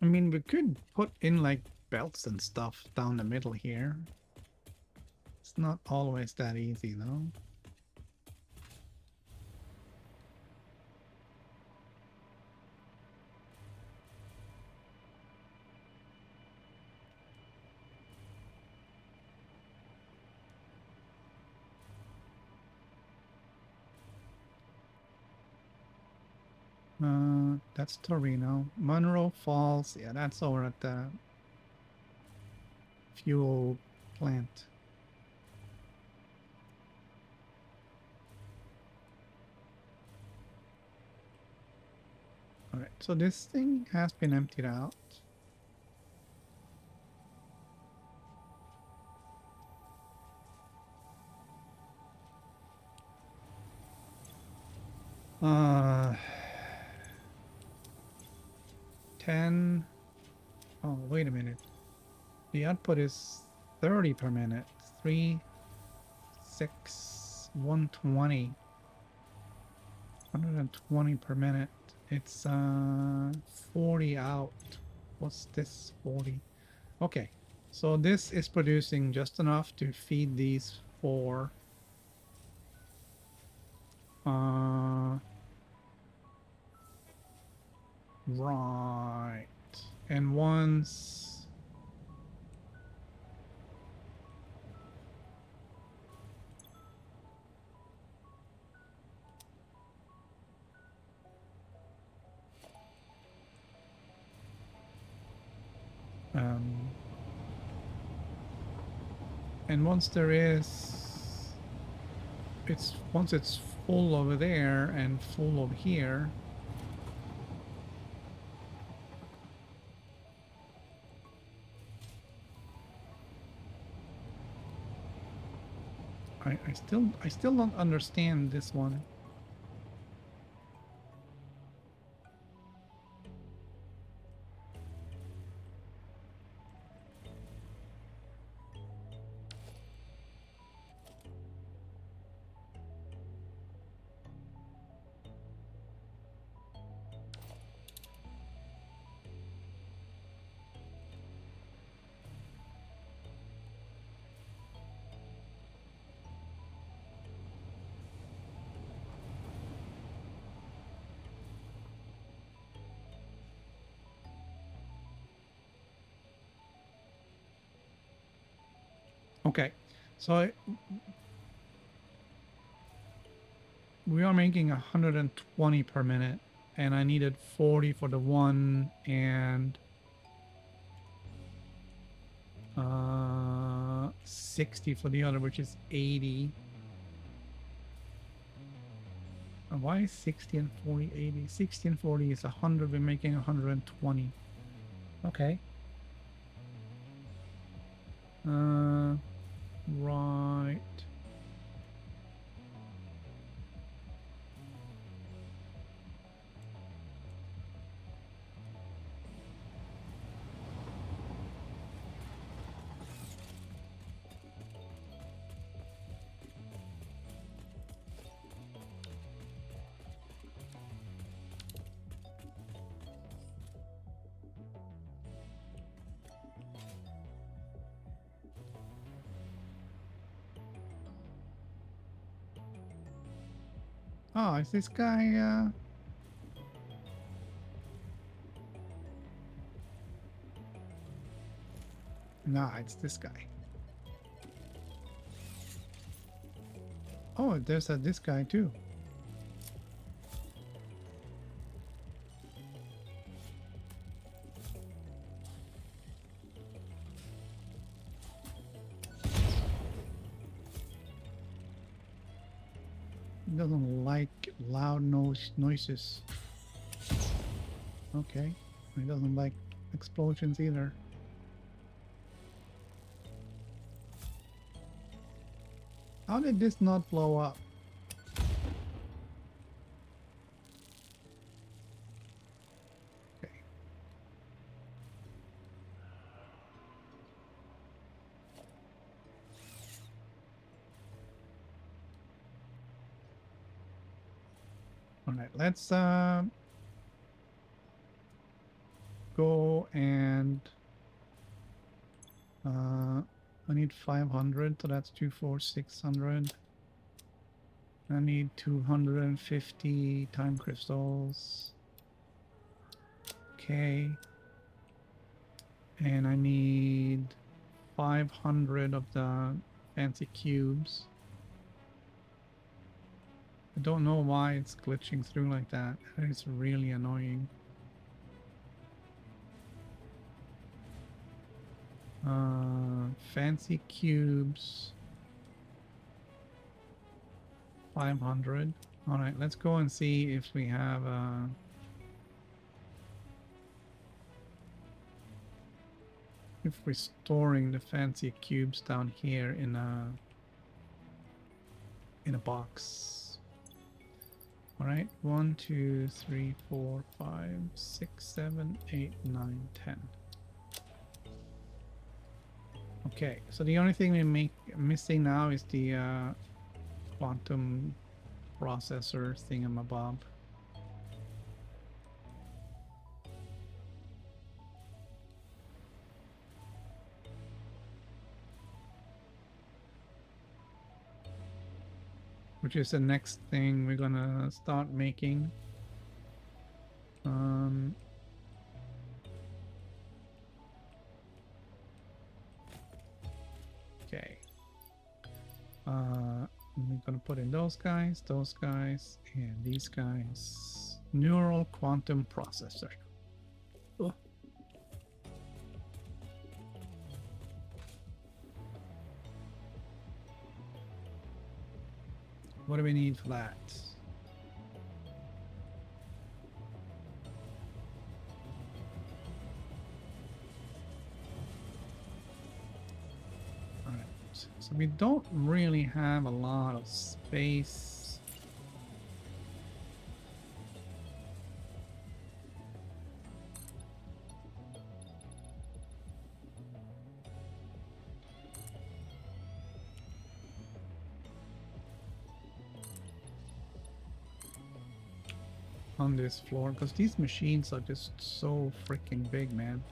I mean, we could put in like belts and stuff down the middle here. It's not always that easy, though. That's Torino. Monroe Falls. Yeah, that's over at the fuel plant. All right, so this thing has been emptied out. Uh, 10. Oh, wait a minute. The output is 30 per minute. 3, 6, 120. 120 per minute. It's 40 out. What's this 40? Okay. So this is producing just enough to feed these 4. Right. And once um and once there is once it's full over there and full over here, I still don't understand this one. Okay. So we are making 120 per minute, and I needed 40 for the one and 60 for the other, which is 80. Why is 60 and 40 80? 60 and 40 is 100. We're making 120. Okay. Right. Oh, is this guy, Nah, it's this guy. Oh, there's this guy too. He doesn't like loud noises. Okay. He doesn't like explosions either. How did this not blow up? Okay. All right, let's go go and I need 500, so that's 2, 4, 600. I need 250 time crystals. Okay. And I need 500 of the fancy cubes. I don't know why it's glitching through like that. It's really annoying. Fancy cubes. 500. All right, let's go and see if we have if we're storing the fancy cubes down here in a box. All right, 1, 2, 3, 4, 5, 6, 7, 8, 9, 10. Okay, so the only thing we're missing now is the quantum processor thingamabob. Which is the next thing we're gonna start making. Okay. I'm gonna put in those guys, and these guys. Neural quantum processor. Oh. What do we need for that? Alright, so we don't really have a lot of space. On this floor, because these machines are just so freaking big, man.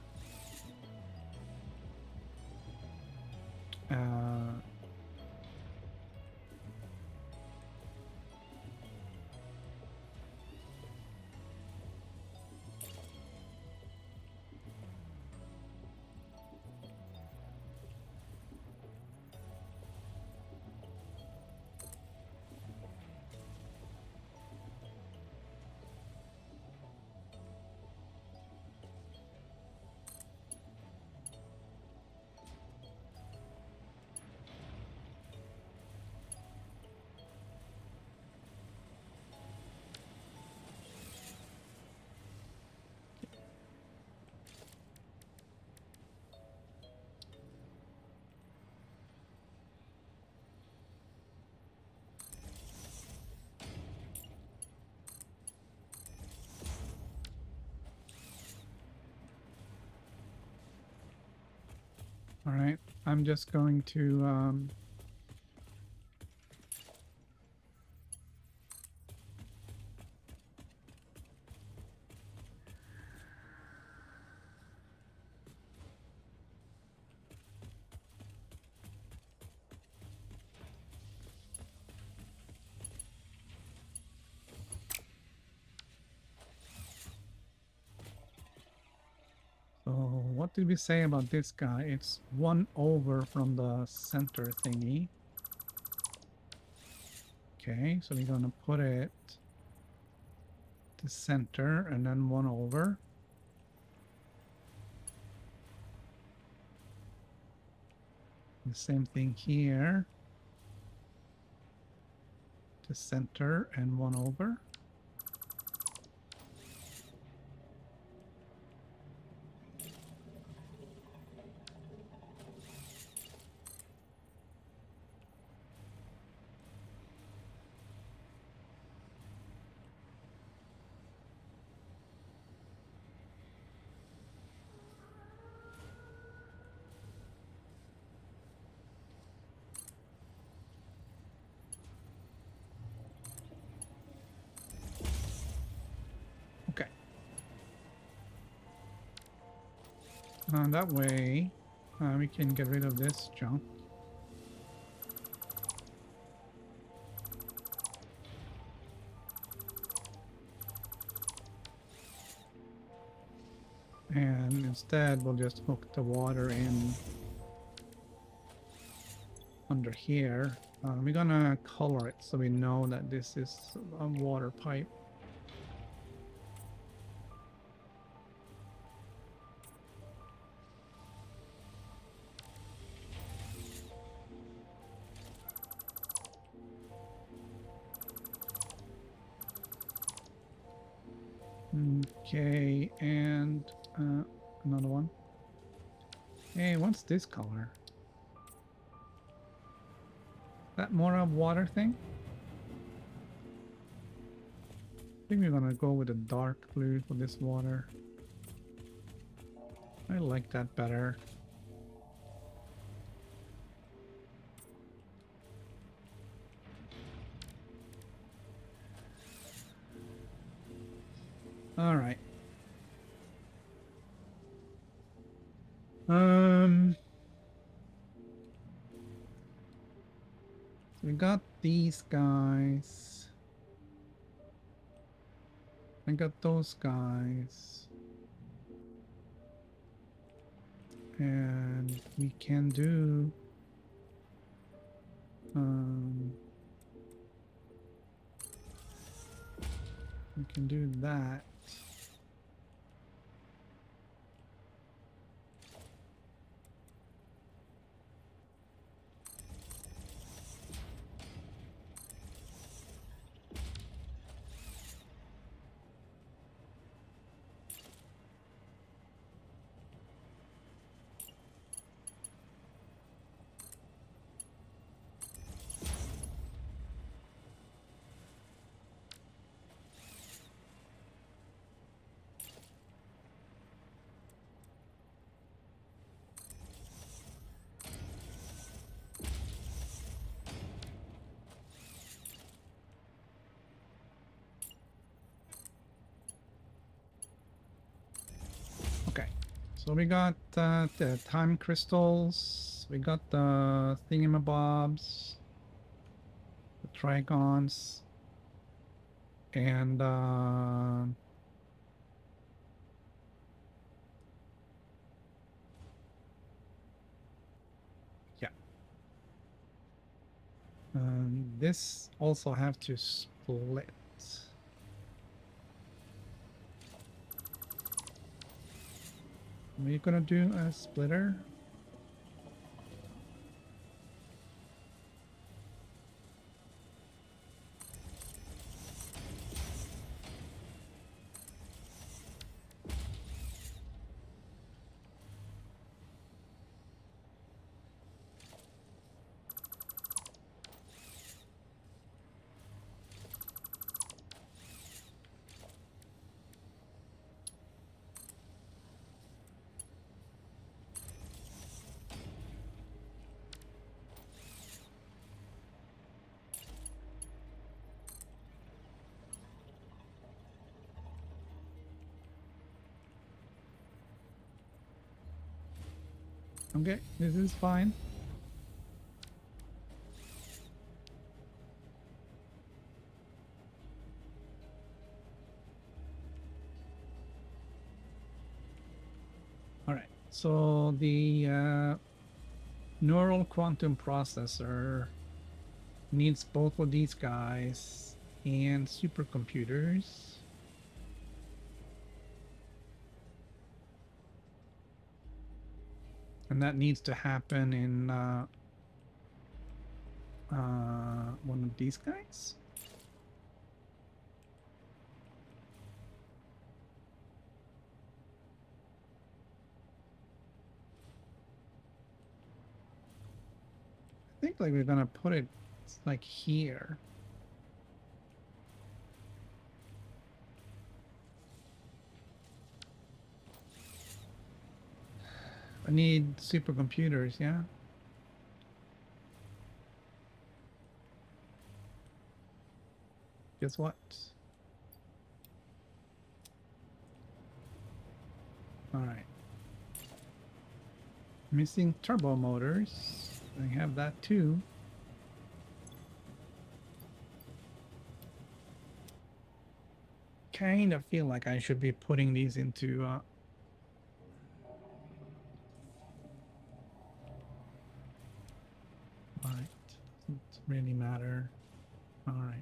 All right, I'm just going to so what did we say about this guy? It's 1 over from the center thingy. Okay, so we're gonna put it to center and then 1 over. The same thing here. To center and 1 over. That way, we can get rid of this junk. And instead, we'll just hook the water in under here. We're gonna color it so we know that this is a water pipe. Okay, and another one. Hey, what's this color? That more a water thing? I think we're gonna go with a dark blue for this water. I like that better. All right. So we got these guys. I got those guys. And we can do we can do that. Okay, so we got the time crystals, we got the thingamabobs, the trigons, and yeah. This also have to split. Are you gonna do a splitter? Okay, this is fine. All right, so the neural quantum processor needs both of these guys and supercomputers. And that needs to happen in one of these guys. I think like we're gonna put it like here. I need supercomputers, yeah? Guess what? All right. Missing turbo motors. I have that too. Kind of feel like I should be putting these into right. Doesn't really matter. All right.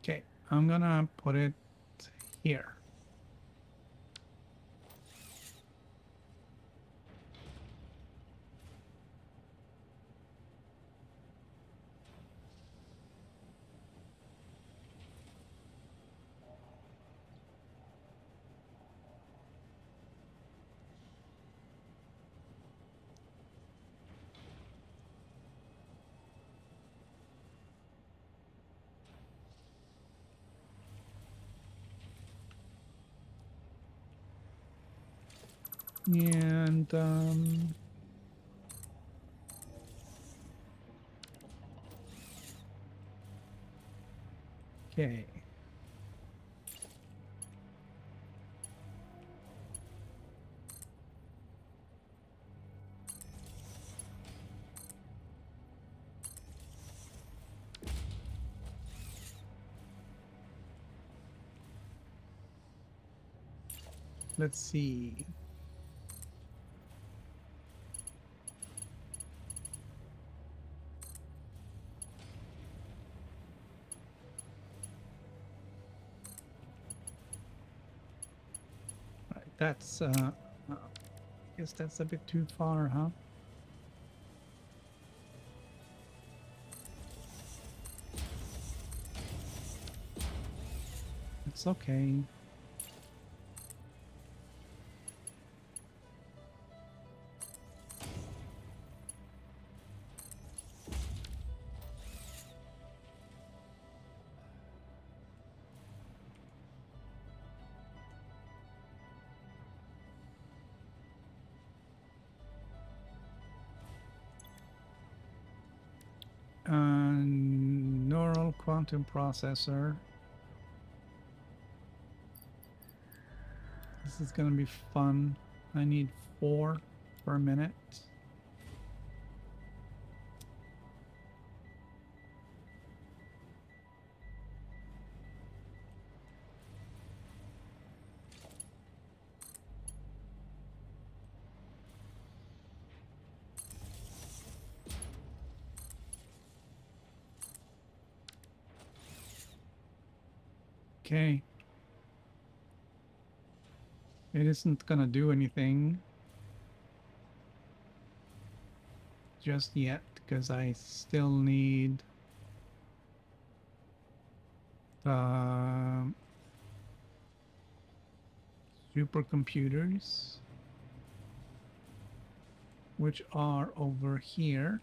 Okay, I'm gonna put it here. And okay. Let's see. Right, that's I guess that's a bit too far, huh? It's okay. Neural quantum processor. This is gonna be fun. I need 4 per minute. Okay. It isn't gonna do anything just yet because I still need supercomputers, which are over here.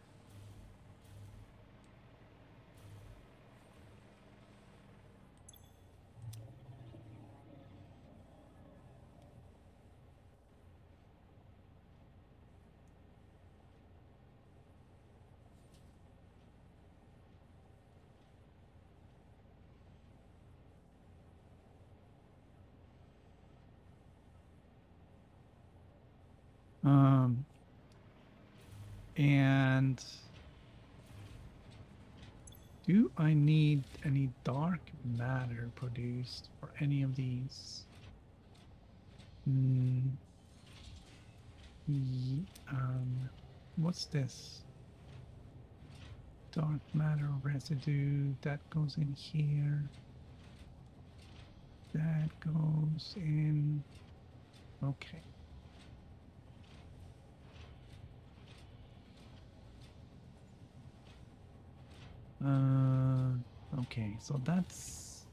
Um, and do I need any dark matter produced for any of these? Mm, what's this? Dark matter residue that goes in here. That goes in. Okay. Okay, so that's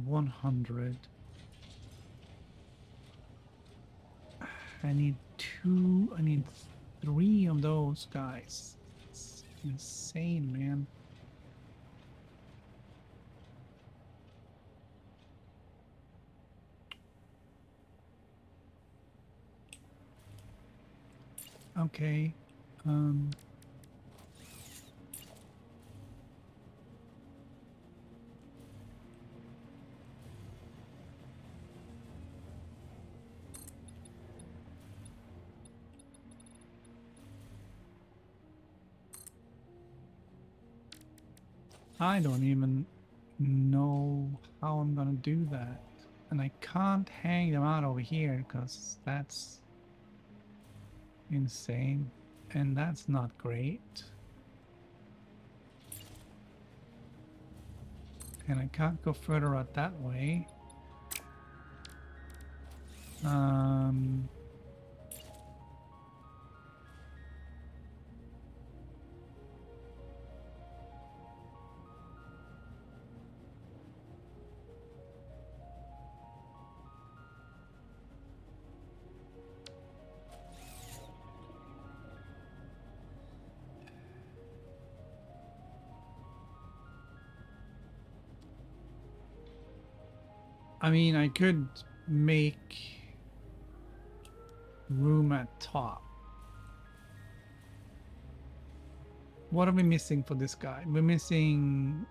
100. I need 2, I need 3 of those guys. It's insane, man. Okay, Um, I don't even know how I'm gonna do that. And I can't hang them out over here because that's insane. And that's not great. And I can't go further out that way. Um, I mean, I could make room at top. What are we missing for this guy? We're missing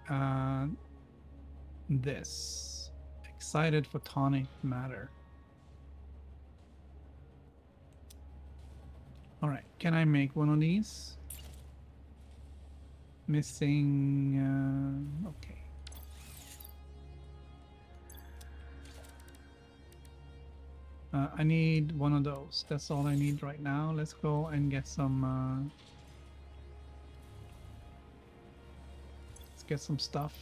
this excited photonic matter. All right, can I make one of these? Missing. Okay. I need one of those. That's all I need right now. Let's go and get some. Let's get some stuff.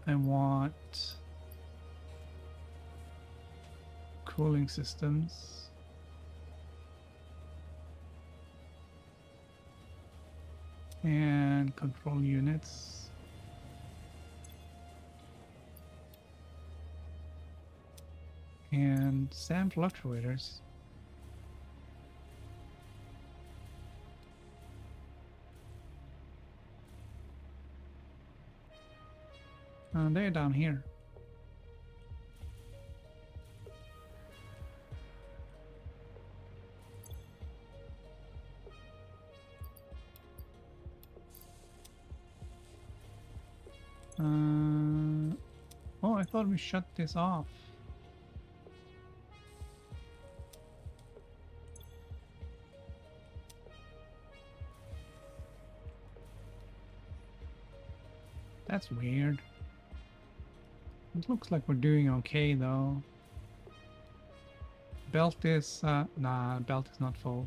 I want cooling systems. And control units. And SAM fluctuators. They're down here. Oh, I thought we shut this off. That's weird. It looks like we're doing okay though. Belt is, nah, belt is not full.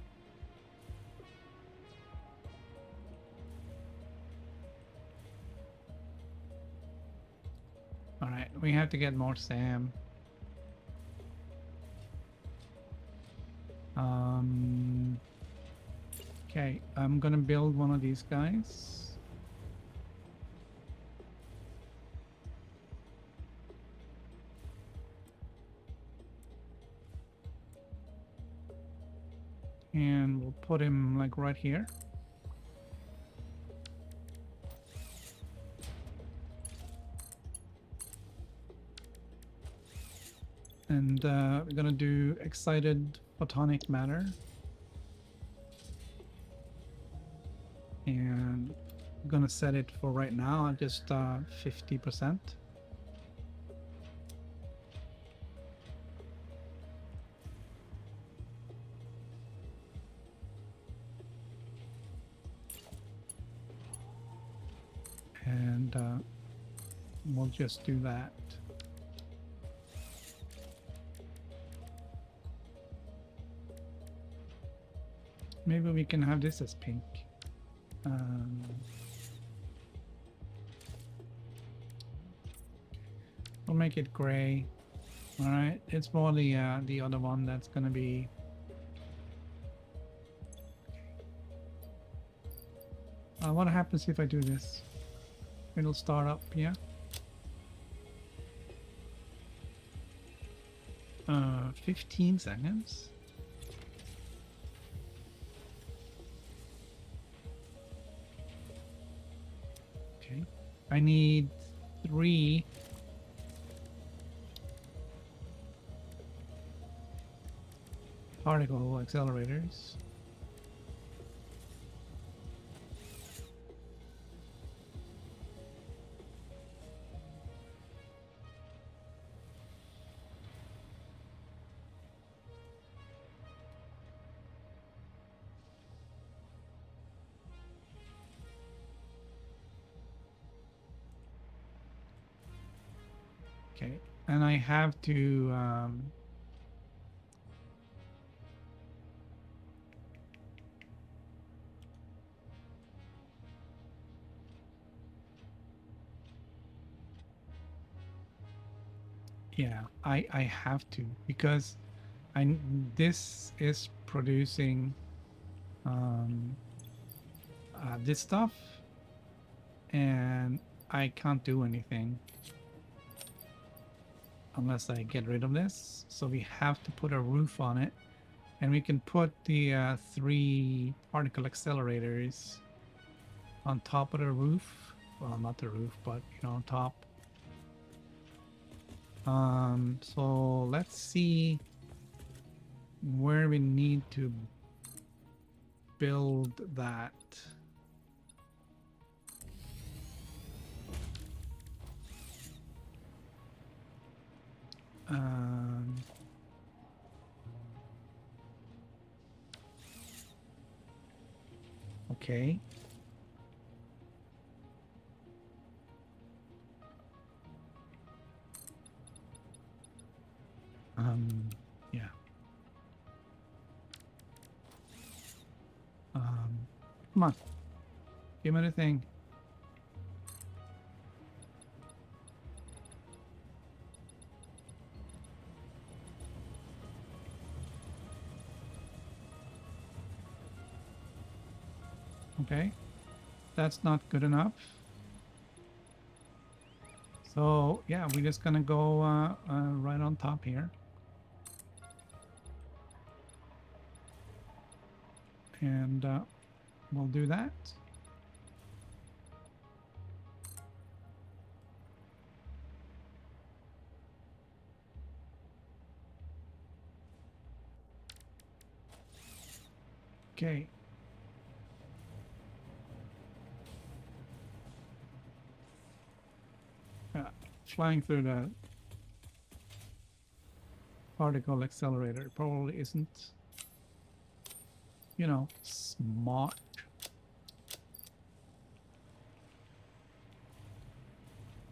Alright, we have to get more SAM. Okay, I'm gonna build one of these guys. And we'll put him like right here. And we're gonna do excited photonic matter. And I'm gonna set it for right now at just 50%. And we'll just do that. Maybe we can have this as pink. We'll make it gray. All right, it's more the other one that's gonna be. What happens if I do this? It'll start up, yeah. 15 seconds. Okay, I need 3. particle accelerators. Okay, and I have to yeah, I have to because this is producing um this stuff, and I can't do anything unless I get rid of this. So we have to put a roof on it, and we can put the 3 particle accelerators on top of the roof. Well, not the roof, but on top. So let's see where we need to build that. Um, okay. Yeah. Come on. Give me the thing. Okay. That's not good enough. So yeah, we're just gonna go right on top here. And we'll do that. Okay. Flying through the particle accelerator probably isn't, smart.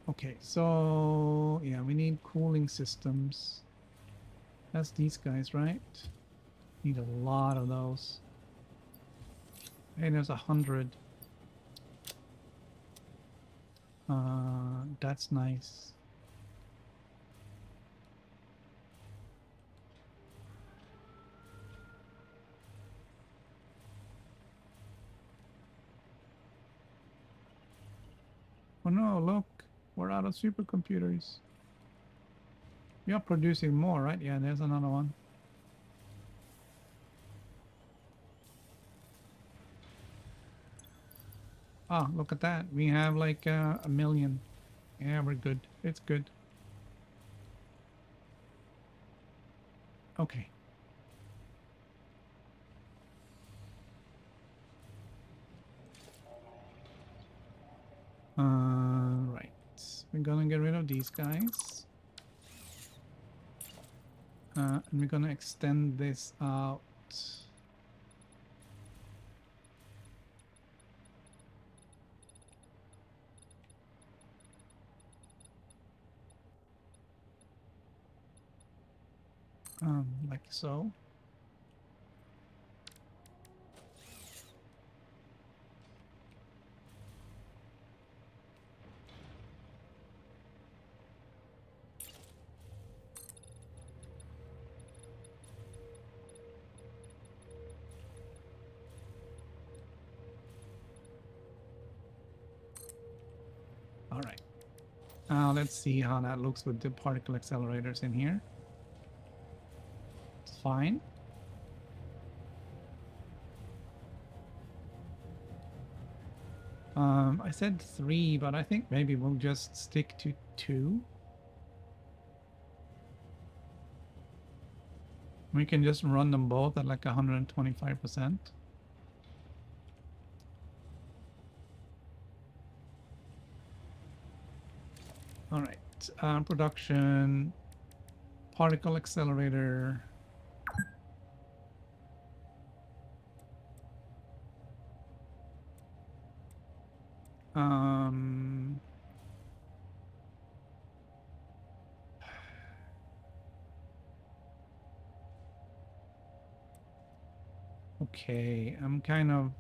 Okay, so yeah, we need cooling systems. That's these guys, right? Need a lot of those. Hey, there's 100. That's nice. Oh no, look, we're out of supercomputers. We are producing more, right? Yeah, there's another one. Ah, look at that. We have like a million. Yeah, we're good. It's good. Okay. Right. We're gonna get rid of these guys. And we're gonna extend this out. Like so. All right. Let's see how that looks with the particle accelerators in here. It's fine. I said 3, but I think maybe we'll just stick to 2. We can just run them both at like 125%. All right, production, particle accelerator. Um, okay, I'm kind of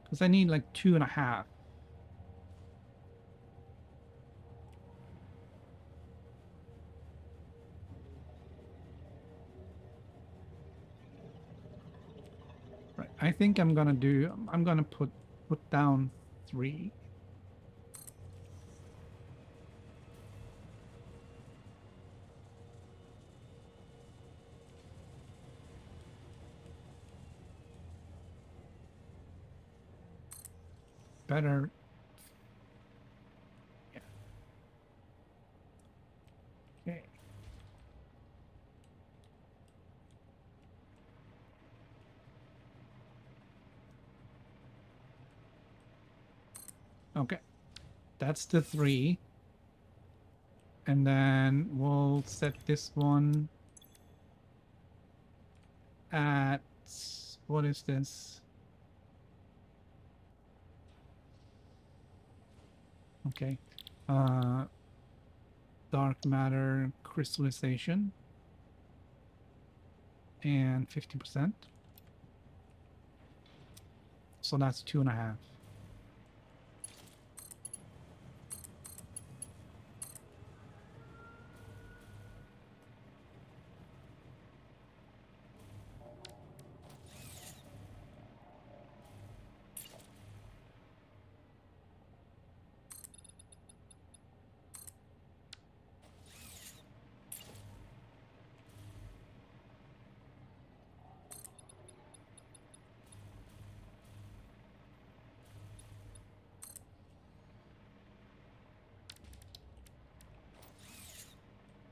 because I need like 2.5. Right. I think I'm gonna do. I'm gonna put down 3. Better. Yeah. Okay. Okay. That's the 3. And then we'll set this one at, what is this? Okay. Uh, dark matter crystallization and 50%. So that's 2.5.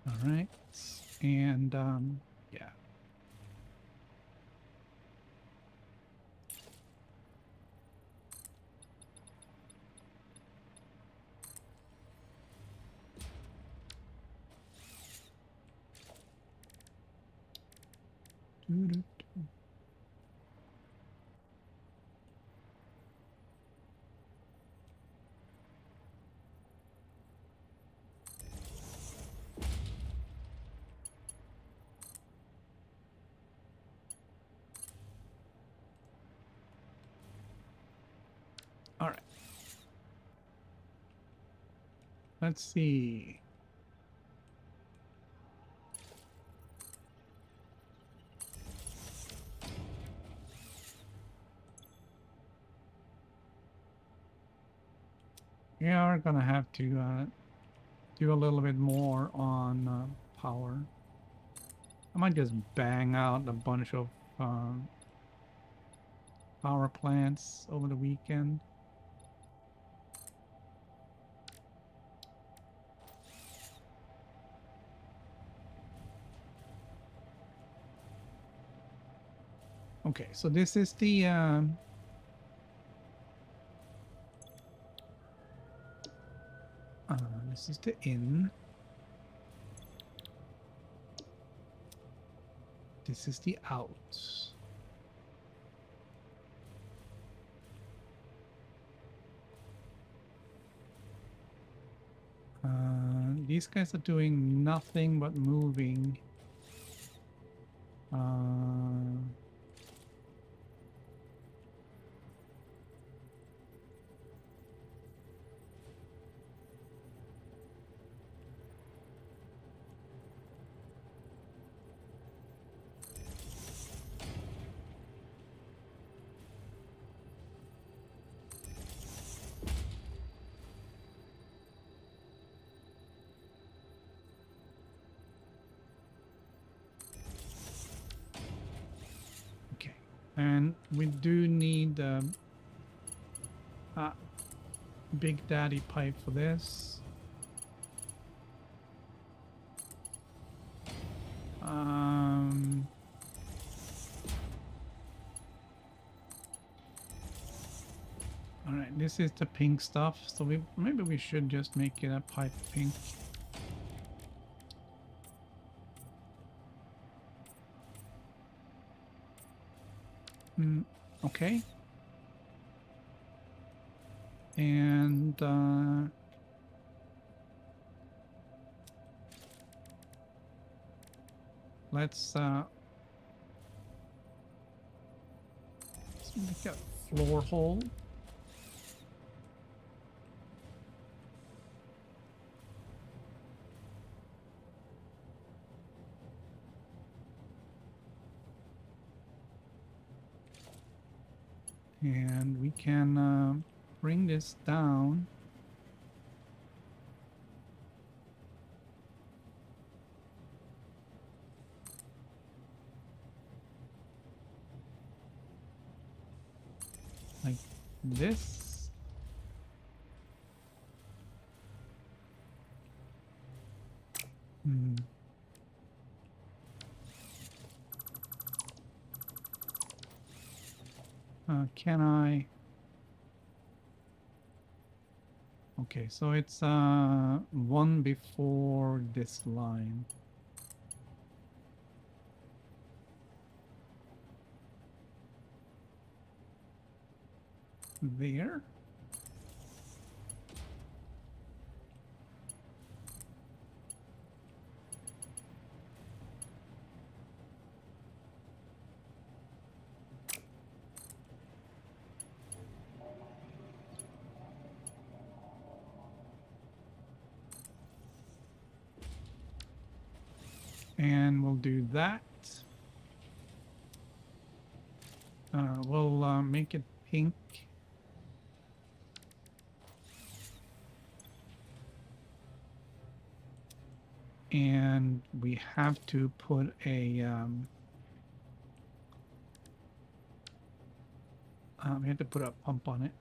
All right. And yeah. Doo-doo. All right. Let's see. We are gonna have to do a little bit more on power. I might just bang out a bunch of power plants over the weekend. Okay, so this is the this is the in. This is the out. These guys are doing nothing but moving. And we do need Big Daddy pipe for this. Um, all right, this is the pink stuff, so maybe we should just make it a pipe pink. Okay. And let's make a floor hole. And we can bring this down. Like this. Hmm. Can I? Okay, so it's one before this line. There. And we'll do that. We'll make it pink. And we have to put a we have to put a pump on it.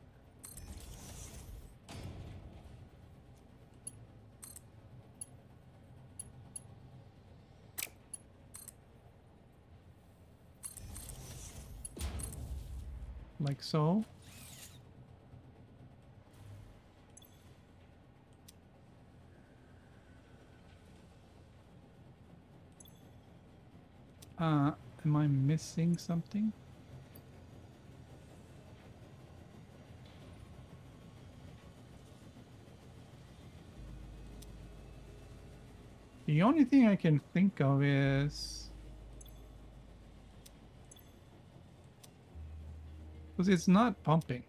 Like so. Am I missing something? The only thing I can think of is because it's not pumping.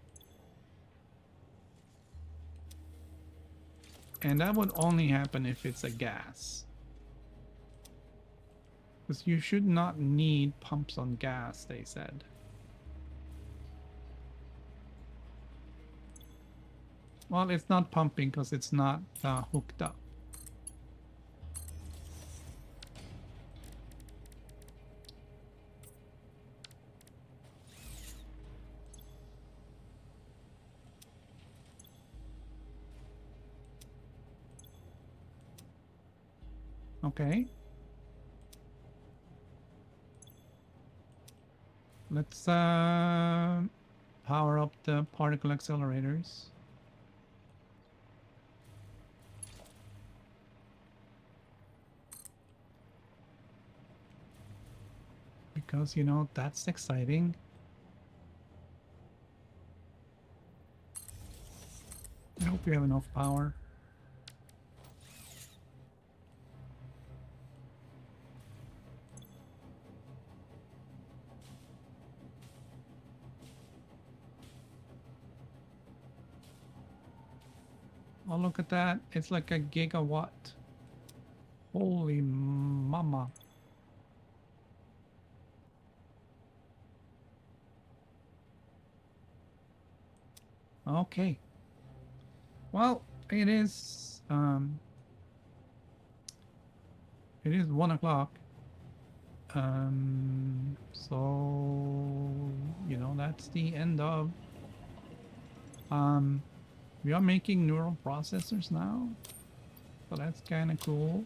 And that would only happen if it's a gas. Because you should not need pumps on gas, they said. Well, it's not pumping because it's not hooked up. Okay. Let's power up the particle accelerators. Because, you know, that's exciting. I hope we have enough power. Oh, look at that. It's like a gigawatt. Holy mama. Okay. Well, it is 1 o'clock. So, you know, that's the end of We are making neural processors now, so that's kind of cool.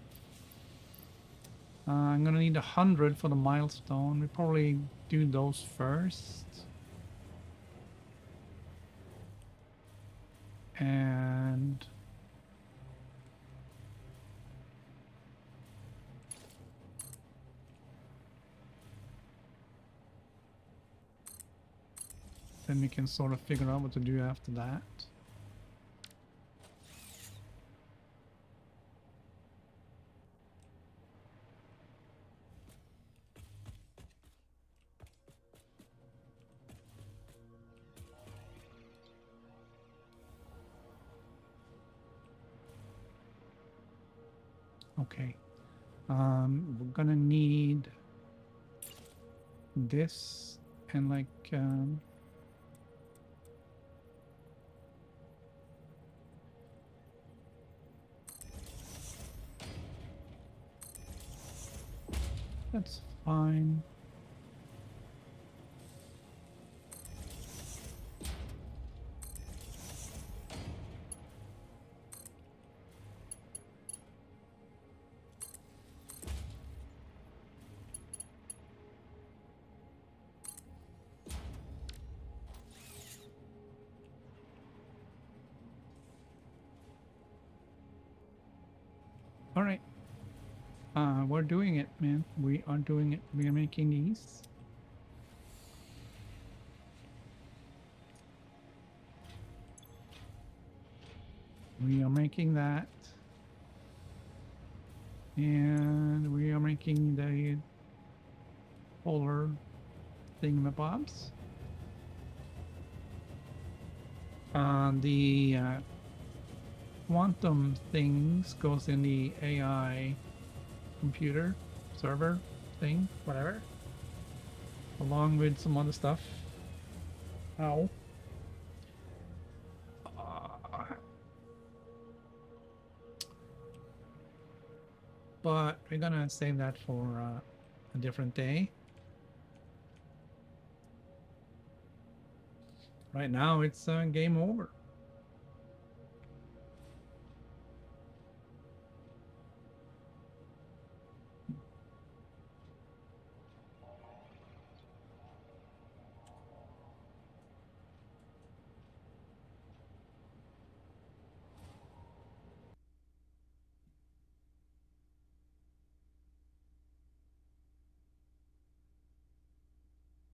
I'm gonna need 100 for the milestone. We probably do those first. And then we can sort of figure out what to do after that. Okay. We're gonna need this and like that's fine. All right. We're doing it, man. We are doing it. We are making these. We are making that. And we are making the polar thingamabobs. The quantum things goes in the AI computer server thing, whatever, along with some other stuff. Ow. But we're gonna save that for a different day. Right now, it's game over.